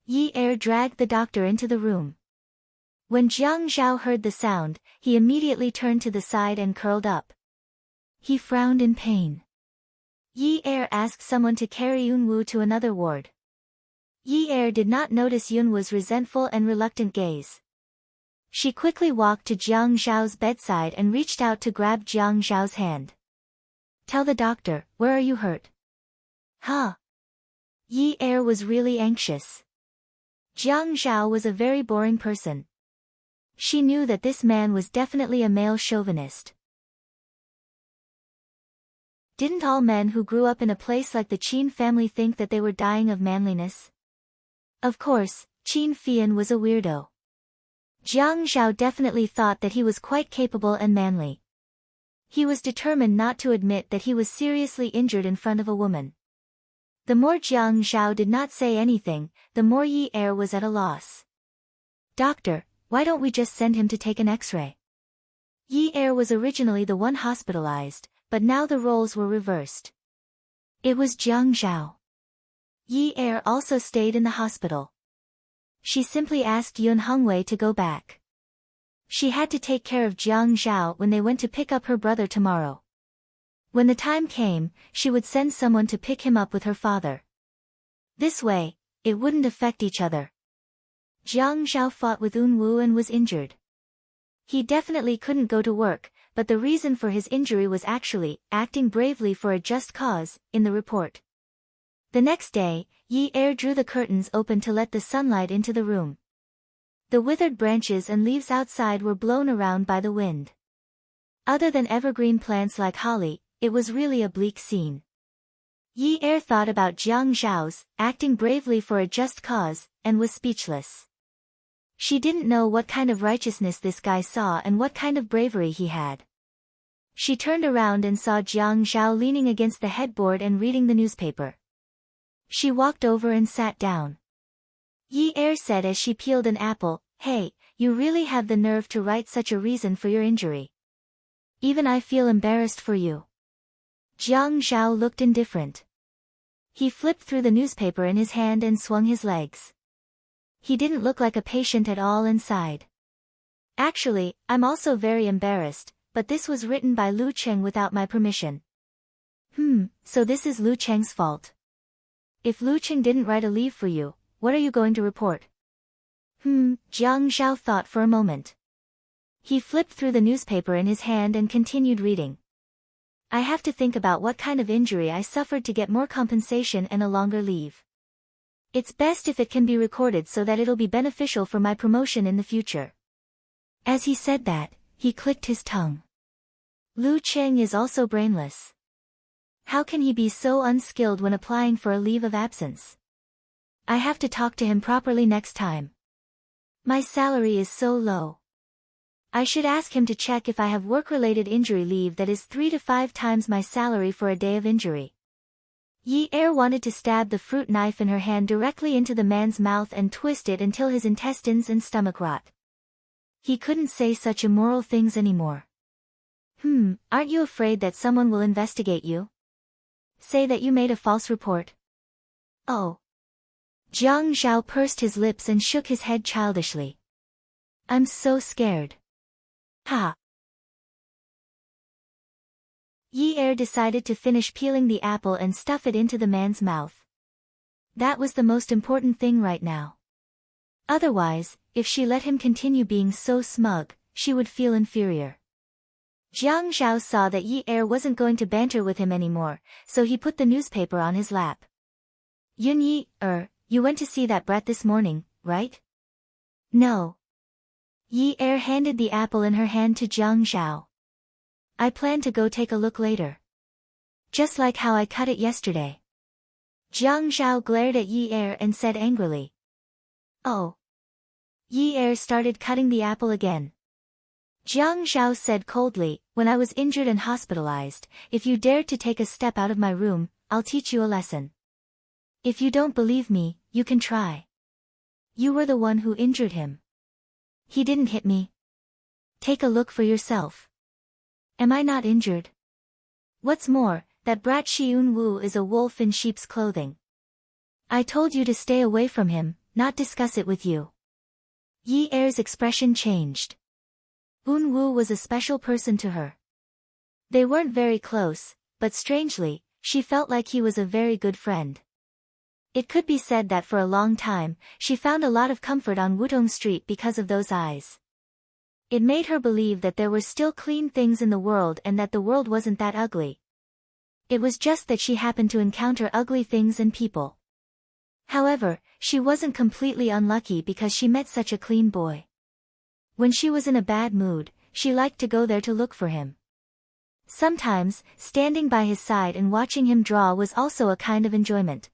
Yi Er dragged the doctor into the room. When Jiang Zhao heard the sound, he immediately turned to the side and curled up. He frowned in pain. Yi Er asked someone to carry Unwoo to another ward. Yi Er did not notice Yunwoo's resentful and reluctant gaze. She quickly walked to Jiang Zhao's bedside and reached out to grab Jiang Zhao's hand. Tell the doctor, where are you hurt? Huh? Yi Er was really anxious. Jiang Zhao was a very boring person. She knew that this man was definitely a male chauvinist. Didn't all men who grew up in a place like the Qin family think that they were dying of manliness? Of course, Qin Fian was a weirdo. Jiang Zhao definitely thought that he was quite capable and manly. He was determined not to admit that he was seriously injured in front of a woman. The more Jiang Zhao did not say anything, the more Yi Er was at a loss. Doctor, why don't we just send him to take an X-ray? Yi Er was originally the one hospitalized, but now the roles were reversed. It was Jiang Zhao. Yi Er also stayed in the hospital. She simply asked Yun Hongwei to go back. She had to take care of Jiang Zhao when they went to pick up her brother tomorrow. When the time came, she would send someone to pick him up with her father. This way, it wouldn't affect each other. Jiang Zhao fought with Unwoo and was injured. He definitely couldn't go to work, but the reason for his injury was actually acting bravely for a just cause, in the report. The next day, Yi Er drew the curtains open to let the sunlight into the room. The withered branches and leaves outside were blown around by the wind. Other than evergreen plants like holly, it was really a bleak scene. Yi Er thought about Jiang Zhao's acting bravely for a just cause, and was speechless. She didn't know what kind of righteousness this guy saw and what kind of bravery he had. She turned around and saw Jiang Zhao leaning against the headboard and reading the newspaper. She walked over and sat down. Yi Er said as she peeled an apple, "Hey, you really have the nerve to write such a reason for your injury. Even I feel embarrassed for you." Jiang Zhao looked indifferent. He flipped through the newspaper in his hand and swung his legs. He didn't look like a patient at all and sighed. "Actually, I'm also very embarrassed, but this was written by Lu Cheng without my permission." So this is Lu Cheng's fault. If Lu Cheng didn't write a leave for you, what are you going to report? Jiang Zhao thought for a moment. He flipped through the newspaper in his hand and continued reading. "I have to think about what kind of injury I suffered to get more compensation and a longer leave. It's best if it can be recorded so that it'll be beneficial for my promotion in the future." As he said that, he clicked his tongue. Lu Cheng is also brainless. How can he be so unskilled when applying for a leave of absence? I have to talk to him properly next time. My salary is so low. I should ask him to check if I have work-related injury leave that is 3 to 5 times my salary for a day of injury. Yi Er wanted to stab the fruit knife in her hand directly into the man's mouth and twist it until his intestines and stomach rot. He couldn't say such immoral things anymore. Aren't you afraid that someone will investigate you? Say that you made a false report. Oh. Jiang Zhao pursed his lips and shook his head childishly. I'm so scared. Ha. Yi Er decided to finish peeling the apple and stuff it into the man's mouth. That was the most important thing right now. Otherwise, if she let him continue being so smug, she would feel inferior. Jiang Zhao saw that Yi Er wasn't going to banter with him anymore, so he put the newspaper on his lap. Yun Yi Er, you went to see that brat this morning, right? No. Yi Er handed the apple in her hand to Jiang Zhao. I plan to go take a look later. Just like how I cut it yesterday. Jiang Zhao glared at Yi Er and said angrily. Oh. Yi Er started cutting the apple again. Jiang Zhao said coldly, when I was injured and hospitalized, if you dared to take a step out of my room, I'll teach you a lesson. If you don't believe me, you can try. You were the one who injured him. He didn't hit me. Take a look for yourself. Am I not injured? What's more, that brat Unruly is a wolf in sheep's clothing. I told you to stay away from him, not discuss it with you. Yi Er's expression changed. Unruly was a special person to her. They weren't very close, but strangely, she felt like he was a very good friend. It could be said that for a long time, she found a lot of comfort on Wutong Street because of those eyes. It made her believe that there were still clean things in the world and that the world wasn't that ugly. It was just that she happened to encounter ugly things and people. However, she wasn't completely unlucky because she met such a clean boy. When she was in a bad mood, she liked to go there to look for him. Sometimes, standing by his side and watching him draw was also a kind of enjoyment.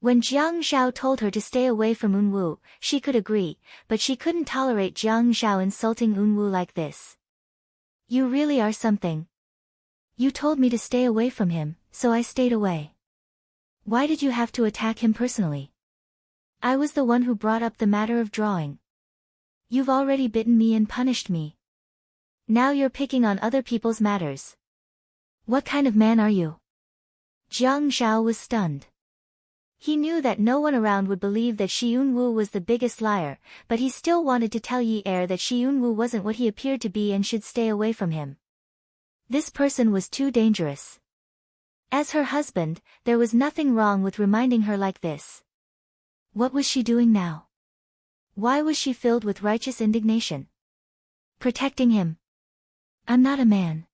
When Jiang Zhao told her to stay away from Unruly, she could agree, but she couldn't tolerate Jiang Zhao insulting Unruly like this. You really are something. You told me to stay away from him, so I stayed away. Why did you have to attack him personally? I was the one who brought up the matter of drawing. You've already bitten me and punished me. Now you're picking on other people's matters. What kind of man are you? Jiang Zhao was stunned. He knew that no one around would believe that Unruly was the biggest liar, but he still wanted to tell Yi Er that Unruly wasn't what he appeared to be and should stay away from him. This person was too dangerous. As her husband, there was nothing wrong with reminding her like this. What was she doing now? Why was she filled with righteous indignation? Protecting him. I'm not a man.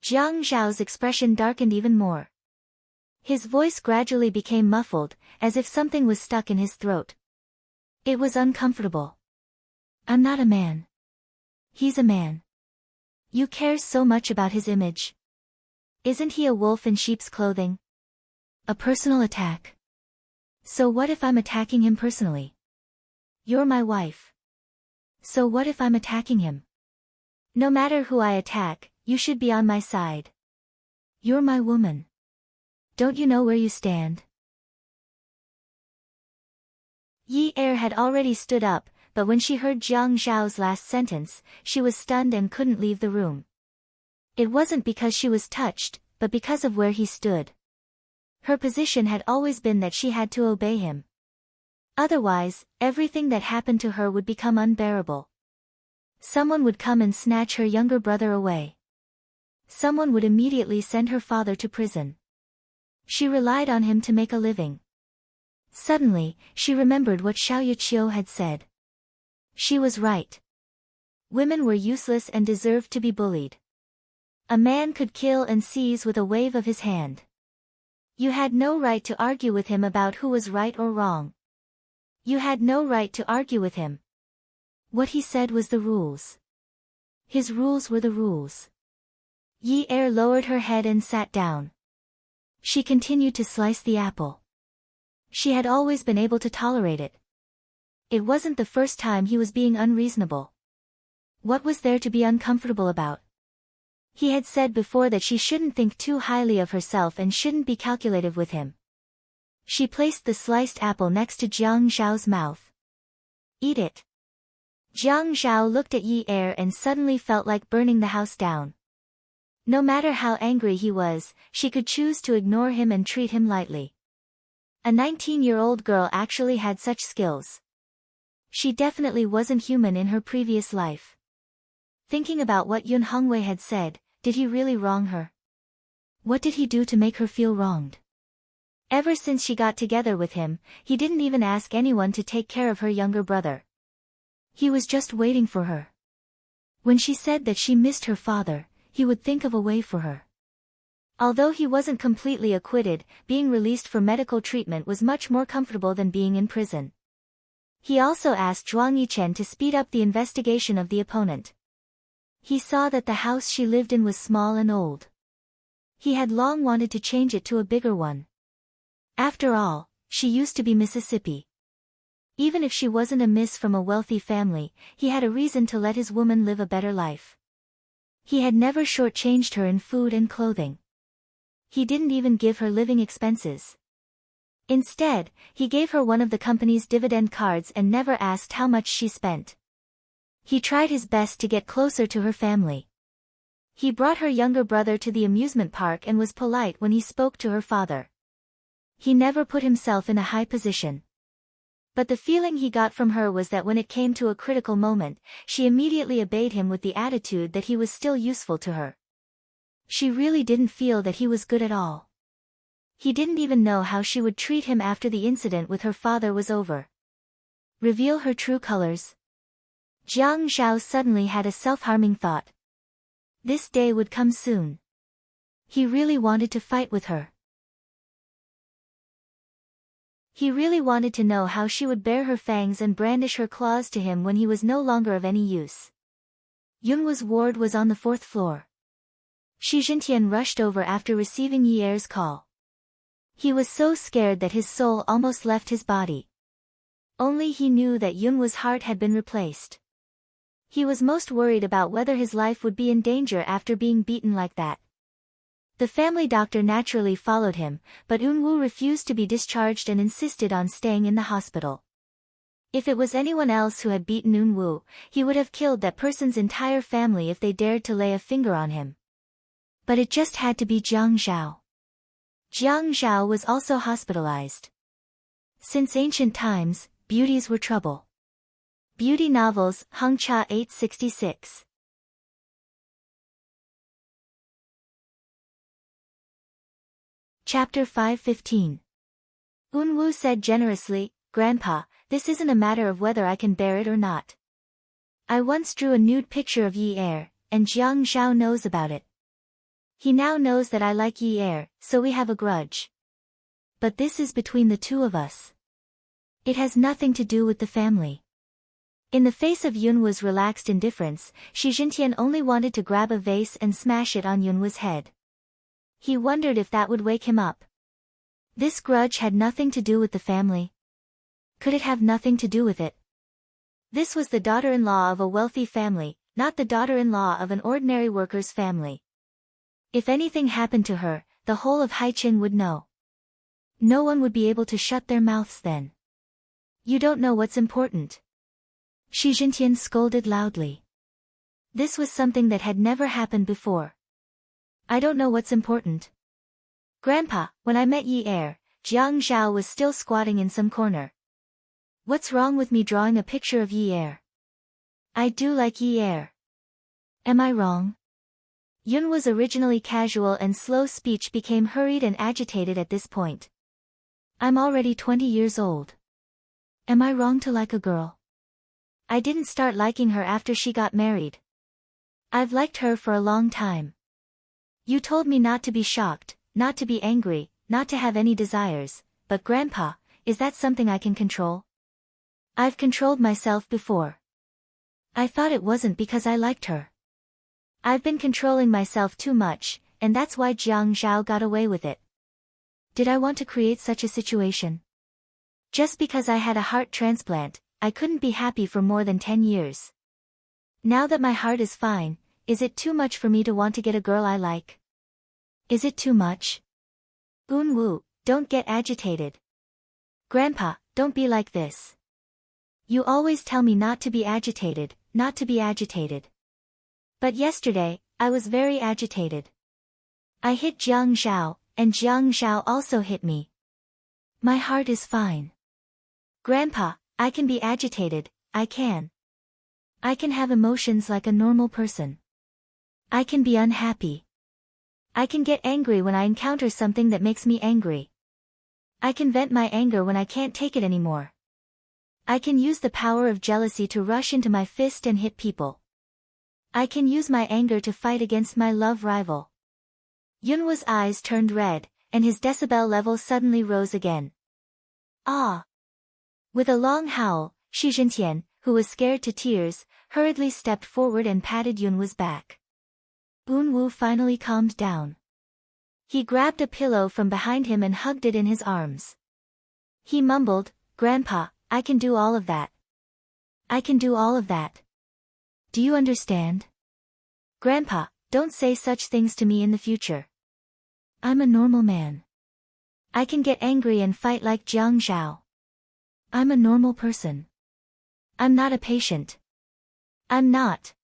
Jiang Zhao's expression darkened even more. His voice gradually became muffled, as if something was stuck in his throat. It was uncomfortable. I'm not a man. He's a man. You care so much about his image. Isn't he a wolf in sheep's clothing? A personal attack. So what if I'm attacking him personally? You're my wife. So what if I'm attacking him? No matter who I attack, you should be on my side. You're my woman. Don't you know where you stand? Yi Er had already stood up, but when she heard Jiang Zhao's last sentence, she was stunned and couldn't leave the room. It wasn't because she was touched, but because of where he stood. Her position had always been that she had to obey him. Otherwise, everything that happened to her would become unbearable. Someone would come and snatch her younger brother away. Someone would immediately send her father to prison. She relied on him to make a living. Suddenly, she remembered what Xiao Yiqiu had said. She was right. Women were useless and deserved to be bullied. A man could kill and seize with a wave of his hand. You had no right to argue with him about who was right or wrong. You had no right to argue with him. What he said was the rules. His rules were the rules. Yi Er lowered her head and sat down. She continued to slice the apple. She had always been able to tolerate it. It wasn't the first time he was being unreasonable. What was there to be uncomfortable about? He had said before that she shouldn't think too highly of herself and shouldn't be calculative with him. She placed the sliced apple next to Jiang Zhao's mouth. Eat it. Jiang Zhao looked at Yi Er and suddenly felt like burning the house down. No matter how angry he was, she could choose to ignore him and treat him lightly. A 19-year-old girl actually had such skills. She definitely wasn't human in her previous life. Thinking about what Yun Hongwei had said, did he really wrong her? What did he do to make her feel wronged? Ever since she got together with him, he didn't even ask anyone to take care of her younger brother. He was just waiting for her. When she said that she missed her father, he would think of a way for her. Although he wasn't completely acquitted, being released for medical treatment was much more comfortable than being in prison. He also asked Zhuang Yichen to speed up the investigation of the opponent. He saw that the house she lived in was small and old. He had long wanted to change it to a bigger one. After all, she used to be Mississippi. Even if she wasn't a miss from a wealthy family, he had a reason to let his woman live a better life. He had never shortchanged her in food and clothing. He didn't even give her living expenses. Instead, he gave her one of the company's dividend cards and never asked how much she spent. He tried his best to get closer to her family. He brought her younger brother to the amusement park and was polite when he spoke to her father. He never put himself in a high position. But the feeling he got from her was that when it came to a critical moment, she immediately obeyed him with the attitude that he was still useful to her. She really didn't feel that he was good at all. He didn't even know how she would treat him after the incident with her father was over. Reveal her true colors. Jiang Zhao suddenly had a self-harming thought. This day would come soon. He really wanted to fight with her. He really wanted to know how she would bare her fangs and brandish her claws to him when he was no longer of any use. Yunwu's ward was on the 4th floor. Shi Jintian rushed over after receiving Yi Er's call. He was so scared that his soul almost left his body. Only he knew that Yunwu's heart had been replaced. He was most worried about whether his life would be in danger after being beaten like that. The family doctor naturally followed him, but Unwu refused to be discharged and insisted on staying in the hospital. If it was anyone else who had beaten Unwu, he would have killed that person's entire family if they dared to lay a finger on him. But it just had to be Jiang Zhao. Jiang Zhao was also hospitalized. Since ancient times, beauties were trouble. Beauty novels, Hangcha 866. Chapter 5:15. Unwu said generously, "Grandpa, this isn't a matter of whether I can bear it or not. I once drew a nude picture of Yi Er, and Jiang Zhao knows about it. He now knows that I like Yi Er, so we have a grudge. But this is between the two of us. It has nothing to do with the family." In the face of Yunwu's relaxed indifference, Shi Jintian only wanted to grab a vase and smash it on Yunwu's head. He wondered if that would wake him up. This grudge had nothing to do with the family. Could it have nothing to do with it? This was the daughter-in-law of a wealthy family, not the daughter-in-law of an ordinary worker's family. If anything happened to her, the whole of Haiqin would know. No one would be able to shut their mouths then. "You don't know what's important." Shi Jintian scolded loudly. This was something that had never happened before. "I don't know what's important." "Grandpa, when I met Yi Er, Jiang Zhao was still squatting in some corner. What's wrong with me drawing a picture of Yi Er? I do like Yi Er. Am I wrong?" Yun was originally casual and slow speech became hurried and agitated at this point. "I'm already 20 years old. Am I wrong to like a girl? I didn't start liking her after she got married. I've liked her for a long time. You told me not to be shocked, not to be angry, not to have any desires, but Grandpa, is that something I can control? I've controlled myself before. I thought it wasn't because I liked her. I've been controlling myself too much, and that's why Jiang Zhao got away with it. Did I want to create such a situation? Just because I had a heart transplant, I couldn't be happy for more than 10 years. Now that my heart is fine, is it too much for me to want to get a girl I like? Is it too much?" "Unwu, don't get agitated. Grandpa, don't be like this. You always tell me not to be agitated, not to be agitated. But yesterday, I was very agitated. I hit Jiang Zhao, and Jiang Zhao also hit me. My heart is fine. Grandpa, I can be agitated, I can. I can have emotions like a normal person. I can be unhappy. I can get angry when I encounter something that makes me angry. I can vent my anger when I can't take it anymore. I can use the power of jealousy to rush into my fist and hit people. I can use my anger to fight against my love rival." Yunwa's eyes turned red, and his decibel level suddenly rose again. "Ah!" With a long howl, Shi Jintian, who was scared to tears, hurriedly stepped forward and patted Yunwa's back. Unwu finally calmed down. He grabbed a pillow from behind him and hugged it in his arms. He mumbled, "Grandpa, I can do all of that. I can do all of that. Do you understand? Grandpa, don't say such things to me in the future. I'm a normal man. I can get angry and fight like Jiang Zhao. I'm a normal person. I'm not a patient. I'm not.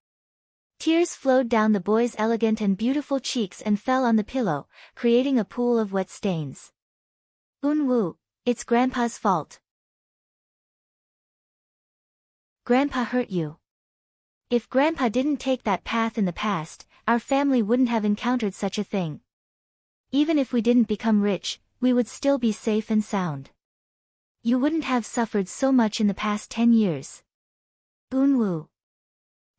Tears flowed down the boy's elegant and beautiful cheeks and fell on the pillow, creating a pool of wet stains. Unwu, it's Grandpa's fault. Grandpa hurt you. If Grandpa didn't take that path in the past, our family wouldn't have encountered such a thing. Even if we didn't become rich, we would still be safe and sound. You wouldn't have suffered so much in the past 10 years. Unwu.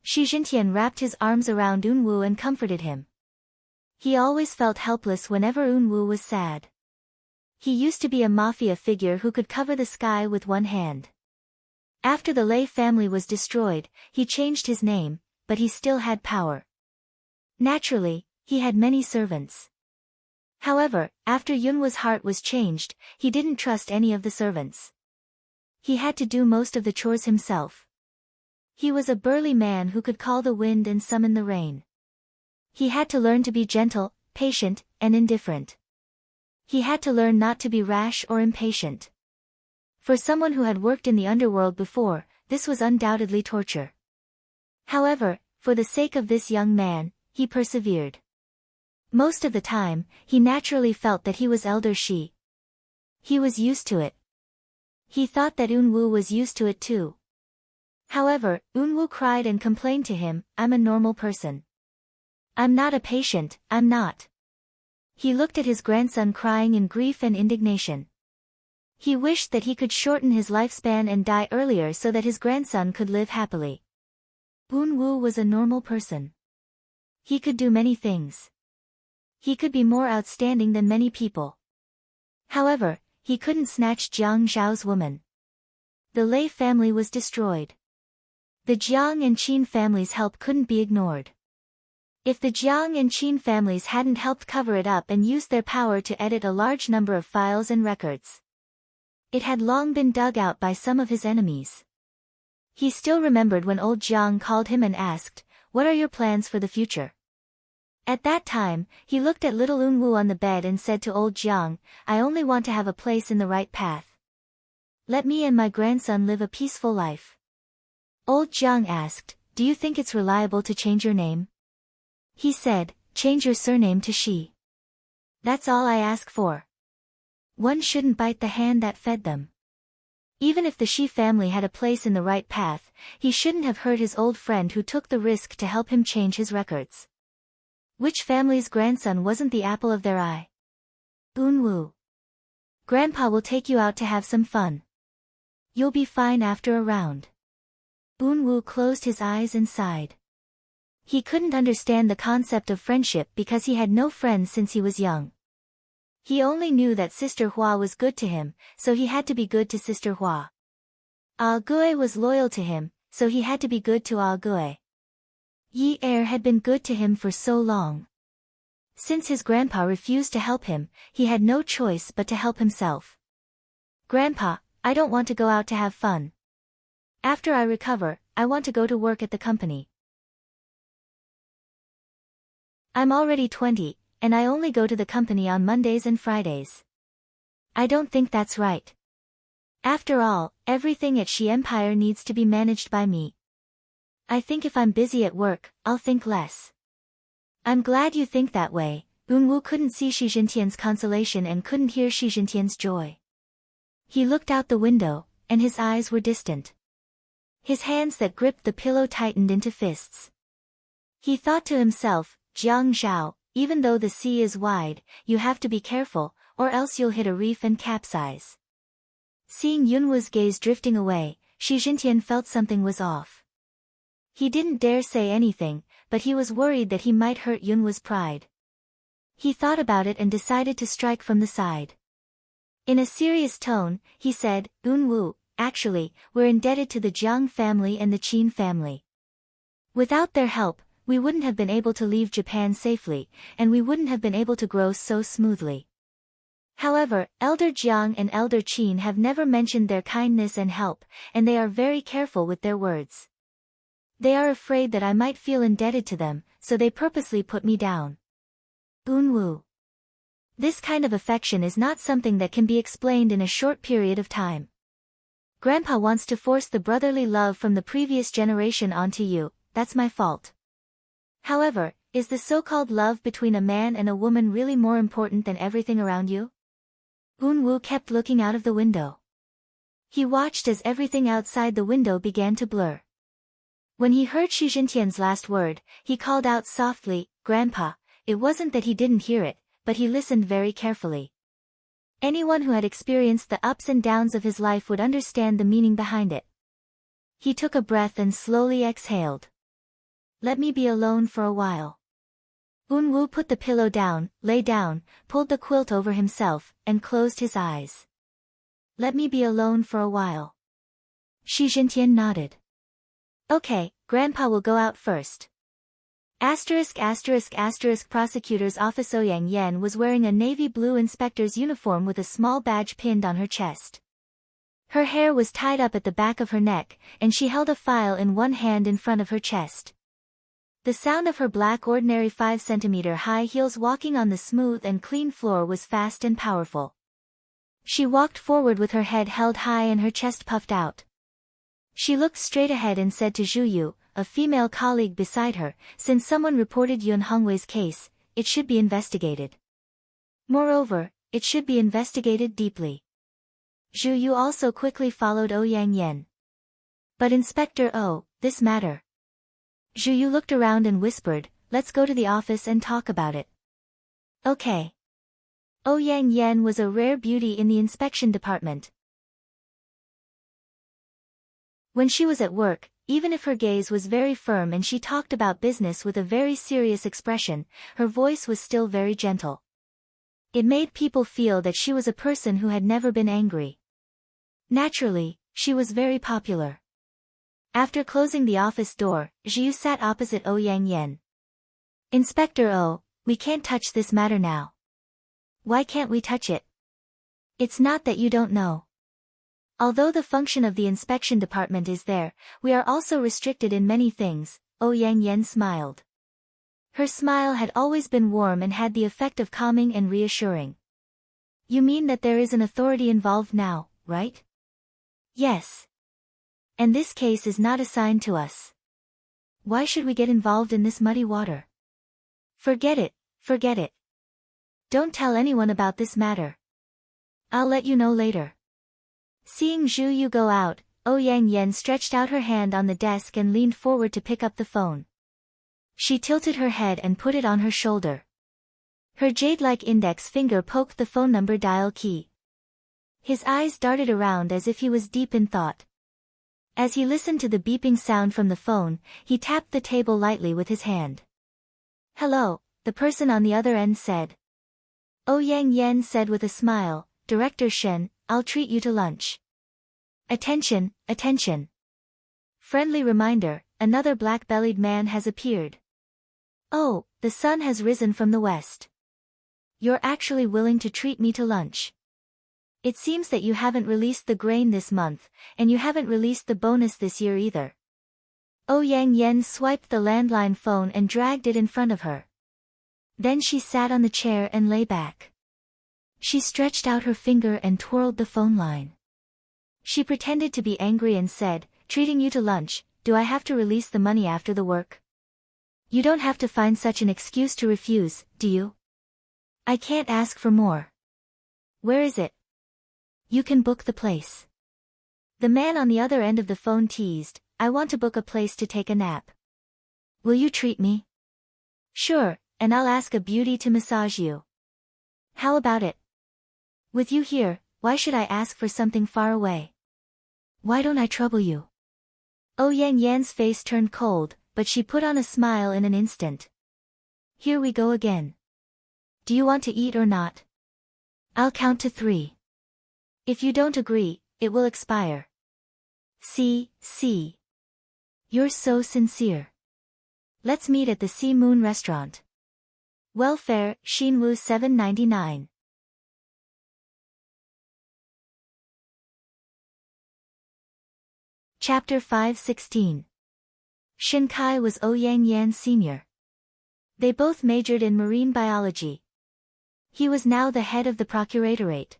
Shi Jintian wrapped his arms around Unwu and comforted him. He always felt helpless whenever Unwu was sad. He used to be a mafia figure who could cover the sky with one hand. After the Lei family was destroyed, he changed his name, but he still had power. Naturally, he had many servants. However, after Yunwa's heart was changed, he didn't trust any of the servants. He had to do most of the chores himself. He was a burly man who could call the wind and summon the rain. He had to learn to be gentle, patient, and indifferent. He had to learn not to be rash or impatient. For someone who had worked in the underworld before, this was undoubtedly torture. However, for the sake of this young man, he persevered. Most of the time, he naturally felt that he was Elder Shi. He was used to it. He thought that Unwu was used to it too. However, Unwu cried and complained to him, "I'm a normal person. I'm not a patient, I'm not." He looked at his grandson crying in grief and indignation. He wished that he could shorten his lifespan and die earlier so that his grandson could live happily. Unwu was a normal person. He could do many things. He could be more outstanding than many people. However, he couldn't snatch Jiang Zhao's woman. The Lei family was destroyed. The Jiang and Qin families' help couldn't be ignored. If the Jiang and Qin families hadn't helped cover it up and used their power to edit a large number of files and records, it had long been dug out by some of his enemies. He still remembered when old Jiang called him and asked, "What are your plans for the future?" At that time, he looked at little Unwu on the bed and said to old Jiang, "I only want to have a place in the right path. Let me and my grandson live a peaceful life." Old Jiang asked, "Do you think it's reliable to change your name?" He said, "Change your surname to Shi. That's all I ask for." One shouldn't bite the hand that fed them. Even if the Shi family had a place in the right path, he shouldn't have hurt his old friend who took the risk to help him change his records. Which family's grandson wasn't the apple of their eye? Unwu. Grandpa will take you out to have some fun. You'll be fine after a round. Unwu closed his eyes and sighed. He couldn't understand the concept of friendship because he had no friends since he was young. He only knew that Sister Hua was good to him, so he had to be good to Sister Hua. Ah Gui was loyal to him, so he had to be good to Ah Gui. Yi Er had been good to him for so long. Since his grandpa refused to help him, he had no choice but to help himself. "Grandpa, I don't want to go out to have fun. After I recover, I want to go to work at the company. I'm already 20, and I only go to the company on Mondays and Fridays. I don't think that's right. After all, everything at Shi Empire needs to be managed by me. I think if I'm busy at work, I'll think less." "I'm glad you think that way." Unwu couldn't see Shi Jintian's consolation and couldn't hear Shi Jintian's joy. He looked out the window, and his eyes were distant. His hands that gripped the pillow tightened into fists. He thought to himself, "Jiang Zhao, even though the sea is wide, you have to be careful, or else you'll hit a reef and capsize." Seeing Yunwa's gaze drifting away, Shi Jintian felt something was off. He didn't dare say anything, but he was worried that he might hurt Yunwa's pride. He thought about it and decided to strike from the side. In a serious tone, he said, "Unwu, actually, we're indebted to the Jiang family and the Qin family. Without their help, we wouldn't have been able to leave Japan safely, and we wouldn't have been able to grow so smoothly. However, Elder Jiang and Elder Qin have never mentioned their kindness and help, and they are very careful with their words. They are afraid that I might feel indebted to them, so they purposely put me down." Unwu. This kind of affection is not something that can be explained in a short period of time. Grandpa wants to force the brotherly love from the previous generation onto you, that's my fault. However, is the so-called love between a man and a woman really more important than everything around you? Unwoo kept looking out of the window. He watched as everything outside the window began to blur. When he heard Shi Jintian's last word, he called out softly, "Grandpa." It wasn't that he didn't hear it, but he listened very carefully. Anyone who had experienced the ups and downs of his life would understand the meaning behind it. He took a breath and slowly exhaled. "Let me be alone for a while." Unwoo put the pillow down, lay down, pulled the quilt over himself, and closed his eyes. "Let me be alone for a while." Shi Jintian nodded. "Okay, Grandpa will go out first." Prosecutor's office. Ouyang Yen was wearing a navy blue inspector's uniform with a small badge pinned on her chest. Her hair was tied up at the back of her neck, and she held a file in one hand in front of her chest. The sound of her black ordinary 5-centimeter high heels walking on the smooth and clean floor was fast and powerful. She walked forward with her head held high and her chest puffed out. She looked straight ahead and said to Zhu Yu, a female colleague beside her, "Since someone reported Yun Hongwei's case, it should be investigated. Moreover, it should be investigated deeply." Zhu Yu also quickly followed Ouyang Yen. "But Inspector Oh, this matter." Zhu Yu looked around and whispered, "Let's go to the office and talk about it." "Okay." Ouyang Yen was a rare beauty in the inspection department. When she was at work, even if her gaze was very firm and she talked about business with a very serious expression, her voice was still very gentle. It made people feel that she was a person who had never been angry. Naturally, she was very popular. After closing the office door, Zhu sat opposite Ouyang Yen. "Inspector Oh, we can't touch this matter now." "Why can't we touch it?" "It's not that you don't know. Although the function of the inspection department is there, we are also restricted in many things." Ouyang Yen smiled. Her smile had always been warm and had the effect of calming and reassuring. "You mean that there is an authority involved now, right?" "Yes. And this case is not assigned to us. Why should we get involved in this muddy water?" Forget it, forget it. Don't tell anyone about this matter. I'll let you know later." Seeing Zhu Yu go out, Ouyang Yen stretched out her hand on the desk and leaned forward to pick up the phone. She tilted her head and put it on her shoulder. Her jade-like index finger poked the phone number dial key. His eyes darted around as if he was deep in thought. As he listened to the beeping sound from the phone, he tapped the table lightly with his hand. "Hello," the person on the other end said. Ouyang Yen said with a smile, "Director Shen, I'll treat you to lunch." "Attention, attention. Friendly reminder, another black-bellied man has appeared. Oh, the sun has risen from the west. You're actually willing to treat me to lunch. It seems that you haven't released the grain this month, and you haven't released the bonus this year either." Ouyang Yen swiped the landline phone and dragged it in front of her. Then she sat on the chair and lay back. She stretched out her finger and twirled the phone line. She pretended to be angry and said, "Treating you to lunch, do I have to release the money after the work? You don't have to find such an excuse to refuse, do you? I can't ask for more. Where is it? You can book the place." The man on the other end of the phone teased, "I want to book a place to take a nap. Will you treat me?" "Sure, and I'll ask a beauty to massage you. How about it? With you here, why should I ask for something far away? Why don't I trouble you?" Ouyang Yan's face turned cold, but she put on a smile in an instant. "Here we go again. Do you want to eat or not? I'll count to 3. If you don't agree, it will expire." See. You're so sincere. Let's meet at the Sea Moon restaurant. Welfare, Xinwu 799. Chapter 5:16. Shinkai was Ouyang Yan's senior. They both majored in marine biology. He was now the head of the procuratorate.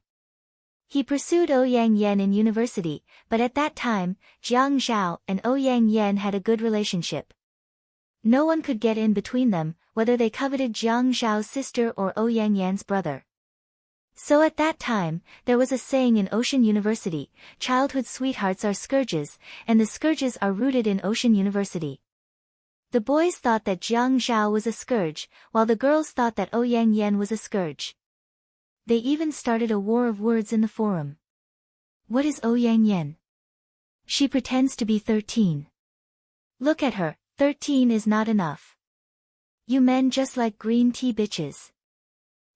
He pursued Ouyang Yen in university, but at that time, Jiang Zhao and Ouyang Yen had a good relationship. No one could get in between them, whether they coveted Jiang Zhao's sister or Ouyang Yan's brother. So at that time, there was a saying in Ocean University, childhood sweethearts are scourges, and the scourges are rooted in Ocean University. The boys thought that Jiang Zhao was a scourge, while the girls thought that Ouyang Yen was a scourge. They even started a war of words in the forum. What is Ouyang Yen? She pretends to be 13. Look at her, 13 is not enough. You men just like green tea bitches.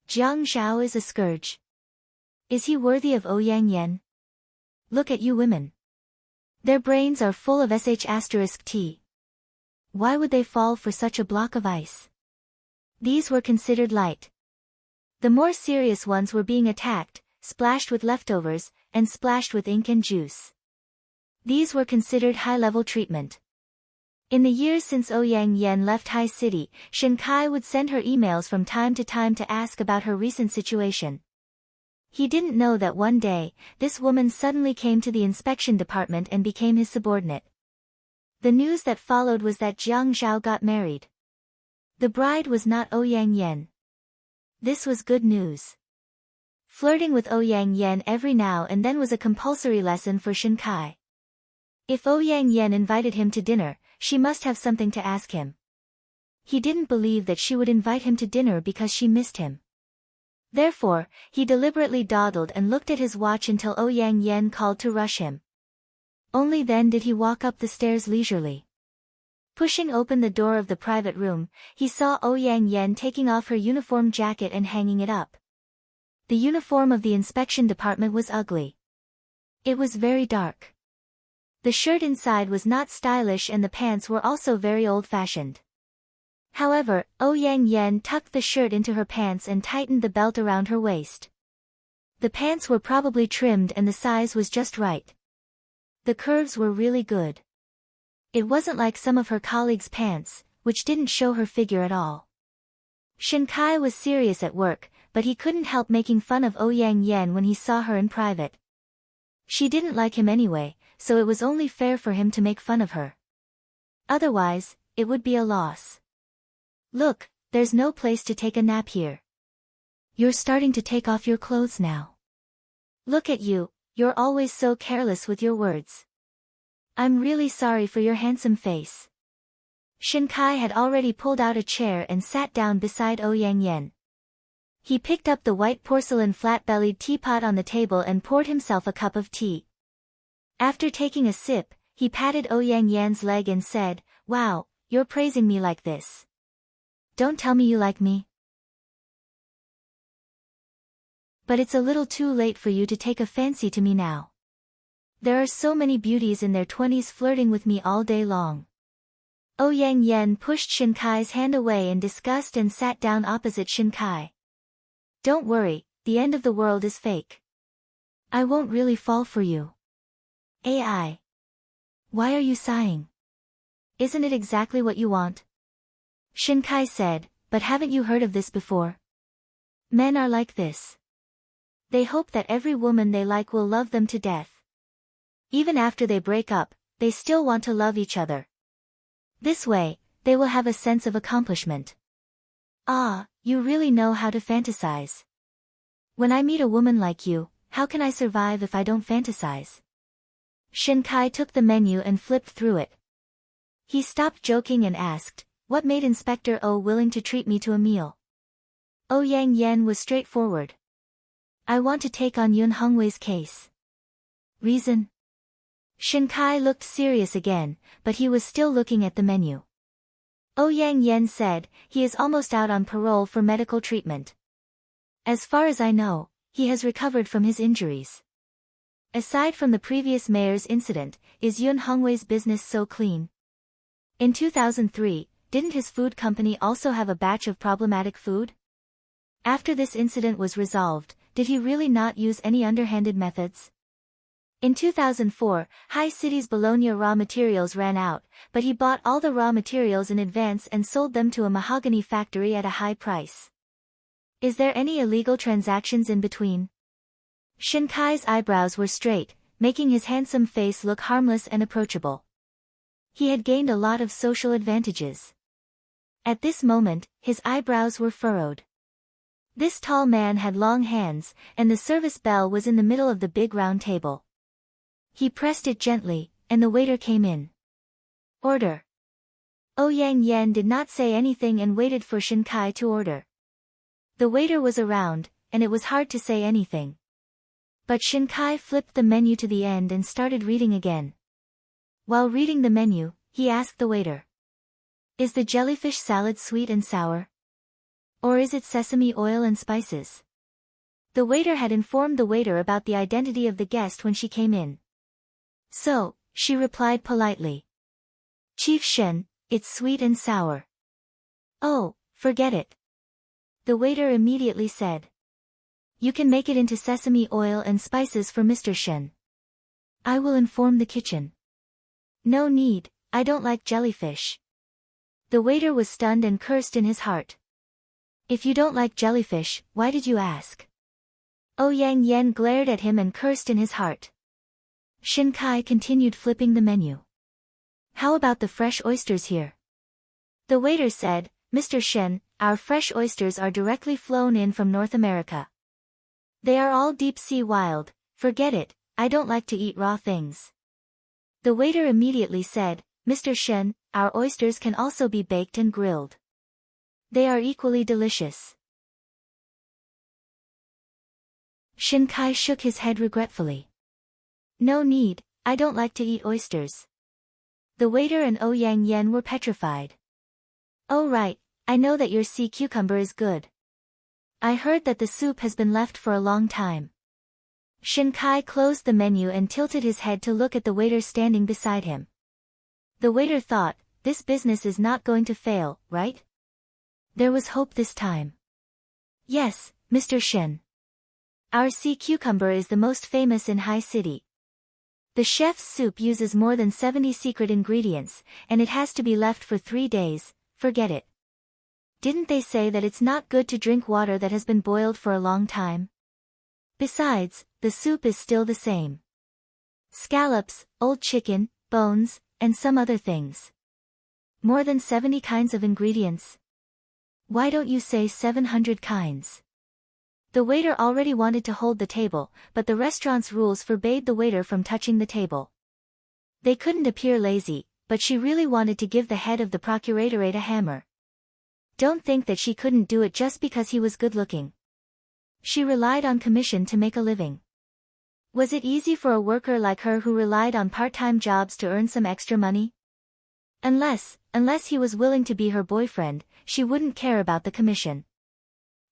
Jiang Zhao is a scourge. Is he worthy of Ouyang Yen? Look at you women. Their brains are full of sh*t. Why would they fall for such a block of ice? These were considered light. The more serious ones were being attacked, splashed with leftovers, and splashed with ink and juice. These were considered high-level treatment. In the years since Ouyang Yen left High City, Shinkai would send her emails from time to time to ask about her recent situation. He didn't know that one day, this woman suddenly came to the inspection department and became his subordinate. The news that followed was that Jiang Zhao got married. The bride was not Ouyang Yen. This was good news. Flirting with Ouyang Yen every now and then was a compulsory lesson for Shinkai. If Ouyang Yen invited him to dinner, she must have something to ask him. He didn't believe that she would invite him to dinner because she missed him. Therefore, he deliberately dawdled and looked at his watch until Ouyang Yen called to rush him. Only then did he walk up the stairs leisurely. Pushing open the door of the private room, he saw Ouyang Yen taking off her uniform jacket and hanging it up. The uniform of the inspection department was ugly. It was very dark. The shirt inside was not stylish and the pants were also very old-fashioned. However, Ouyang Yen tucked the shirt into her pants and tightened the belt around her waist. The pants were probably trimmed and the size was just right. The curves were really good. It wasn't like some of her colleagues' pants, which didn't show her figure at all. Shinkai was serious at work, but he couldn't help making fun of Ouyang Yen when he saw her in private. She didn't like him anyway, so it was only fair for him to make fun of her. Otherwise, it would be a loss. Look, there's no place to take a nap here. You're starting to take off your clothes now. Look at you, you're always so careless with your words. I'm really sorry for your handsome face. Shinkai had already pulled out a chair and sat down beside Ouyang Yen. He picked up the white porcelain flat-bellied teapot on the table and poured himself a cup of tea. After taking a sip, he patted Ouyang Yan's leg and said, "Wow, you're praising me like this. Don't tell me you like me. But it's a little too late for you to take a fancy to me now. There are so many beauties in their 20s flirting with me all day long." Ouyang Yen pushed Shinkai's hand away in disgust and sat down opposite Shinkai. "Don't worry, the end of the world is fake. I won't really fall for you." "AI. Why are you sighing? Isn't it exactly what you want?" Shinkai said, "But haven't you heard of this before? Men are like this. They hope that every woman they like will love them to death. Even after they break up, they still want to love each other. This way, they will have a sense of accomplishment." "Ah, you really know how to fantasize. When I meet a woman like you, how can I survive if I don't fantasize?" Shinkai took the menu and flipped through it. He stopped joking and asked, "What made Inspector O willing to treat me to a meal?" Ouyang Yen was straightforward. "I want to take on Yun Hongwei's case." "Reason?" Shinkai looked serious again, but he was still looking at the menu. Ouyang Yen said, "He is almost out on parole for medical treatment. As far as I know, he has recovered from his injuries. Aside from the previous mayor's incident, is Yun Hongwei's business so clean? In 2003, didn't his food company also have a batch of problematic food? After this incident was resolved, did he really not use any underhanded methods? In 2004, High City's Bologna raw materials ran out, but he bought all the raw materials in advance and sold them to a mahogany factory at a high price. Is there any illegal transactions in between? Shinkai's eyebrows were straight, making his handsome face look harmless and approachable. He had gained a lot of social advantages. At this moment, his eyebrows were furrowed. This tall man had long hands, and the service bell was in the middle of the big round table. He pressed it gently, and the waiter came in. Order. Ouyang Yen did not say anything and waited for Shinkai to order. The waiter was around, and it was hard to say anything. But Shinkai flipped the menu to the end and started reading again. While reading the menu, he asked the waiter. Is the jellyfish salad sweet and sour? Or is it sesame oil and spices? The waiter had informed the waiter about the identity of the guest when she came in. So, she replied politely. Chief Shen, it's sweet and sour. Oh, forget it. The waiter immediately said. You can make it into sesame oil and spices for Mr. Shen. I will inform the kitchen. No need, I don't like jellyfish. The waiter was stunned and cursed in his heart. If you don't like jellyfish, why did you ask? Ouyang Yen glared at him and cursed in his heart. Shinkai continued flipping the menu. How about the fresh oysters here? The waiter said, Mr. Shen, our fresh oysters are directly flown in from North America. They are all deep-sea wild, forget it, I don't like to eat raw things. The waiter immediately said, Mr. Shen, our oysters can also be baked and grilled. They are equally delicious. Shinkai shook his head regretfully. No need, I don't like to eat oysters. The waiter and Ouyang Yen were petrified. Oh right, I know that your sea cucumber is good. I heard that the soup has been left for a long time. Shinkai closed the menu and tilted his head to look at the waiter standing beside him. The waiter thought, this business is not going to fail, right? There was hope this time. Yes, Mr. Shen. Our sea cucumber is the most famous in High City. The chef's soup uses more than 70 secret ingredients, and it has to be left for 3 days, forget it. Didn't they say that it's not good to drink water that has been boiled for a long time? Besides, the soup is still the same. Scallops, old chicken, bones, and some other things. More than 70 kinds of ingredients. Why don't you say 700 kinds? The waiter already wanted to hold the table, but the restaurant's rules forbade the waiter from touching the table. They couldn't appear lazy, but she really wanted to give the head of the procuratorate a hammer. Don't think that she couldn't do it just because he was good-looking. She relied on commission to make a living. Was it easy for a worker like her who relied on part-time jobs to earn some extra money? Unless he was willing to be her boyfriend, she wouldn't care about the commission.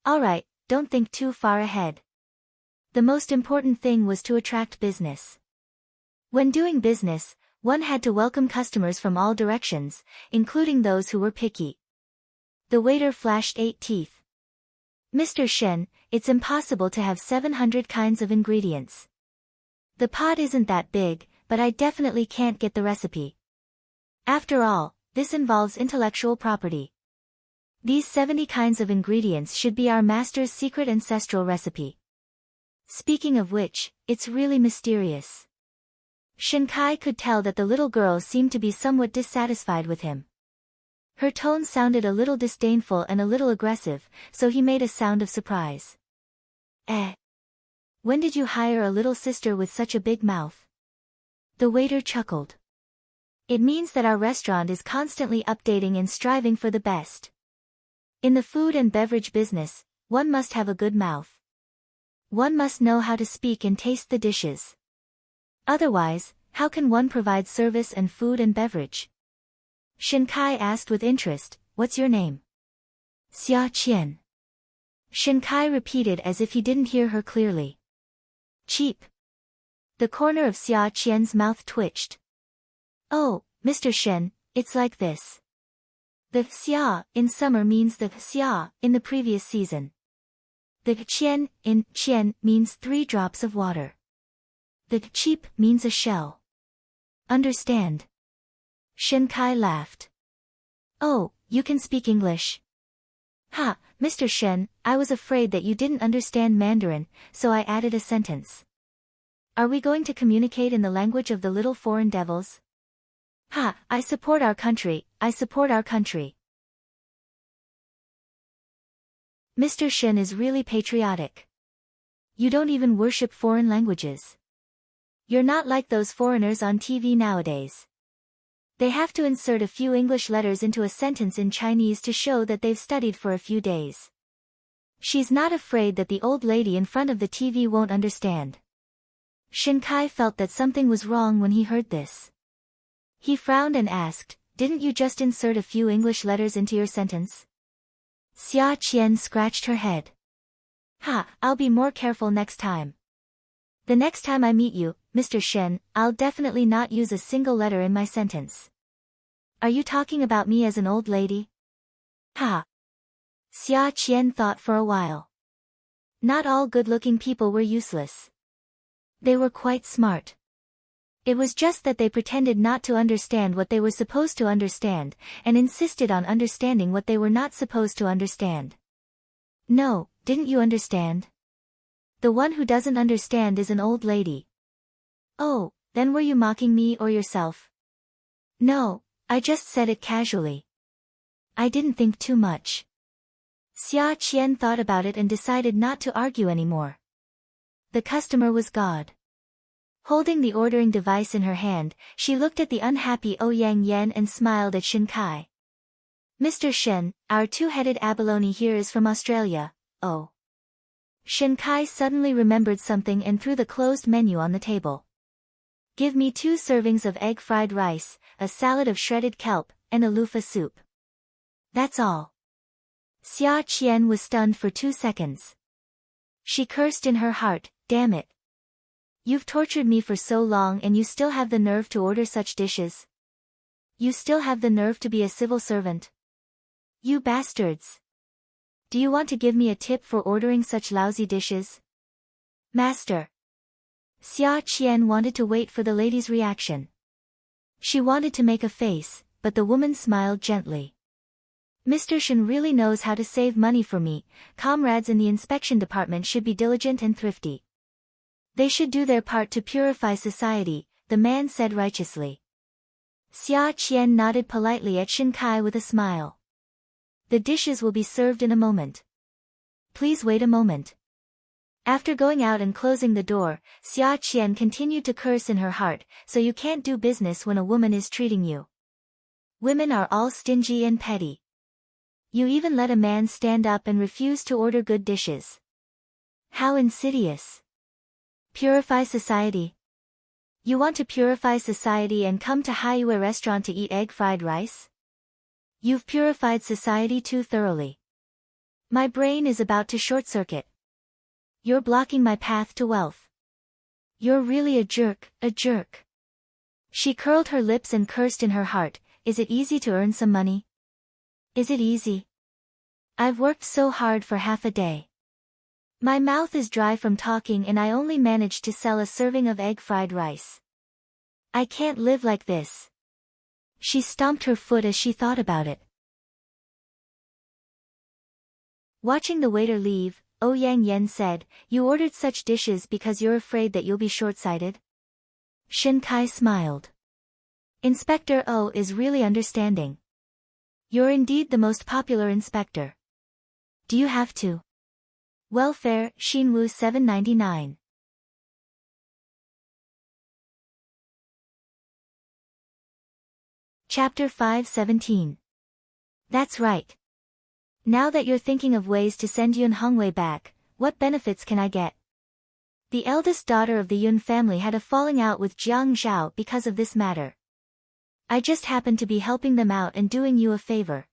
Alright, don't think too far ahead. The most important thing was to attract business. When doing business, one had to welcome customers from all directions, including those who were picky. The waiter flashed 8 teeth. Mr. Shen, it's impossible to have 700 kinds of ingredients. The pot isn't that big, but I definitely can't get the recipe. After all, this involves intellectual property. These 70 kinds of ingredients should be our master's secret ancestral recipe. Speaking of which, it's really mysterious. Shinkai could tell that the little girl seemed to be somewhat dissatisfied with him. Her tone sounded a little disdainful and a little aggressive, so he made a sound of surprise. When did you hire a little sister with such a big mouth? The waiter chuckled. It means that our restaurant is constantly updating and striving for the best. In the food and beverage business, one must have a good mouth. One must know how to speak and taste the dishes. Otherwise, how can one provide service and food and beverage? Shinkai asked with interest, what's your name? Xia Qian. Shinkai repeated as if he didn't hear her clearly. Cheap. The corner of Xia Qian's mouth twitched. Oh, Mr. Shen, it's like this. The Xia in summer means the Xia in the previous season. The Qian in Qian means 3 drops of water. The cheap means a shell. Understand? Shinkai laughed. Oh, you can speak English. Ha, Mr. Shen, I was afraid that you didn't understand Mandarin, so I added a sentence. Are we going to communicate in the language of the little foreign devils? Ha, I support our country, I support our country. Mr. Shen is really patriotic. You don't even worship foreign languages. You're not like those foreigners on TV nowadays. They have to insert a few English letters into a sentence in Chinese to show that they've studied for a few days. She's not afraid that the old lady in front of the TV won't understand. Shin Kai felt that something was wrong when he heard this. He frowned and asked, didn't you just insert a few English letters into your sentence? Xia Qian scratched her head. Ha, I'll be more careful next time. The next time I meet you, Mr. Shen, I'll definitely not use a single letter in my sentence. Are you talking about me as an old lady? Ha. Xia Qian thought for a while. Not all good-looking people were useless. They were quite smart. It was just that they pretended not to understand what they were supposed to understand, and insisted on understanding what they were not supposed to understand. No, didn't you understand? The one who doesn't understand is an old lady. Oh, then were you mocking me or yourself? No, I just said it casually. I didn't think too much. Xia Qian thought about it and decided not to argue anymore. The customer was God. Holding the ordering device in her hand, she looked at the unhappy Ouyang Yan and smiled at Shin Kai. Mr. Shen, our two-headed abalone here is from Australia, oh. Shin Kai suddenly remembered something and threw the closed menu on the table. Give me 2 servings of egg fried rice, a salad of shredded kelp, and a loofah soup. That's all. Xia Qian was stunned for 2 seconds. She cursed in her heart, damn it. You've tortured me for so long and you still have the nerve to order such dishes? You still have the nerve to be a civil servant? You bastards. Do you want to give me a tip for ordering such lousy dishes? Master. Xia Qian wanted to wait for the lady's reaction. She wanted to make a face, but the woman smiled gently. Mr. Shen really knows how to save money for me. Comrades in the inspection department should be diligent and thrifty. They should do their part to purify society, the man said righteously. Xia Qian nodded politely at Shin Kai with a smile. The dishes will be served in a moment. Please wait a moment. After going out and closing the door, Xia Qian continued to curse in her heart, so you can't do business when a woman is treating you. Women are all stingy and petty. You even let a man stand up and refuse to order good dishes. How insidious. Purify society. You want to purify society and come to Haiyue restaurant to eat egg fried rice? You've purified society too thoroughly. My brain is about to short-circuit. You're blocking my path to wealth. You're really a jerk, a jerk. She curled her lips and cursed in her heart, is it easy to earn some money? Is it easy? I've worked so hard for half a day. My mouth is dry from talking and I only managed to sell a serving of egg fried rice. I can't live like this. She stomped her foot as she thought about it. Watching the waiter leave, Ouyang Yan said, you ordered such dishes because you're afraid that you'll be short-sighted? Shin Kai smiled. Inspector O is really understanding. You're indeed the most popular inspector. Do you have to? Welfare, Xinwu 799. Chapter 5:17. That's right. Now that you're thinking of ways to send Yun Hongwei back, what benefits can I get? The eldest daughter of the Yun family had a falling out with Jiang Zhao because of this matter. I just happened to be helping them out and doing you a favor.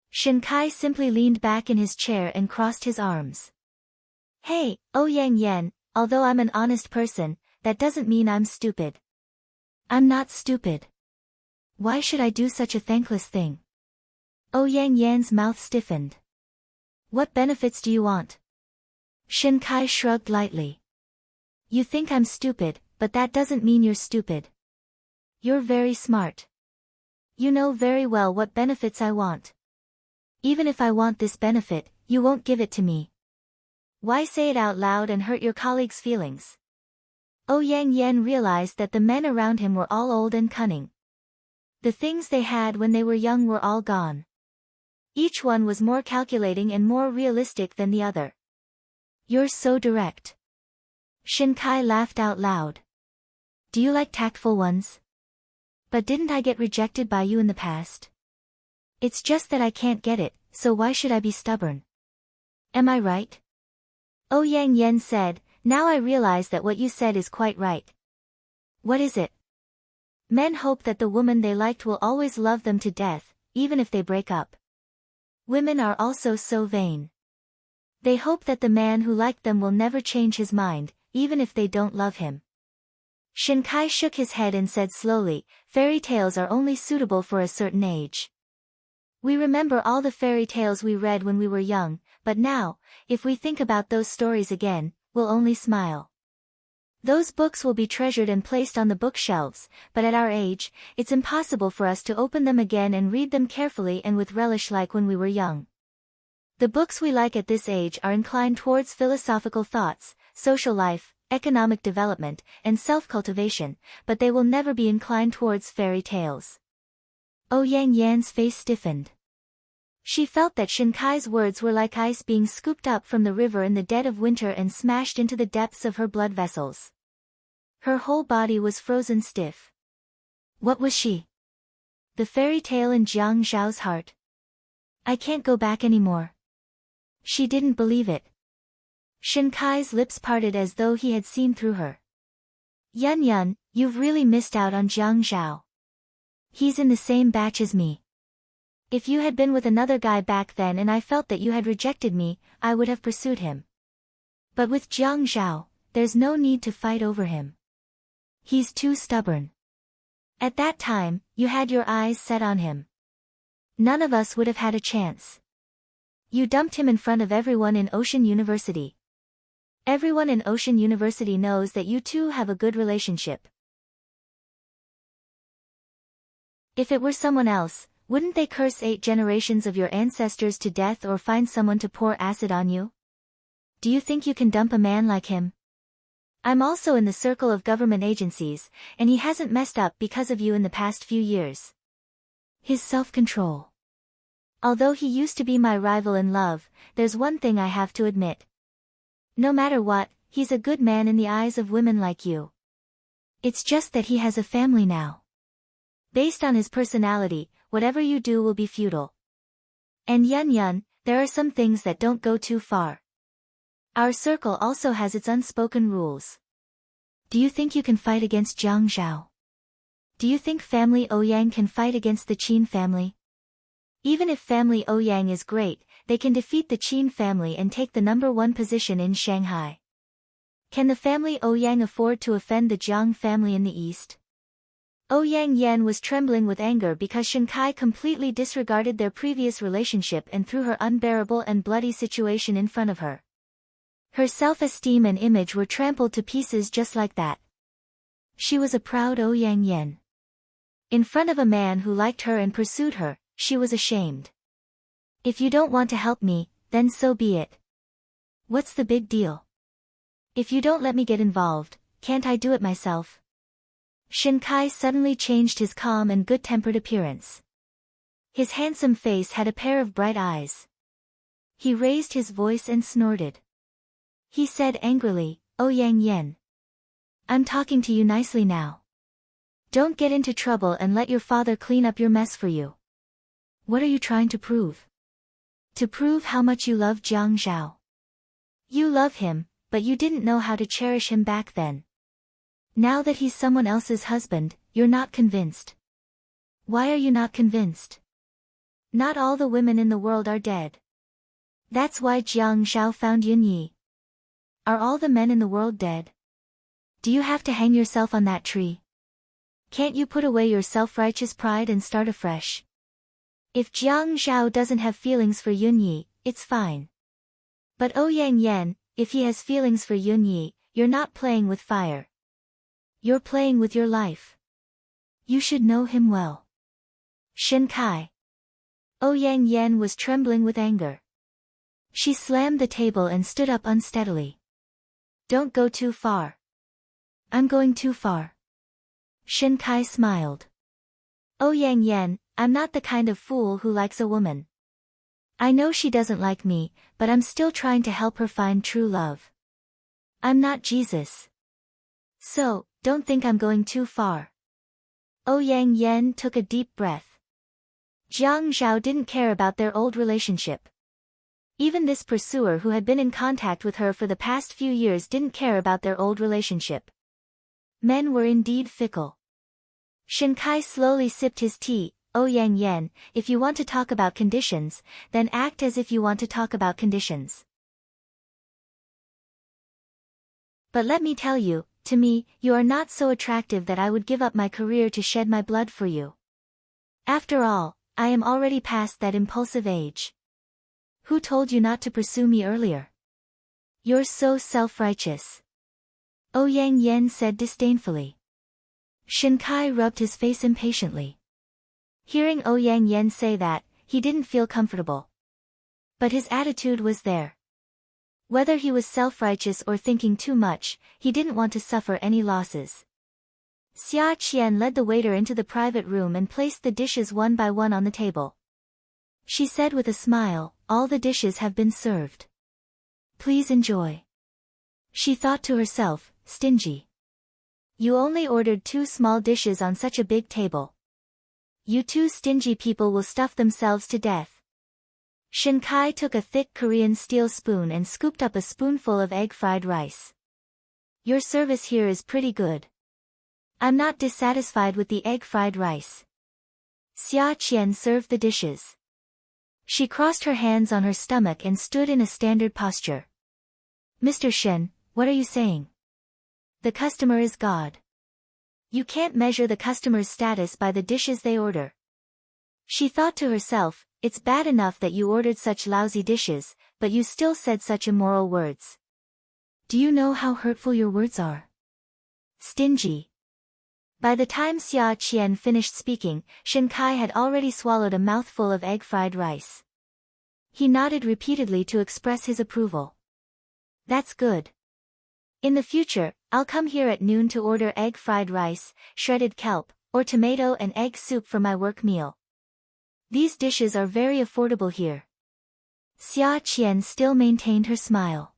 Shin Kai simply leaned back in his chair and crossed his arms. Hey, Ouyang Yan, although I'm an honest person, that doesn't mean I'm stupid. I'm not stupid. Why should I do such a thankless thing? Ouyang Yan's mouth stiffened. What benefits do you want? Shin Kai shrugged lightly. You think I'm stupid, but that doesn't mean you're stupid. You're very smart. You know very well what benefits I want. Even if I want this benefit, you won't give it to me. Why say it out loud and hurt your colleagues' feelings? Yang Yan realized that the men around him were all old and cunning. The things they had when they were young were all gone. Each one was more calculating and more realistic than the other. You're so direct. Shinkai laughed out loud. Do you like tactful ones? But didn't I get rejected by you in the past? It's just that I can't get it, so why should I be stubborn? Am I right? Yang Yan said, now I realize that what you said is quite right. What is it? Men hope that the woman they liked will always love them to death, even if they break up. Women are also so vain. They hope that the man who liked them will never change his mind, even if they don't love him. Shinkai shook his head and said slowly, fairy tales are only suitable for a certain age. We remember all the fairy tales we read when we were young, but now, if we think about those stories again, we'll only smile. Those books will be treasured and placed on the bookshelves, but at our age, it's impossible for us to open them again and read them carefully and with relish like when we were young. The books we like at this age are inclined towards philosophical thoughts, social life, economic development, and self-cultivation, but they will never be inclined towards fairy tales. Yang Yan's face stiffened. She felt that Shinkai's words were like ice being scooped up from the river in the dead of winter and smashed into the depths of her blood vessels. Her whole body was frozen stiff. What was she? The fairy tale in Jiang Zhao's heart. I can't go back anymore. She didn't believe it. Shinkai's lips parted as though he had seen through her. Yun, you've really missed out on Jiang Zhao. He's in the same batch as me. If you had been with another guy back then and I felt that you had rejected me, I would have pursued him. But with Jiang Zhao, there's no need to fight over him. He's too stubborn. At that time, you had your eyes set on him. None of us would have had a chance. You dumped him in front of everyone in Ocean University. Everyone in Ocean University knows that you two have a good relationship. If it were someone else, wouldn't they curse 8 generations of your ancestors to death or find someone to pour acid on you? Do you think you can dump a man like him? I'm also in the circle of government agencies, and he hasn't messed up because of you in the past few years. His self-control. Although he used to be my rival in love, there's one thing I have to admit. No matter what, he's a good man in the eyes of women like you. It's just that he has a family now. Based on his personality, whatever you do will be futile. And Yun, there are some things that don't go too far. Our circle also has its unspoken rules. Do you think you can fight against Jiang Zhao? Do you think family Ouyang can fight against the Qin family? Even if family Ouyang is great, they can defeat the Qin family and take the #1 position in Shanghai. Can the family Ouyang afford to offend the Jiang family in the east? Yang Yan was trembling with anger because Shinkai completely disregarded their previous relationship and threw her unbearable and bloody situation in front of her. Her self-esteem and image were trampled to pieces just like that. She was a proud Yang Yan. In front of a man who liked her and pursued her, she was ashamed. If you don't want to help me, then so be it. What's the big deal? If you don't let me get involved, can't I do it myself? Shinkai suddenly changed his calm and good-tempered appearance. His handsome face had a pair of bright eyes. He raised his voice and snorted. He said angrily, Yang Yan. I'm talking to you nicely now. Don't get into trouble and let your father clean up your mess for you. What are you trying to prove? To prove how much you love Jiang Zhao. You love him, but you didn't know how to cherish him back then. Now that he's someone else's husband, you're not convinced. Why are you not convinced? Not all the women in the world are dead. That's why Jiang Zhao found Yunyi. Are all the men in the world dead? Do you have to hang yourself on that tree? Can't you put away your self-righteous pride and start afresh? If Jiang Zhao doesn't have feelings for Yunyi, it's fine. But Yang Yan, if he has feelings for Yunyi, you're not playing with fire. You're playing with your life. You should know him well. Shinkai. Yang Yan was trembling with anger. She slammed the table and stood up unsteadily. Don't go too far. I'm going too far. Shin Kai smiled. Yang Yan, I'm not the kind of fool who likes a woman. I know she doesn't like me, but I'm still trying to help her find true love. I'm not Jesus. So, don't think I'm going too far. Yang Yan took a deep breath. Jiang Zhao didn't care about their old relationship. Even this pursuer who had been in contact with her for the past few years didn't care about their old relationship. Men were indeed fickle. Shin Kai slowly sipped his tea. Yang Yan, if you want to talk about conditions, then act as if you want to talk about conditions. But let me tell you, to me, you are not so attractive that I would give up my career to shed my blood for you. After all, I am already past that impulsive age. Who told you not to pursue me earlier? You're so self-righteous. Yang Yan said disdainfully. Shin Kai rubbed his face impatiently. Hearing Yang Yan say that, he didn't feel comfortable. But his attitude was there. Whether he was self-righteous or thinking too much, he didn't want to suffer any losses. Xia Qian led the waiter into the private room and placed the dishes one by one on the table. She said with a smile, all the dishes have been served. Please enjoy. She thought to herself, stingy. You only ordered 2 small dishes on such a big table. You 2 stingy people will stuff themselves to death. Shin Kai took a thick Korean steel spoon and scooped up a spoonful of egg fried rice. Your service here is pretty good. I'm not dissatisfied with the egg fried rice. Xia Qian served the dishes. She crossed her hands on her stomach and stood in a standard posture. Mr. Shen, what are you saying? The customer is God. You can't measure the customer's status by the dishes they order. She thought to herself, it's bad enough that you ordered such lousy dishes, but you still said such immoral words. Do you know how hurtful your words are? Stingy. By the time Xia Qian finished speaking, Shin Kai had already swallowed a mouthful of egg fried rice. He nodded repeatedly to express his approval. That's good. In the future, I'll come here at noon to order egg fried rice, shredded kelp, or tomato and egg soup for my work meal. These dishes are very affordable here. Xia Qian still maintained her smile.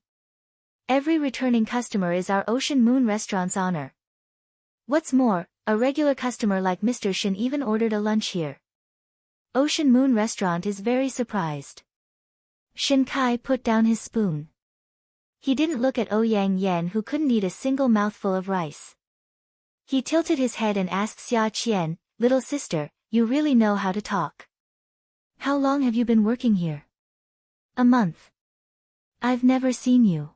Every returning customer is our Ocean Moon restaurant's honor. What's more, a regular customer like Mr. Shin even ordered a lunch here. Ocean Moon restaurant is very surprised. Shin Kai put down his spoon. He didn't look at Yang Yan who couldn't eat a single mouthful of rice. He tilted his head and asked Xia Qian, little sister, you really know how to talk. How long have you been working here? A month. I've never seen you.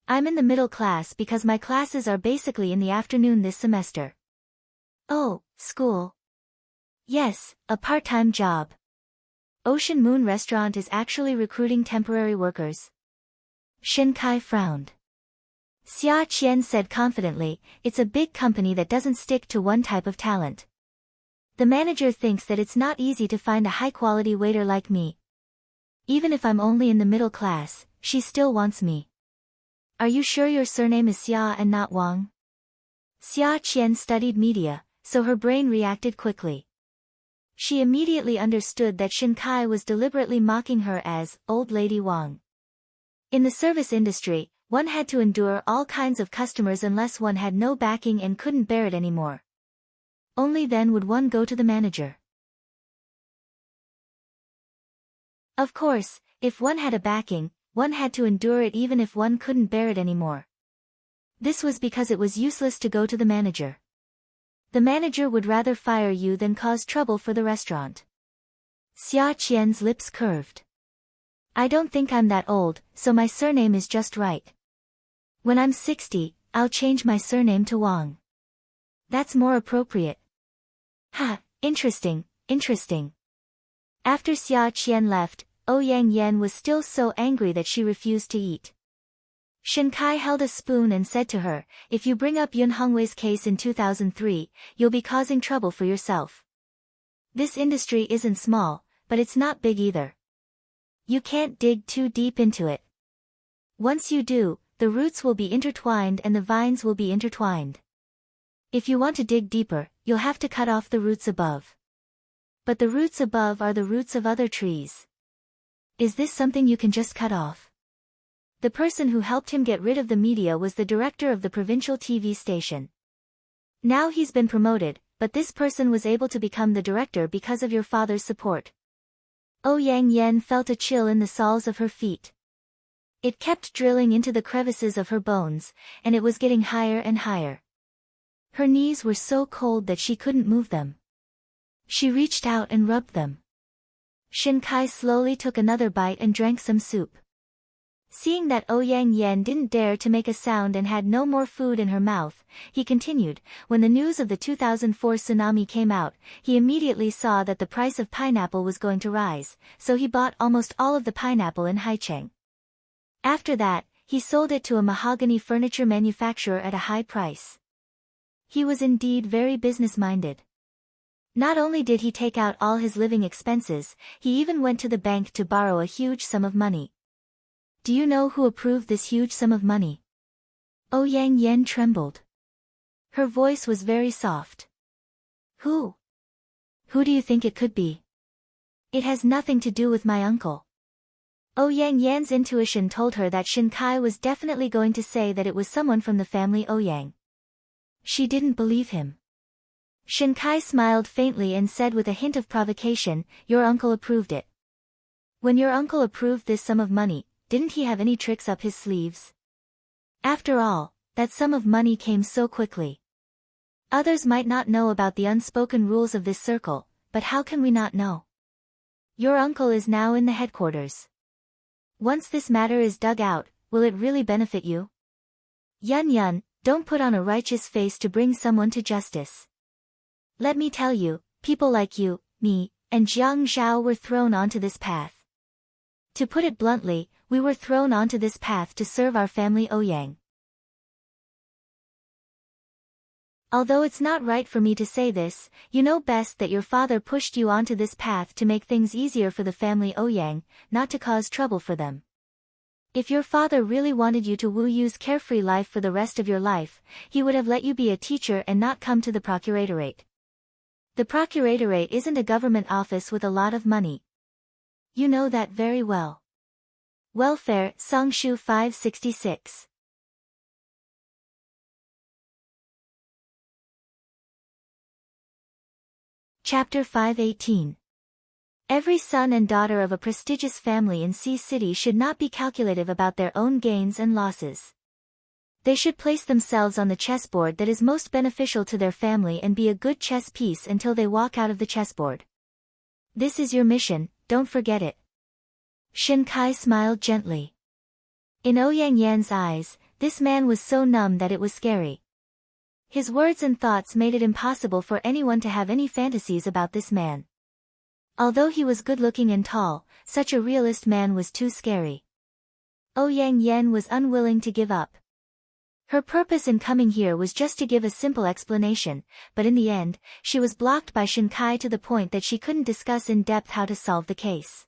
I'm in the middle class because my classes are basically in the afternoon this semester. Oh, school. Yes, a part-time job. Ocean Moon Restaurant is actually recruiting temporary workers. Shin Kai frowned. Xia Qian said confidently, it's a big company that doesn't stick to one type of talent. The manager thinks that it's not easy to find a high-quality waiter like me. Even if I'm only in the middle class, she still wants me. Are you sure your surname is Xia and not Wang? Xia Qian studied media, so her brain reacted quickly. She immediately understood that Shin Kai was deliberately mocking her as Old Lady Wang. In the service industry, one had to endure all kinds of customers unless one had no backing and couldn't bear it anymore. Only then would one go to the manager. Of course, if one had a backing, one had to endure it even if one couldn't bear it anymore. This was because it was useless to go to the manager. The manager would rather fire you than cause trouble for the restaurant. Xia Qian's lips curved. I don't think I'm that old, so my surname is just right. When I'm 60, I'll change my surname to Wang. That's more appropriate. Ha, interesting, interesting. After Xia Qian left, Yang Yan was still so angry that she refused to eat. Shin Kai held a spoon and said to her, if you bring up Yun Hongwei's case in 2003, you'll be causing trouble for yourself. This industry isn't small, but it's not big either. You can't dig too deep into it. Once you do, the roots will be intertwined and the vines will be intertwined. If you want to dig deeper, you'll have to cut off the roots above. But the roots above are the roots of other trees. Is this something you can just cut off? The person who helped him get rid of the media was the director of the provincial TV station. Now he's been promoted, but this person was able to become the director because of your father's support. Yang Yen felt a chill in the soles of her feet. It kept drilling into the crevices of her bones, and it was getting higher and higher. Her knees were so cold that she couldn't move them. She reached out and rubbed them. Shinkai slowly took another bite and drank some soup. Seeing that Yang Yen didn't dare to make a sound and had no more food in her mouth, he continued, when the news of the 2004 tsunami came out, he immediately saw that the price of pineapple was going to rise, so he bought almost all of the pineapple in Haicheng. After that, he sold it to a mahogany furniture manufacturer at a high price. He was indeed very business-minded. Not only did he take out all his living expenses, he even went to the bank to borrow a huge sum of money. Do you know who approved this huge sum of money? Yang Yen trembled. Her voice was very soft. Who? Who do you think it could be? It has nothing to do with my uncle. Yang Yan's intuition told her that Shinkai was definitely going to say that it was someone from the family Ouyang. She didn't believe him. Shinkai smiled faintly and said with a hint of provocation, "Your uncle approved it." When your uncle approved this sum of money, didn't he have any tricks up his sleeves? After all, that sum of money came so quickly. Others might not know about the unspoken rules of this circle, but how can we not know? Your uncle is now in the headquarters. Once this matter is dug out, will it really benefit you? Yun, don't put on a righteous face to bring someone to justice. Let me tell you, people like you, me, and Jiang Zhao were thrown onto this path. To put it bluntly, we were thrown onto this path to serve our family Ouyang. Although it's not right for me to say this, you know best that your father pushed you onto this path to make things easier for the family Ouyang, not to cause trouble for them. If your father really wanted you to Wu Yu's carefree life for the rest of your life, he would have let you be a teacher and not come to the procuratorate. The procuratorate isn't a government office with a lot of money. You know that very well. Welfare, Songshu 566. Chapter 518. Every son and daughter of a prestigious family in Sea City should not be calculative about their own gains and losses. They should place themselves on the chessboard that is most beneficial to their family and be a good chess piece until they walk out of the chessboard. This is your mission, don't forget it. Shinkai smiled gently. In Ouyang Yan's eyes, this man was so numb that it was scary. His words and thoughts made it impossible for anyone to have any fantasies about this man. Although he was good-looking and tall, such a realist man was too scary. Ouyang Yan was unwilling to give up. Her purpose in coming here was just to give a simple explanation, but in the end, she was blocked by Shinkai to the point that she couldn't discuss in depth how to solve the case.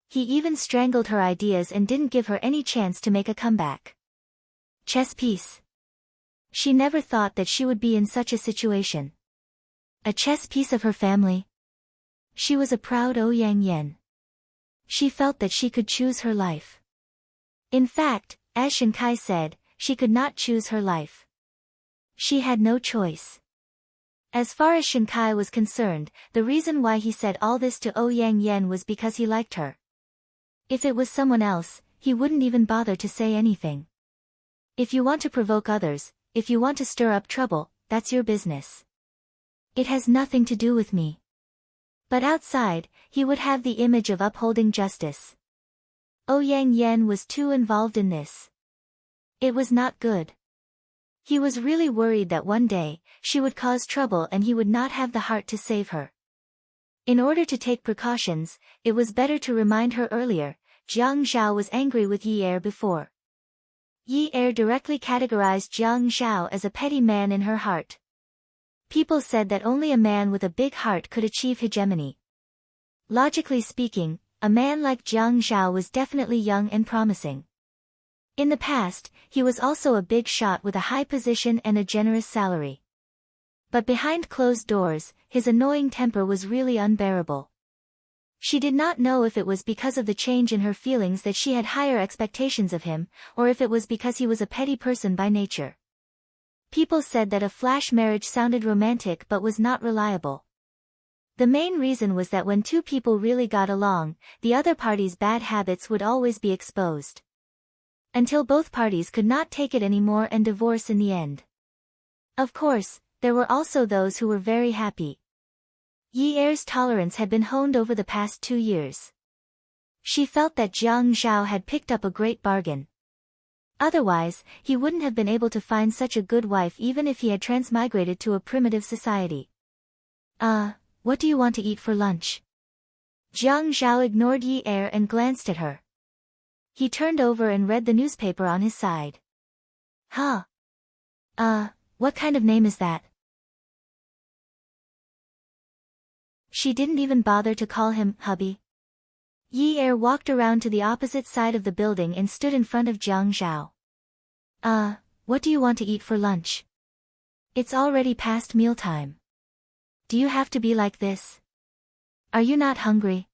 He even strangled her ideas and didn't give her any chance to make a comeback. Chess piece. She never thought that she would be in such a situation. A chess piece of her family. She was a proud Ouyang Yan. She felt that she could choose her life. In fact, as Shinkai said, she could not choose her life. She had no choice. As far as Shinkai was concerned, the reason why he said all this to Ouyang Yan was because he liked her. If it was someone else, he wouldn't even bother to say anything. If you want to provoke others, if you want to stir up trouble, that's your business. It has nothing to do with me. But outside, he would have the image of upholding justice. Ouyang Yan was too involved in this. It was not good. He was really worried that one day, she would cause trouble and he would not have the heart to save her. In order to take precautions, it was better to remind her earlier. Jiang Zhao was angry with Yi Er before. Yi Er directly categorized Jiang Zhao as a petty man in her heart. People said that only a man with a big heart could achieve hegemony. Logically speaking, a man like Jiang Zhao was definitely young and promising. In the past, he was also a big shot with a high position and a generous salary. But behind closed doors, his annoying temper was really unbearable. She did not know if it was because of the change in her feelings that she had higher expectations of him, or if it was because he was a petty person by nature. People said that a flash marriage sounded romantic but was not reliable. The main reason was that when two people really got along, the other party's bad habits would always be exposed. Until both parties could not take it anymore and divorce in the end. Of course, there were also those who were very happy. Yi Er's tolerance had been honed over the past 2 years. She felt that Jiang Zhao had picked up a great bargain. Otherwise, he wouldn't have been able to find such a good wife even if he had transmigrated to a primitive society. What do you want to eat for lunch? Jiang Zhao ignored Yi Er and glanced at her. He turned over and read the newspaper on his side. Huh? What kind of name is that? She didn't even bother to call him hubby. Yi Er walked around to the opposite side of the building and stood in front of Jiang Zhao. What do you want to eat for lunch? It's already past mealtime. Do you have to be like this? Are you not hungry?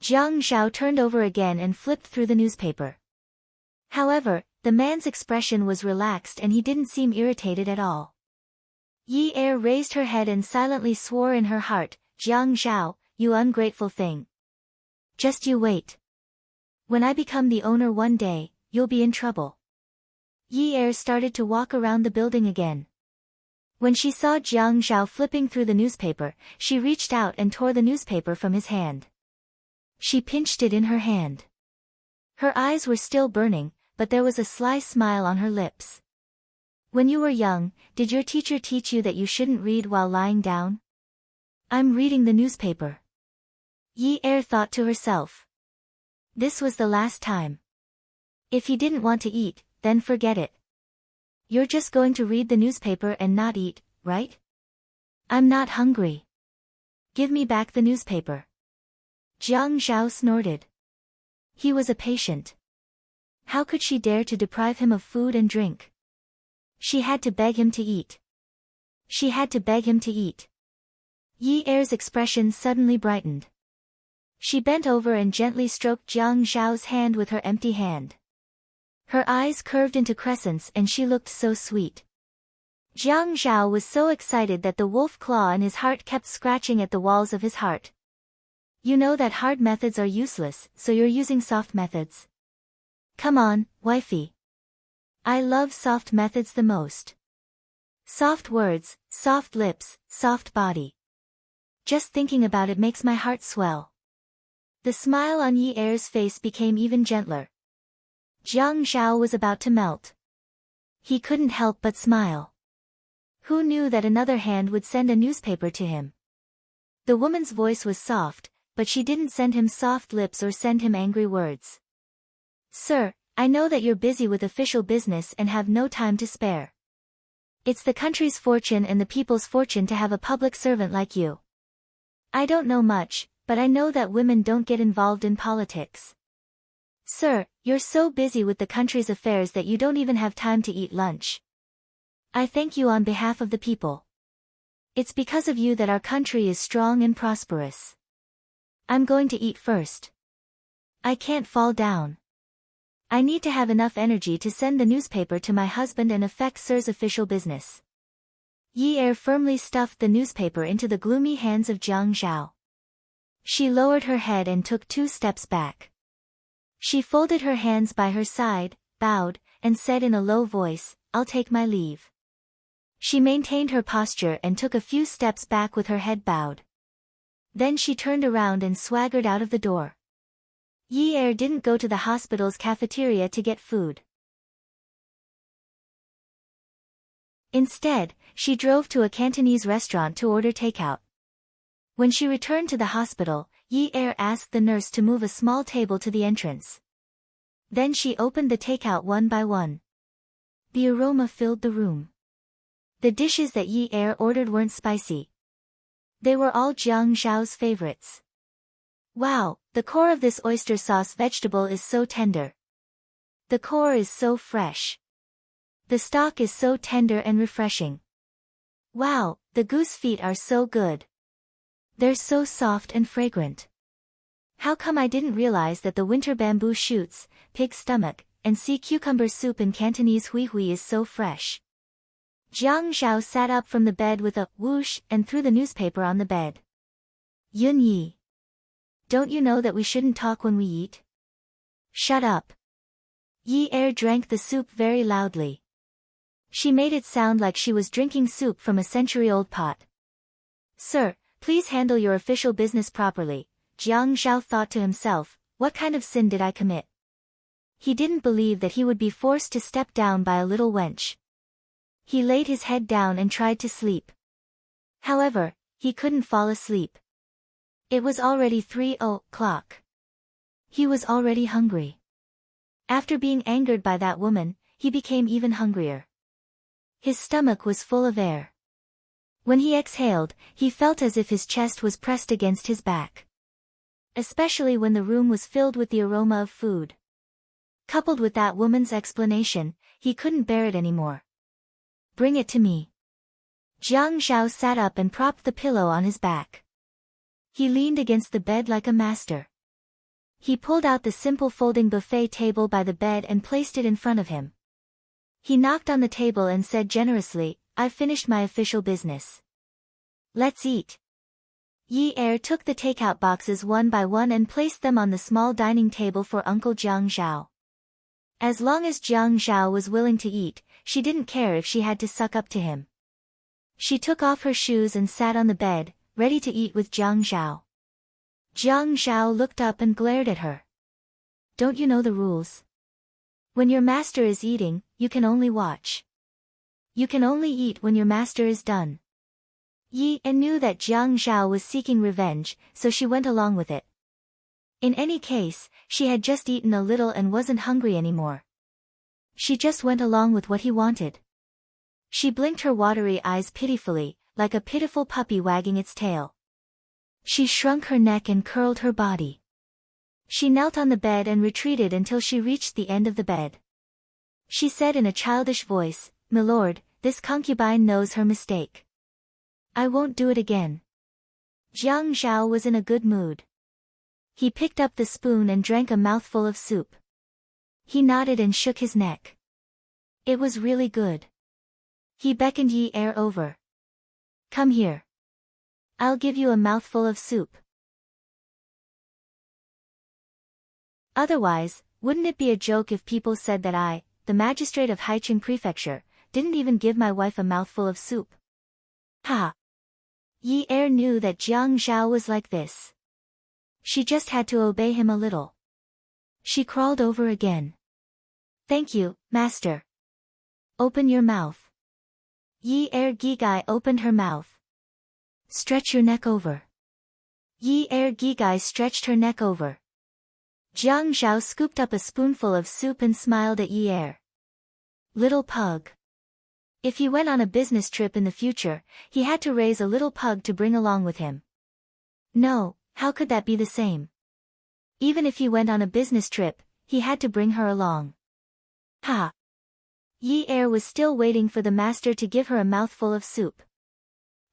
Jiang Zhao turned over again and flipped through the newspaper. However, the man's expression was relaxed and he didn't seem irritated at all. Yi Er raised her head and silently swore in her heart, Jiang Zhao, you ungrateful thing. Just you wait. When I become the owner one day, you'll be in trouble. Yi Er started to walk around the building again. When she saw Jiang Zhao flipping through the newspaper, she reached out and tore the newspaper from his hand. She pinched it in her hand. Her eyes were still burning, but there was a sly smile on her lips. When you were young, did your teacher teach you that you shouldn't read while lying down? I'm reading the newspaper. Yi Er thought to herself. This was the last time. If he didn't want to eat, then forget it. You're just going to read the newspaper and not eat, right? I'm not hungry. Give me back the newspaper. Jiang Zhao snorted. He was a patient. How could she dare to deprive him of food and drink? She had to beg him to eat. She had to beg him to eat. Yi Er's expression suddenly brightened. She bent over and gently stroked Jiang Zhao's hand with her empty hand. Her eyes curved into crescents and she looked so sweet. Jiang Zhao was so excited that the wolf claw in his heart kept scratching at the walls of his heart. You know that hard methods are useless, so you're using soft methods. Come on, wifey. I love soft methods the most. Soft words, soft lips, soft body. Just thinking about it makes my heart swell. The smile on Yi Er's face became even gentler. Jiang Zhao was about to melt. He couldn't help but smile. Who knew that another hand would send a newspaper to him? The woman's voice was soft, but she didn't send him soft lips or send him angry words. Sir, I know that you're busy with official business and have no time to spare. It's the country's fortune and the people's fortune to have a public servant like you. I don't know much, but I know that women don't get involved in politics. Sir, you're so busy with the country's affairs that you don't even have time to eat lunch. I thank you on behalf of the people. It's because of you that our country is strong and prosperous. I'm going to eat first. I can't fall down. I need to have enough energy to send the newspaper to my husband and affect Sir's official business. Yi Er firmly stuffed the newspaper into the gloomy hands of Jiang Zhao. She lowered her head and took 2 steps back. She folded her hands by her side, bowed, and said in a low voice, I'll take my leave. She maintained her posture and took a few steps back with her head bowed. Then she turned around and swaggered out of the door. Yi Er didn't go to the hospital's cafeteria to get food. Instead, she drove to a Cantonese restaurant to order takeout. When she returned to the hospital, Yi Er asked the nurse to move a small table to the entrance. Then she opened the takeout one by one. The aroma filled the room. The dishes that Yi Er ordered weren't spicy. They were all Jiang Zhao's favorites. Wow, the core of this oyster sauce vegetable is so tender. The core is so fresh. The stock is so tender and refreshing. Wow, the goose feet are so good. They're so soft and fragrant. How come I didn't realize that the winter bamboo shoots, pig stomach, and sea cucumber soup in Cantonese hui hui is so fresh? Jiang Zhao sat up from the bed with a whoosh and threw the newspaper on the bed. Yun Yi. Don't you know that we shouldn't talk when we eat? Shut up. Yi Er drank the soup very loudly. She made it sound like she was drinking soup from a century-old pot. Sir, please handle your official business properly, Jiang Zhao thought to himself, what kind of sin did I commit? He didn't believe that he would be forced to step down by a little wench. He laid his head down and tried to sleep. However, he couldn't fall asleep. It was already 3 o'clock. He was already hungry. After being angered by that woman, he became even hungrier. His stomach was full of air. When he exhaled, he felt as if his chest was pressed against his back. Especially when the room was filled with the aroma of food. Coupled with that woman's explanation, he couldn't bear it anymore. Bring it to me. Jiang Zhao sat up and propped the pillow on his back. He leaned against the bed like a master. He pulled out the simple folding buffet table by the bed and placed it in front of him. He knocked on the table and said generously, I've finished my official business. Let's eat. Yi Er took the takeout boxes one by one and placed them on the small dining table for Uncle Jiang Zhao. As long as Jiang Zhao was willing to eat, she didn't care if she had to suck up to him. She took off her shoes and sat on the bed, ready to eat with Jiang Zhao. Jiang Zhao looked up and glared at her. Don't you know the rules? When your master is eating, you can only watch. You can only eat when your master is done. Yi Er knew that Jiang Zhao was seeking revenge, so she went along with it. In any case, she had just eaten a little and wasn't hungry anymore. She just went along with what he wanted. She blinked her watery eyes pitifully, like a pitiful puppy wagging its tail. She shrunk her neck and curled her body. She knelt on the bed and retreated until she reached the end of the bed. She said in a childish voice, "Milord, this concubine knows her mistake. I won't do it again." Jiang Zhao was in a good mood. He picked up the spoon and drank a mouthful of soup. He nodded and shook his neck. It was really good. He beckoned Yi Er over. Come here. I'll give you a mouthful of soup. Otherwise, wouldn't it be a joke if people said that I, the magistrate of Haicheng Prefecture, didn't even give my wife a mouthful of soup? Ha! Yi Er knew that Jiang Zhao was like this. She just had to obey him a little. She crawled over again. Thank you, master. Open your mouth. Yi Er Gigai opened her mouth. Stretch your neck over. Yi Er Gigai stretched her neck over. Jiang Zhao scooped up a spoonful of soup and smiled at Yi Er. Little pug. If he went on a business trip in the future, he had to raise a little pug to bring along with him. No, how could that be the same? Even if he went on a business trip, he had to bring her along. Ha! Yi Er was still waiting for the master to give her a mouthful of soup.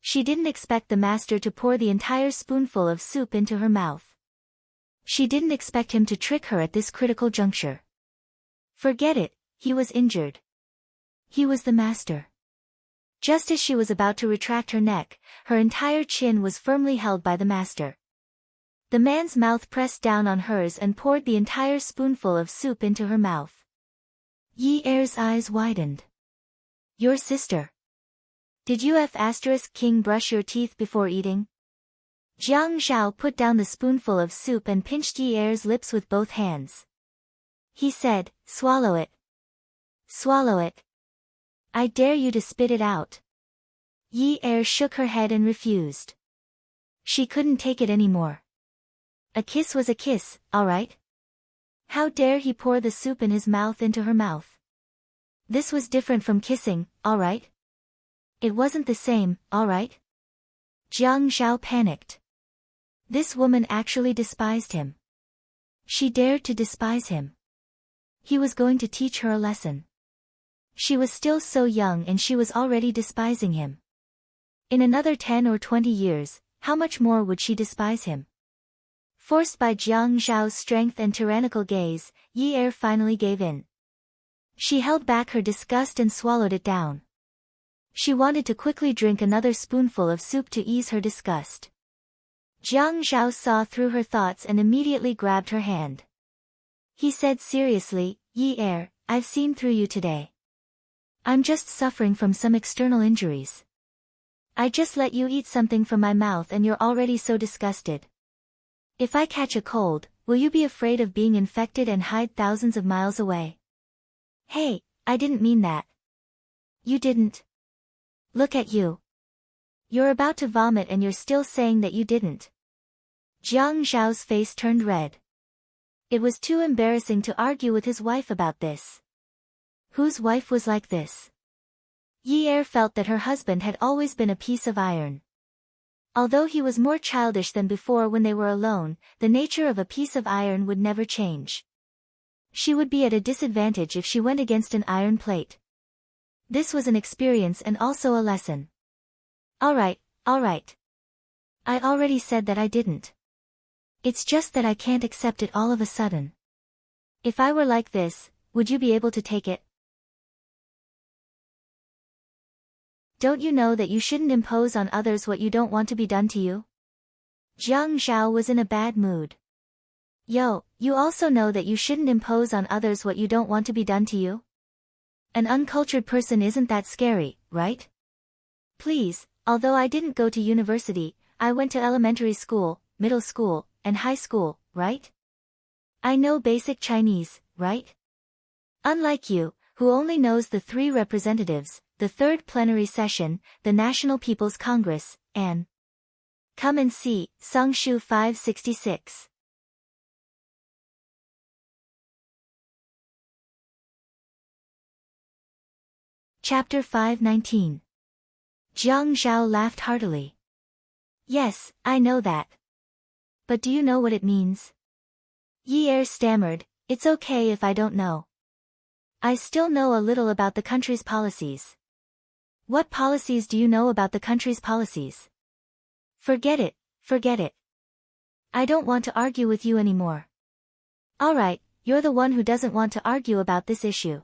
She didn't expect the master to pour the entire spoonful of soup into her mouth. She didn't expect him to trick her at this critical juncture. Forget it, he was injured. He was the master. Just as she was about to retract her neck, her entire chin was firmly held by the master. The man's mouth pressed down on hers and poured the entire spoonful of soup into her mouth. Yi Er's eyes widened. Your sister. Did you King brush your teeth before eating? Jiang Zhao put down the spoonful of soup and pinched Yi Er's lips with both hands. He said, swallow it. Swallow it. I dare you to spit it out. Yi Er shook her head and refused. She couldn't take it anymore. A kiss was a kiss, all right? How dare he pour the soup in his mouth into her mouth? This was different from kissing, all right? It wasn't the same, all right? Jiang Zhao panicked. This woman actually despised him. She dared to despise him. He was going to teach her a lesson. She was still so young and she was already despising him. In another 10 or 20 years, how much more would she despise him? Forced by Jiang Zhao's strength and tyrannical gaze, Yi Er finally gave in. She held back her disgust and swallowed it down. She wanted to quickly drink another spoonful of soup to ease her disgust. Jiang Zhao saw through her thoughts and immediately grabbed her hand. He said seriously, Yi Er, I've seen through you today. I'm just suffering from some external injuries. I just let you eat something from my mouth and you're already so disgusted. If I catch a cold, will you be afraid of being infected and hide thousands of miles away? Hey, I didn't mean that. You didn't. Look at you. You're about to vomit and you're still saying that you didn't. Jiang Zhao's face turned red. It was too embarrassing to argue with his wife about this. Whose wife was like this? Yi Er felt that her husband had always been a piece of iron. Although he was more childish than before when they were alone, the nature of a piece of iron would never change. She would be at a disadvantage if she went against an iron plate. This was an experience and also a lesson. Alright. I already said that I didn't. It's just that I can't accept it all of a sudden. If I were like this, would you be able to take it? Don't you know that you shouldn't impose on others what you don't want to be done to you? Jiang Zhao was in a bad mood. Yo, you also know that you shouldn't impose on others what you don't want to be done to you? An uncultured person isn't that scary, right? Please, although I didn't go to university, I went to elementary school, middle school, and high school, right? I know basic Chinese, right? Unlike you, who only knows the 3 representatives, the 3rd plenary session, the National People's Congress, and come and see, Songshu 566. Chapter 519. Jiang Zhao laughed heartily. Yes, I know that. But do you know what it means? Yi Er stammered, it's okay if I don't know. I still know a little about the country's policies. What policies do you know about the country's policies? Forget it. I don't want to argue with you anymore. Alright, you're the one who doesn't want to argue about this issue.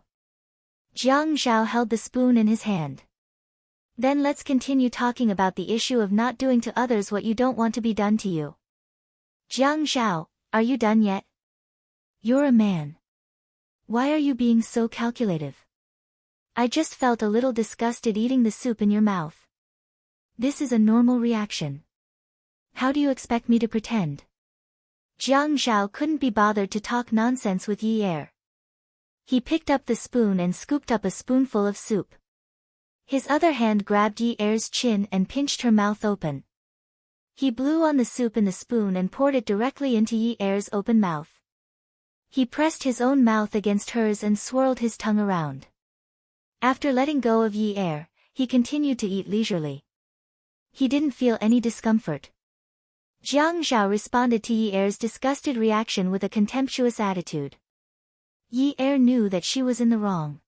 Jiang Zhao held the spoon in his hand. Then let's continue talking about the issue of not doing to others what you don't want to be done to you. Jiang Zhao, are you done yet? You're a man. Why are you being so calculative? I just felt a little disgusted eating the soup in your mouth. This is a normal reaction. How do you expect me to pretend? Jiang Zhao couldn't be bothered to talk nonsense with Yi Er. He picked up the spoon and scooped up a spoonful of soup. His other hand grabbed Yi Er's chin and pinched her mouth open. He blew on the soup in the spoon and poured it directly into Yi Er's open mouth. He pressed his own mouth against hers and swirled his tongue around. After letting go of Yi Er, he continued to eat leisurely. He didn't feel any discomfort. Jiang Zhao responded to Yi Er's disgusted reaction with a contemptuous attitude. Yi Er knew that she was in the wrong.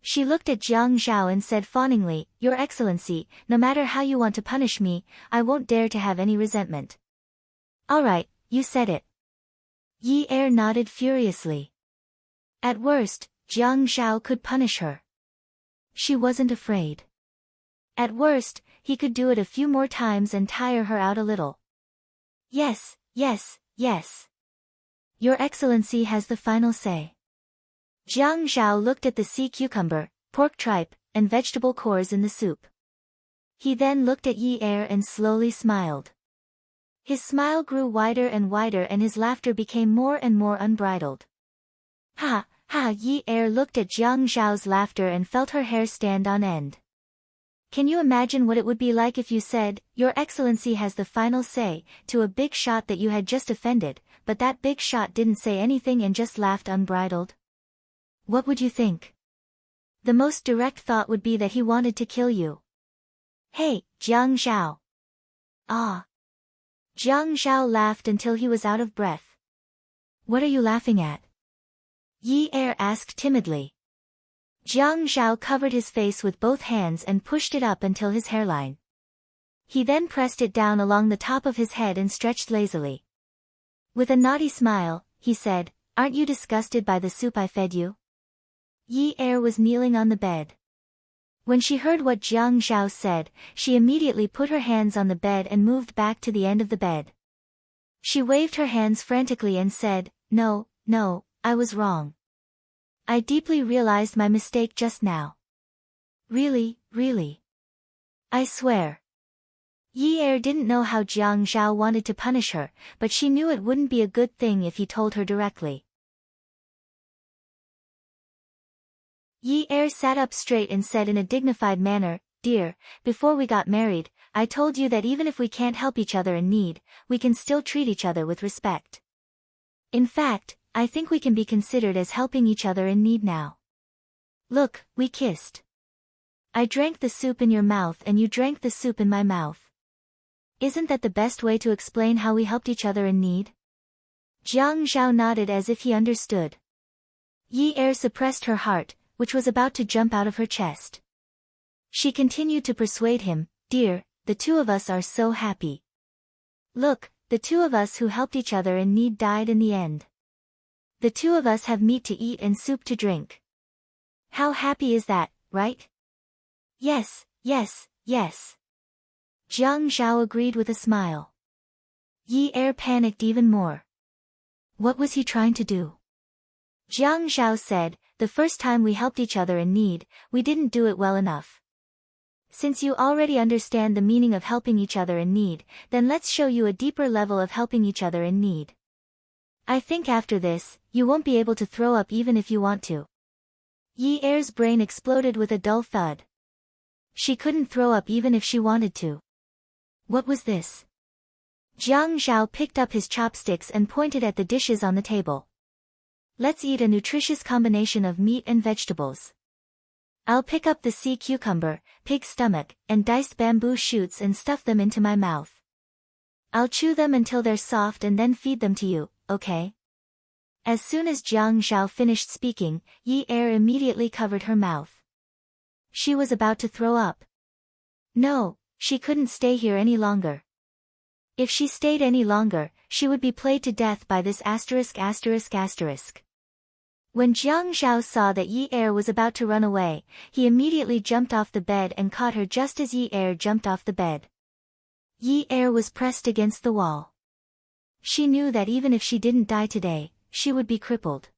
She looked at Jiang Zhao and said fawningly, Your Excellency, no matter how you want to punish me, I won't dare to have any resentment. Alright, you said it. Yi Er nodded furiously. At worst, Jiang Zhao could punish her. She wasn't afraid. At worst, he could do it a few more times and tire her out a little. Yes. Your Excellency has the final say. Jiang Zhao looked at the sea cucumber, pork tripe, and vegetable cores in the soup. He then looked at Yi Er and slowly smiled. His smile grew wider and wider and his laughter became more and more unbridled. Ha! Yi Er looked at Jiang Zhao's laughter and felt her hair stand on end. Can you imagine what it would be like if you said, Your Excellency has the final say, to a big shot that you had just offended, but that big shot didn't say anything and just laughed unbridled? What would you think? The most direct thought would be that he wanted to kill you. Hey, Jiang Zhao. Ah. Jiang Zhao laughed until he was out of breath. What are you laughing at? Yi Er asked timidly. Jiang Zhao covered his face with both hands and pushed it up until his hairline. He then pressed it down along the top of his head and stretched lazily. With a naughty smile, he said, "Aren't you disgusted by the soup I fed you?" Yi Er was kneeling on the bed. When she heard what Jiang Zhao said, she immediately put her hands on the bed and moved back to the end of the bed. She waved her hands frantically and said, "No, no, I was wrong. I deeply realized my mistake just now. Really, really. I swear." Yi Er didn't know how Jiang Zhao wanted to punish her, but she knew it wouldn't be a good thing if he told her directly. Yi Er sat up straight and said in a dignified manner, "Dear, before we got married, I told you that even if we can't help each other in need, we can still treat each other with respect. In fact, I think we can be considered as helping each other in need now. Look, we kissed. I drank the soup in your mouth and you drank the soup in my mouth. Isn't that the best way to explain how we helped each other in need?" Jiang Zhao nodded as if he understood. Yi Er suppressed her heart, which was about to jump out of her chest. She continued to persuade him, "Dear, the two of us are so happy. Look, the two of us who helped each other in need died in the end. The two of us have meat to eat and soup to drink. How happy is that, right?" "Yes, yes, yes." Jiang Zhao agreed with a smile. Yi Er panicked even more. What was he trying to do? Jiang Zhao said, "The first time we helped each other in need, we didn't do it well enough. Since you already understand the meaning of helping each other in need, then let's show you a deeper level of helping each other in need. I think after this, you won't be able to throw up even if you want to." Yi Er's brain exploded with a dull thud. She couldn't throw up even if she wanted to. What was this? Jiang Zhao picked up his chopsticks and pointed at the dishes on the table. "Let's eat a nutritious combination of meat and vegetables. I'll pick up the sea cucumber, pig stomach, and diced bamboo shoots and stuff them into my mouth. I'll chew them until they're soft and then feed them to you, okay?" As soon as Jiang Zhao finished speaking, Yi Er immediately covered her mouth. She was about to throw up. No, she couldn't stay here any longer. If she stayed any longer, she would be played to death by this asterisk asterisk asterisk. When Jiang Zhao saw that Yi Er was about to run away, he immediately jumped off the bed and caught her just as Yi Er jumped off the bed. Yi Er was pressed against the wall. She knew that even if she didn't die today, she would be crippled.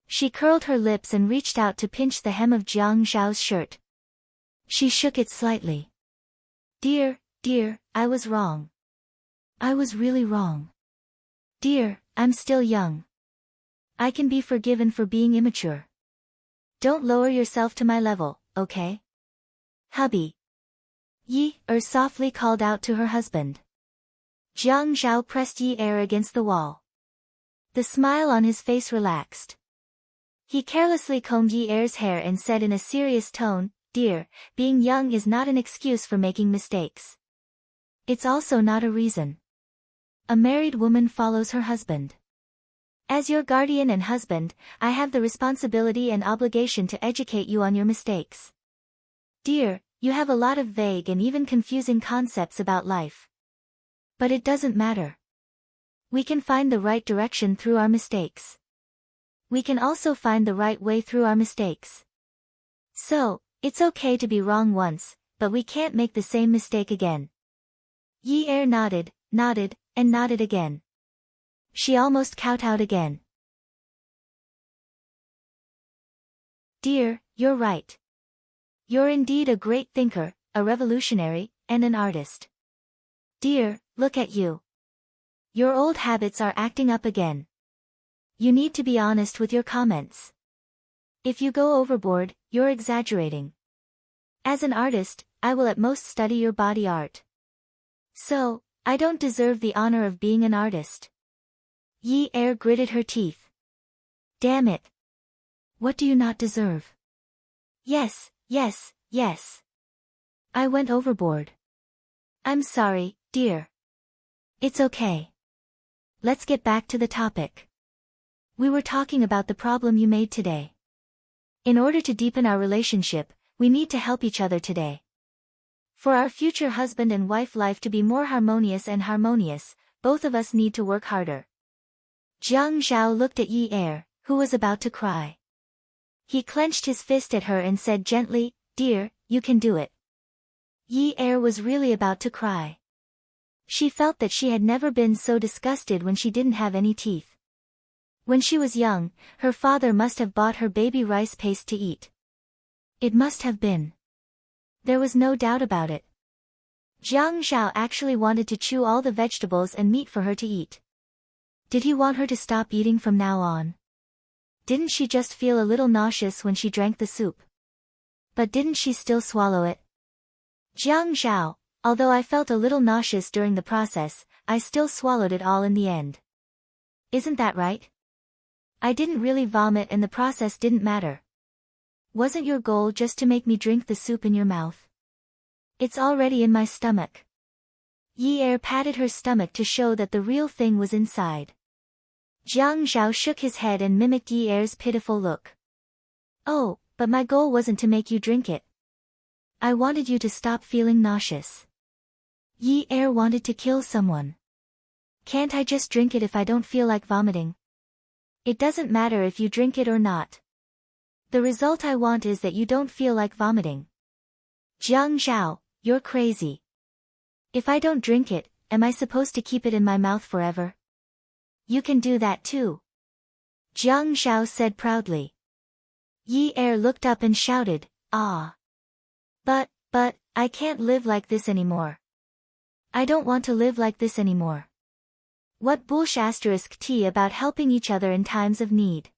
She curled her lips and reached out to pinch the hem of Jiang Zhao's shirt. She shook it slightly. "Dear, dear, I was wrong. I was really wrong. Dear, I'm still young. I can be forgiven for being immature. Don't lower yourself to my level, okay? Hubby." Yi Er softly called out to her husband. Jiang Zhao pressed Yi Er against the wall. The smile on his face relaxed. He carelessly combed Yi Er's hair and said in a serious tone, "Dear, being young is not an excuse for making mistakes. It's also not a reason. A married woman follows her husband. As your guardian and husband, I have the responsibility and obligation to educate you on your mistakes. Dear, you have a lot of vague and even confusing concepts about life. But it doesn't matter. We can find the right direction through our mistakes. We can also find the right way through our mistakes. So, it's okay to be wrong once, but we can't make the same mistake again." Yi Er nodded, nodded, and nodded again. She almost kowtowed again. "Dear, you're right. You're indeed a great thinker, a revolutionary, and an artist. Dear, look at you. Your old habits are acting up again. You need to be honest with your comments. If you go overboard, you're exaggerating. As an artist, I will at most study your body art. So, I don't deserve the honor of being an artist." Yi Er gritted her teeth. "Damn it. What do you not deserve?" Yes, yes, yes. I went overboard. I'm sorry, dear. It's okay. Let's get back to the topic. We were talking about the problem you made today. In order to deepen our relationship, we need to help each other today. For our future husband and wife life to be more harmonious, both of us need to work harder. Jiang Zhao looked at Yi Er, who was about to cry. He clenched his fist at her and said gently, "Dear, you can do it." Yi Er was really about to cry. She felt that she had never been so disgusted when she didn't have any teeth. When she was young, her father must have bought her baby rice paste to eat. It must have been. There was no doubt about it. Jiang Zhao actually wanted to chew all the vegetables and meat for her to eat. Did he want her to stop eating from now on? Didn't she just feel a little nauseous when she drank the soup? But didn't she still swallow it? Jiang Zhao, although I felt a little nauseous during the process, I still swallowed it all in the end. Isn't that right? I didn't really vomit and the process didn't matter. Wasn't your goal just to make me drink the soup in your mouth? It's already in my stomach. Yi Er patted her stomach to show that the real thing was inside. Jiang Zhao shook his head and mimicked Yi Er's pitiful look. Oh, but my goal wasn't to make you drink it. I wanted you to stop feeling nauseous. Yi Er wanted to kill someone. Can't I just drink it if I don't feel like vomiting? It doesn't matter if you drink it or not. The result I want is that you don't feel like vomiting. Jiang Zhao, you're crazy. If I don't drink it, am I supposed to keep it in my mouth forever? You can do that too. Jiang Zhao said proudly. Yi Er looked up and shouted, "Ah! But, I can't live like this anymore. I don't want to live like this anymore. What bullsh *t about helping each other in times of need?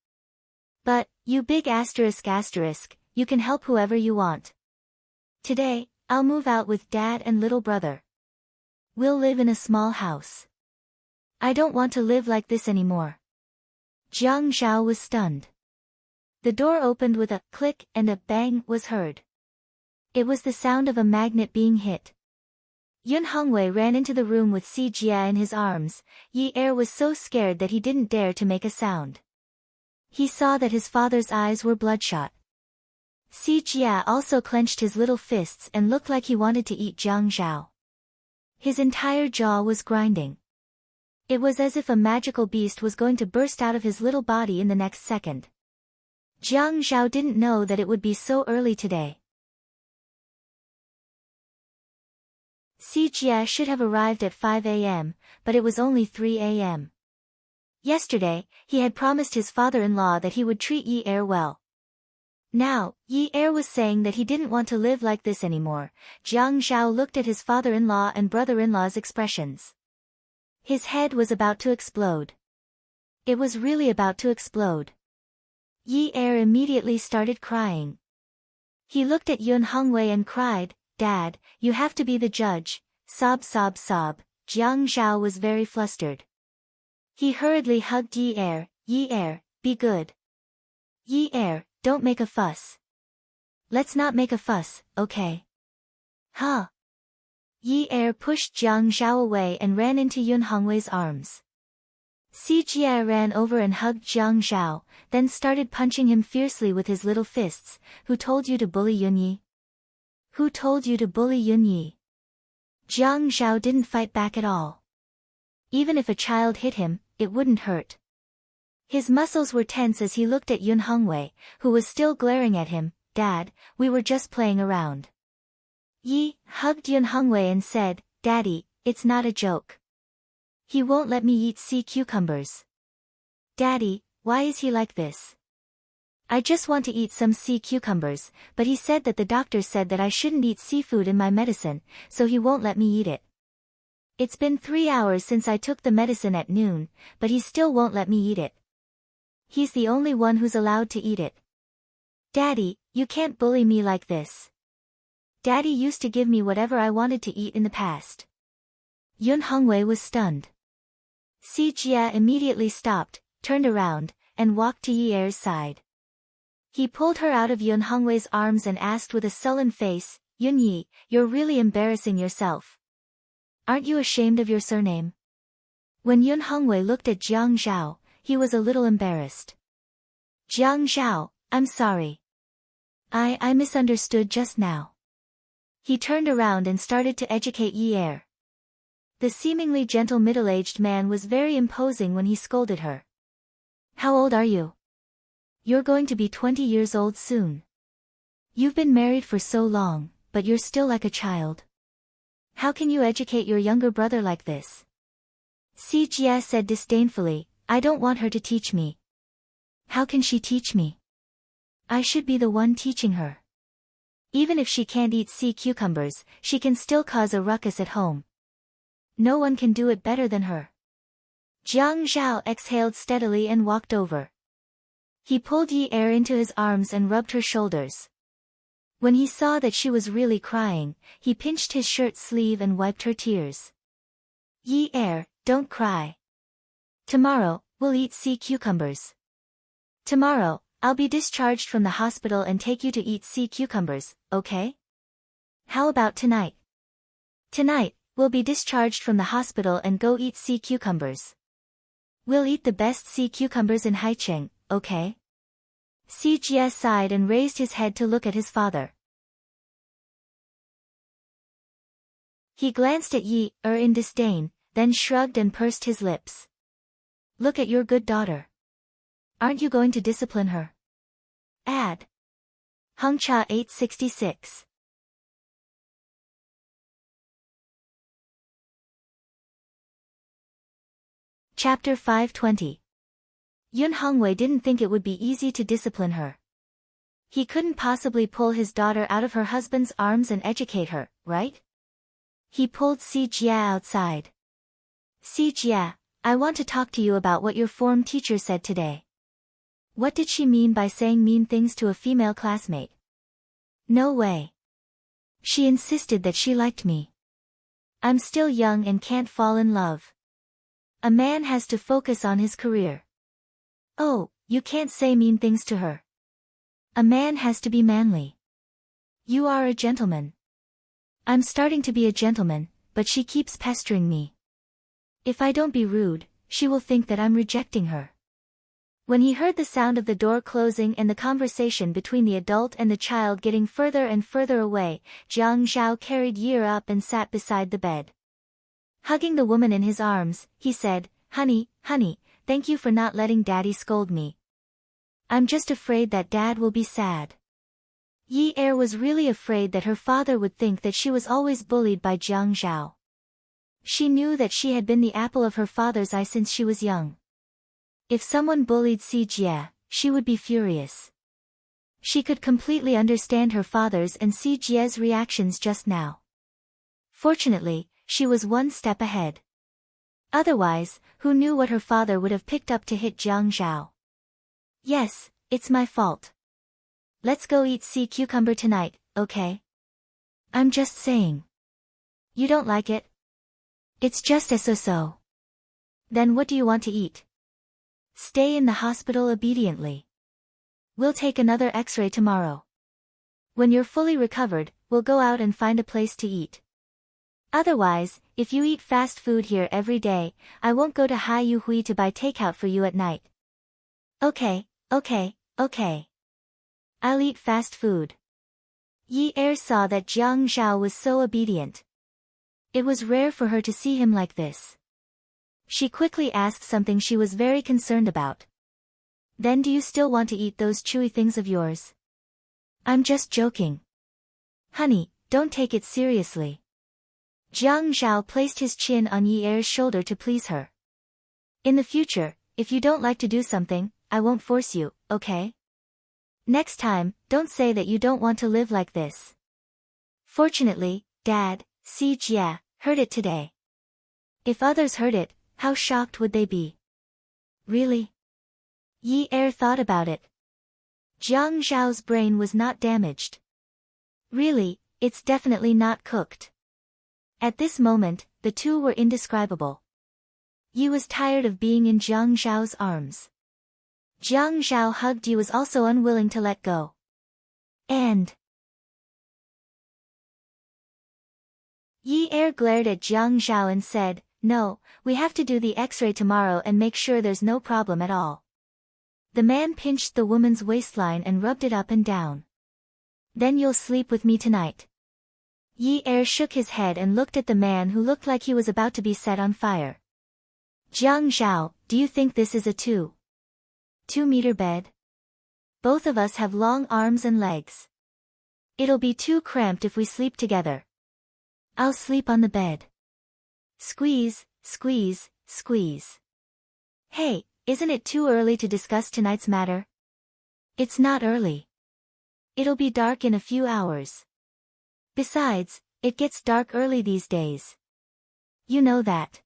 But, you big ***, you can help whoever you want. Today, I'll move out with Dad and little brother. We'll live in a small house. I don't want to live like this anymore." Jiang Zhao was stunned. The door opened with a click and a bang was heard. It was the sound of a magnet being hit. Yun Hongwei ran into the room with Si Jia in his arms. Yi Er was so scared that he didn't dare to make a sound. He saw that his father's eyes were bloodshot. Si Jia also clenched his little fists and looked like he wanted to eat Jiang Zhao. His entire jaw was grinding. It was as if a magical beast was going to burst out of his little body in the next second. Jiang Zhao didn't know that it would be so early today. Si Jia should have arrived at 5 a.m., but it was only 3 a.m. Yesterday, he had promised his father-in-law that he would treat Yi Er well. Now, Yi Er was saying that he didn't want to live like this anymore. Jiang Zhao looked at his father-in-law and brother-in-law's expressions. His head was about to explode. It was really about to explode. Yi Er immediately started crying. He looked at Yun Hongwei and cried, "Dad, you have to be the judge." Sob sob sob. Jiang Zhao was very flustered. He hurriedly hugged Yi Er. "Yi Er, be good. Yi Er, don't make a fuss. Let's not make a fuss, okay? Huh?" Yi Er pushed Jiang Zhao away and ran into Yun Hongwei's arms. Si Jia ran over and hugged Jiang Zhao, then started punching him fiercely with his little fists. "Who told you to bully Yunyi? Who told you to bully Yunyi?" Jiang Zhao didn't fight back at all. Even if a child hit him, it wouldn't hurt. His muscles were tense as he looked at Yun Hongwei, who was still glaring at him. "Dad, we were just playing around." Yi hugged Yun Hongwei and said, "Daddy, it's not a joke. He won't let me eat sea cucumbers." "Daddy, why is he like this?" "I just want to eat some sea cucumbers, but he said that the doctor said that I shouldn't eat seafood in my medicine, so he won't let me eat it. It's been 3 hours since I took the medicine at noon, but he still won't let me eat it. He's the only one who's allowed to eat it. Daddy, you can't bully me like this. Daddy used to give me whatever I wanted to eat in the past." Yun Hongwei was stunned. Si Jia immediately stopped, turned around, and walked to Yi Er's side. He pulled her out of Yun Hongwei's arms and asked with a sullen face, "Yun Yi, you're really embarrassing yourself. Aren't you ashamed of your surname? When Yun Hongwei looked at Jiang Zhao, he was a little embarrassed. Jiang Zhao, I'm sorry. I misunderstood just now. He turned around and started to educate Yi Er. The seemingly gentle middle-aged man was very imposing when he scolded her. How old are you? You're going to be 20 years old soon. You've been married for so long, but you're still like a child. How can you educate your younger brother like this? Si Jia said disdainfully, I don't want her to teach me. How can she teach me? I should be the one teaching her. Even if she can't eat sea cucumbers, she can still cause a ruckus at home. No one can do it better than her. Jiang Zhao exhaled steadily and walked over. He pulled Yi Er into his arms and rubbed her shoulders. When he saw that she was really crying, he pinched his shirt sleeve and wiped her tears. Yi Er, don't cry. Tomorrow, we'll eat sea cucumbers. Tomorrow, I'll be discharged from the hospital and take you to eat sea cucumbers, okay? How about tonight? Tonight, we'll be discharged from the hospital and go eat sea cucumbers. We'll eat the best sea cucumbers in Haicheng, okay? Si Jie sighed and raised his head to look at his father. He glanced at Yi Er in disdain, then shrugged and pursed his lips. Look at your good daughter. Aren't you going to discipline her? Add. Hengcha 866. Chapter 520. Yun Hongwei didn't think it would be easy to discipline her. He couldn't possibly pull his daughter out of her husband's arms and educate her, right? He pulled Si Jia outside. Si Jia, I want to talk to you about what your form teacher said today. What did she mean by saying mean things to a female classmate? No way. She insisted that she liked me. I'm still young and can't fall in love. A man has to focus on his career. Oh, you can't say mean things to her. A man has to be manly. You are a gentleman. I'm starting to be a gentleman, but she keeps pestering me. If I don't be rude, she will think that I'm rejecting her. When he heard the sound of the door closing and the conversation between the adult and the child getting further and further away, Jiang Zhao carried Yi up and sat beside the bed. Hugging the woman in his arms, he said, Honey, thank you for not letting Daddy scold me. I'm just afraid that Dad will be sad. Yi Er was really afraid that her father would think that she was always bullied by Jiang Zhao. She knew that she had been the apple of her father's eye since she was young. If someone bullied Si Jie, she would be furious. She could completely understand her father's and Si Jie's reactions just now. Fortunately, she was one step ahead. Otherwise, who knew what her father would have picked up to hit Jiang Zhao? Yes, it's my fault. Let's go eat sea cucumber tonight, okay? I'm just saying. You don't like it? It's just a so-so. Then what do you want to eat? Stay in the hospital obediently. We'll take another X-ray tomorrow. When you're fully recovered, we'll go out and find a place to eat. Otherwise, if you eat fast food here every day, I won't go to Hai Yu Hui to buy takeout for you at night. Okay. I'll eat fast food. Yi Er saw that Jiang Zhao was so obedient. It was rare for her to see him like this. She quickly asked something she was very concerned about. Then do you still want to eat those chewy things of yours? I'm just joking. Honey, don't take it seriously. Jiang Zhao placed his chin on Yi Er's shoulder to please her. In the future, if you don't like to do something, I won't force you, okay? Next time, don't say that you don't want to live like this. Fortunately, Dad, Si Jia, heard it today. If others heard it, how shocked would they be? Really? Yi Er thought about it. Jiang Zhao's brain was not damaged. Really, it's definitely not cooked. At this moment, the two were indescribable. Yi was tired of being in Jiang Zhao's arms. Jiang Zhao hugged Yi was also unwilling to let go. And Yi Er glared at Jiang Zhao and said, No, we have to do the X-ray tomorrow and make sure there's no problem at all. The man pinched the woman's waistline and rubbed it up and down. Then you'll sleep with me tonight. Yi-er shook his head and looked at the man who looked like he was about to be set on fire. Jiang Zhao, do you think this is a 2-meter bed? Both of us have long arms and legs. It'll be too cramped if we sleep together. I'll sleep on the bed. Squeeze, squeeze, squeeze. Hey, isn't it too early to discuss tonight's matter? It's not early. It'll be dark in a few hours. Besides, it gets dark early these days. You know that.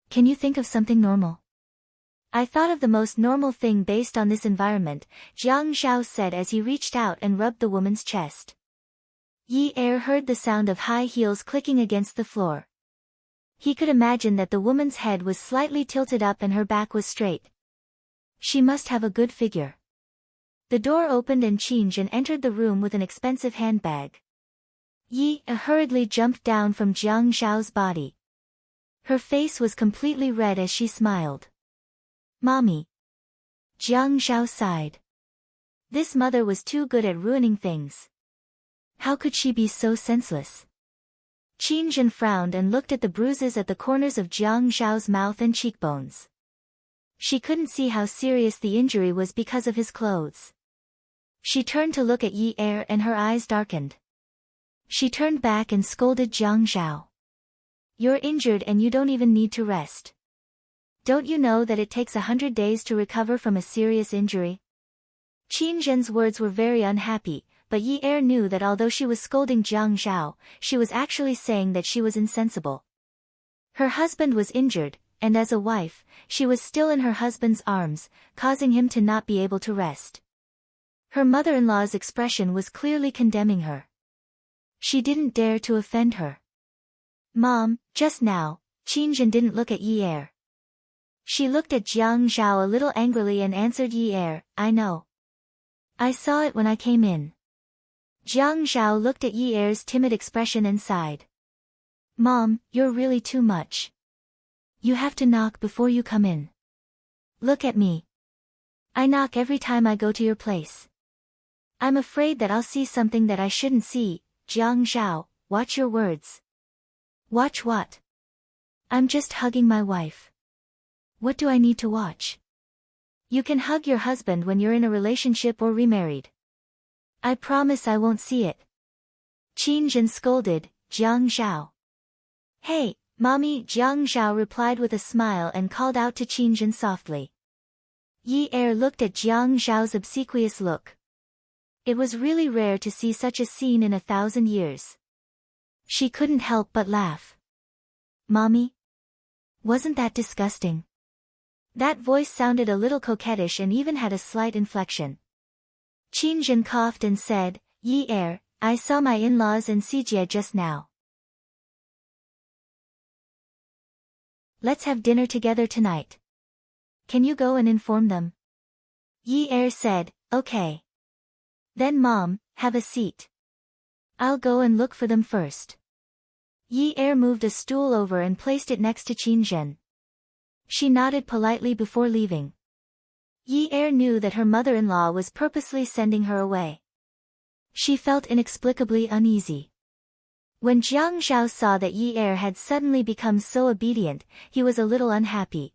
Can you think of something normal? I thought of the most normal thing based on this environment, Jiang Zhao said as he reached out and rubbed the woman's chest. Yi-er heard the sound of high heels clicking against the floor. He could imagine that the woman's head was slightly tilted up and her back was straight. She must have a good figure. The door opened and Qingjin entered the room with an expensive handbag. Yi-er hurriedly jumped down from Jiang Zhao's body. Her face was completely red as she smiled. Mommy. Jiang Zhao sighed. This mother was too good at ruining things. How could she be so senseless? Qingjin frowned and looked at the bruises at the corners of Jiang Zhao's mouth and cheekbones. She couldn't see how serious the injury was because of his clothes. She turned to look at Yi-er and her eyes darkened. She turned back and scolded Jiang Zhao. You're injured and you don't even need to rest. Don't you know that it takes 100 days to recover from a serious injury? Qingjin's words were very unhappy, but Yi-er knew that although she was scolding Jiang Zhao, she was actually saying that she was insensible. Her husband was injured, and as a wife, she was still in her husband's arms, causing him to not be able to rest. Her mother-in-law's expression was clearly condemning her. She didn't dare to offend her. Mom, just now, Qingjin didn't look at Yi-er. She looked at Jiang Zhao a little angrily and answered Yi-er, I know. I saw it when I came in. Jiang Zhao looked at Yi-er's timid expression and sighed. Mom, you're really too much. You have to knock before you come in. Look at me. I knock every time I go to your place. I'm afraid that I'll see something that I shouldn't see. Jiang Zhao, watch your words. Watch what? I'm just hugging my wife. What do I need to watch? You can hug your husband when you're in a relationship or remarried. I promise I won't see it. Qingjin scolded Jiang Zhao. Hey, Mommy, Jiang Zhao replied with a smile and called out to Qingjin softly. Yi-er looked at Jiang Zhao's obsequious look. It was really rare to see such a scene in 1,000 years. She couldn't help but laugh. Mommy? Wasn't that disgusting? That voice sounded a little coquettish and even had a slight inflection. Qingjin coughed and said, Yi-er, I saw my in-laws in Sijie just now. Let's have dinner together tonight. Can you go and inform them? Yi-er said, okay. Then Mom, have a seat. I'll go and look for them first. Yi-er moved a stool over and placed it next to Qingjin. She nodded politely before leaving. Yi-er knew that her mother-in-law was purposely sending her away. She felt inexplicably uneasy. When Jiang Zhao saw that Yi-er had suddenly become so obedient, he was a little unhappy.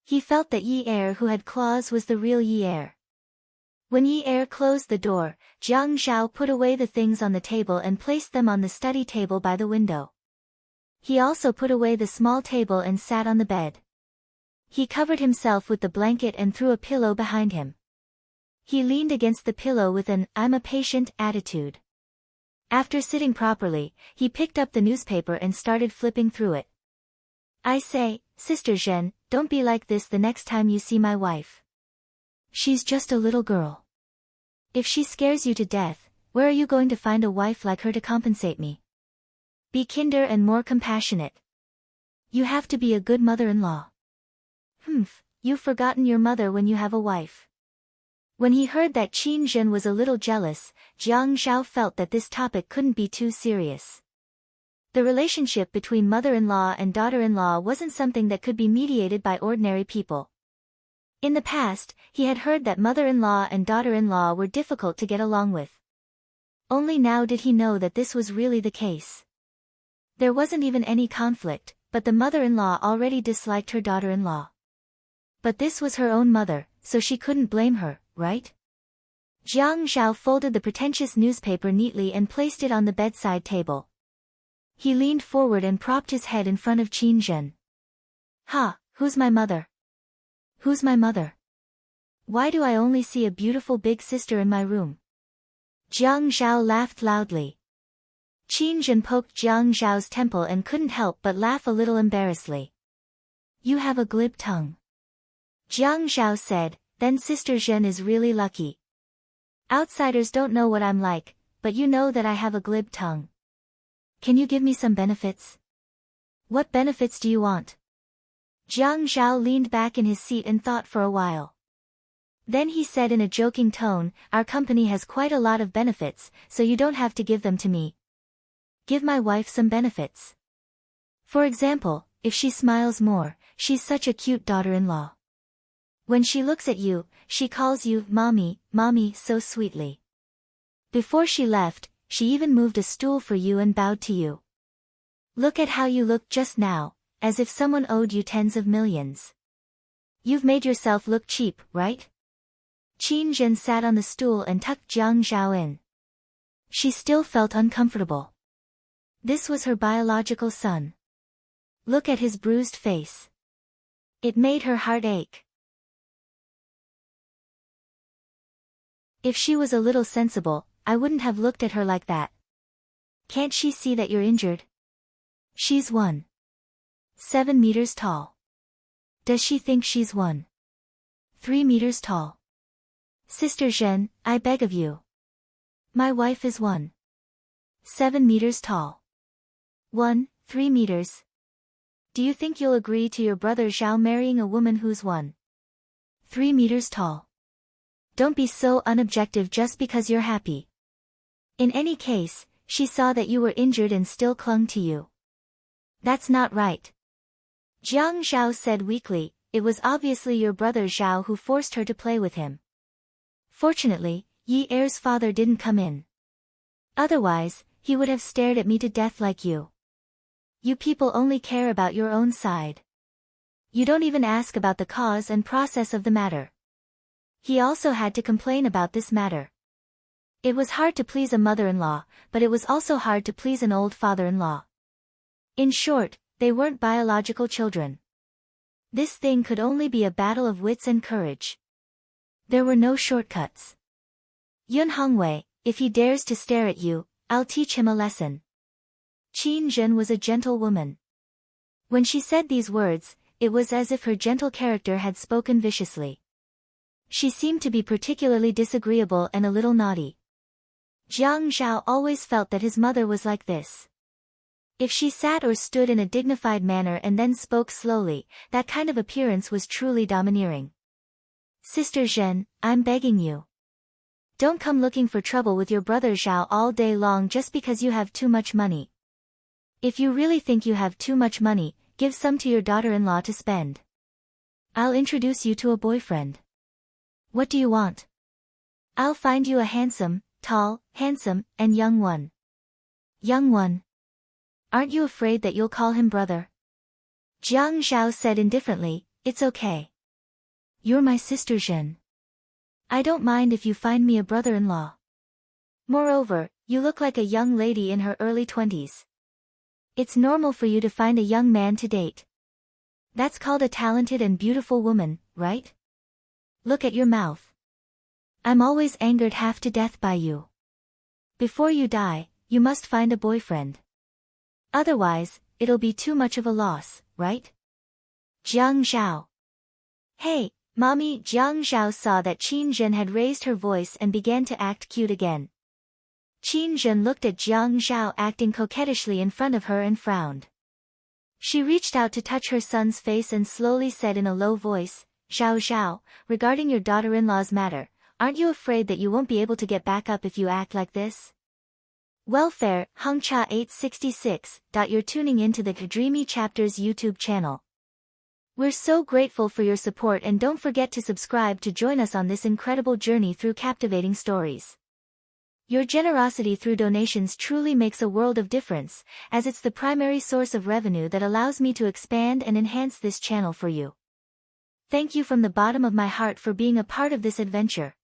He felt that Yi-er who had claws was the real Yi-er. When Yi-er closed the door, Jiang Zhao put away the things on the table and placed them on the study table by the window. He also put away the small table and sat on the bed. He covered himself with the blanket and threw a pillow behind him. He leaned against the pillow with an "I'm a patient" attitude. After sitting properly, he picked up the newspaper and started flipping through it. I say, Sister Zhen, don't be like this the next time you see my wife. She's just a little girl. If she scares you to death, where are you going to find a wife like her to compensate me? Be kinder and more compassionate. You have to be a good mother-in-law. You've forgotten your mother when you have a wife. When he heard that Qingjin was a little jealous, Jiang Zhao felt that this topic couldn't be too serious. The relationship between mother-in-law and daughter-in-law wasn't something that could be mediated by ordinary people. In the past, he had heard that mother-in-law and daughter-in-law were difficult to get along with. Only now did he know that this was really the case. There wasn't even any conflict, but the mother-in-law already disliked her daughter-in-law. But this was her own mother, so she couldn't blame her, right? Jiang Zhao folded the pretentious newspaper neatly and placed it on the bedside table. He leaned forward and propped his head in front of Qin Zhen. "Ha, who's my mother? Who's my mother? Why do I only see a beautiful big sister in my room?" Jiang Zhao laughed loudly. Qin Zhen poked Jiang Zhao's temple and couldn't help but laugh a little embarrassedly. "You have a glib tongue," Jiang Zhao said, "then Sister Zhen is really lucky. Outsiders don't know what I'm like, but you know that I have a glib tongue. Can you give me some benefits?" "What benefits do you want?" Jiang Zhao leaned back in his seat and thought for a while. Then he said in a joking tone, "Our company has quite a lot of benefits, so you don't have to give them to me. Give my wife some benefits. For example, if she smiles more, she's such a cute daughter-in-law. When she looks at you, she calls you mommy, mommy so sweetly. Before she left, she even moved a stool for you and bowed to you. Look at how you look just now, as if someone owed you tens of millions. You've made yourself look cheap, right?" Qin Zhen sat on the stool and tucked Jiang Zhao in. She still felt uncomfortable. This was her biological son. Look at his bruised face. It made her heart ache. If she was a little sensible, I wouldn't have looked at her like that. Can't she see that you're injured? She's 1.7 meters tall. Does she think she's 1.3 meters tall? Sister Zhen, I beg of you. My wife is 1.7 meters tall. 1.3 meters. Do you think you'll agree to your brother Zhao marrying a woman who's 1.3 meters tall? Don't be so unobjective just because you're happy. In any case, she saw that you were injured and still clung to you. That's not right. Jiang Zhao said weakly, it was obviously your brother Zhao who forced her to play with him. Fortunately, Yi Er's father didn't come in. Otherwise, he would have stared at me to death like you. You people only care about your own side. You don't even ask about the cause and process of the matter. He also had to complain about this matter. It was hard to please a mother-in-law, but it was also hard to please an old father-in-law. In short, they weren't biological children. This thing could only be a battle of wits and courage. There were no shortcuts. Yun Hongwei, if he dares to stare at you, I'll teach him a lesson. Qin Zhen was a gentle woman. When she said these words, it was as if her gentle character had spoken viciously. She seemed to be particularly disagreeable and a little naughty. Jiang Zhao always felt that his mother was like this. If she sat or stood in a dignified manner and then spoke slowly, that kind of appearance was truly domineering. Sister Zhen, I'm begging you. Don't come looking for trouble with your brother Zhao all day long just because you have too much money. If you really think you have too much money, give some to your daughter-in-law to spend. I'll introduce you to a boyfriend. What do you want? I'll find you a handsome, handsome, and young one. Young one. Aren't you afraid that you'll call him brother? Jiang Zhao said indifferently, it's okay. You're my sister Zhen. I don't mind if you find me a brother-in-law. Moreover, you look like a young lady in her early 20s. It's normal for you to find a young man to date. That's called a talented and beautiful woman, right? Look at your mouth. I'm always angered half to death by you. Before you die, you must find a boyfriend. Otherwise, it'll be too much of a loss, right? Jiang Zhao. Hey, mommy. Jiang Zhao saw that Qin Zhen had raised her voice and began to act cute again. Qin Zhen looked at Jiang Zhao acting coquettishly in front of her and frowned. She reached out to touch her son's face and slowly said in a low voice, Zhao Zhao, regarding your daughter-in-law's matter, aren't you afraid that you won't be able to get back up if you act like this? Welfare, Hungcha 866. You're tuning into the Dreamy Chapters YouTube channel. We're so grateful for your support and don't forget to subscribe to join us on this incredible journey through captivating stories. Your generosity through donations truly makes a world of difference, as it's the primary source of revenue that allows me to expand and enhance this channel for you. Thank you from the bottom of my heart for being a part of this adventure.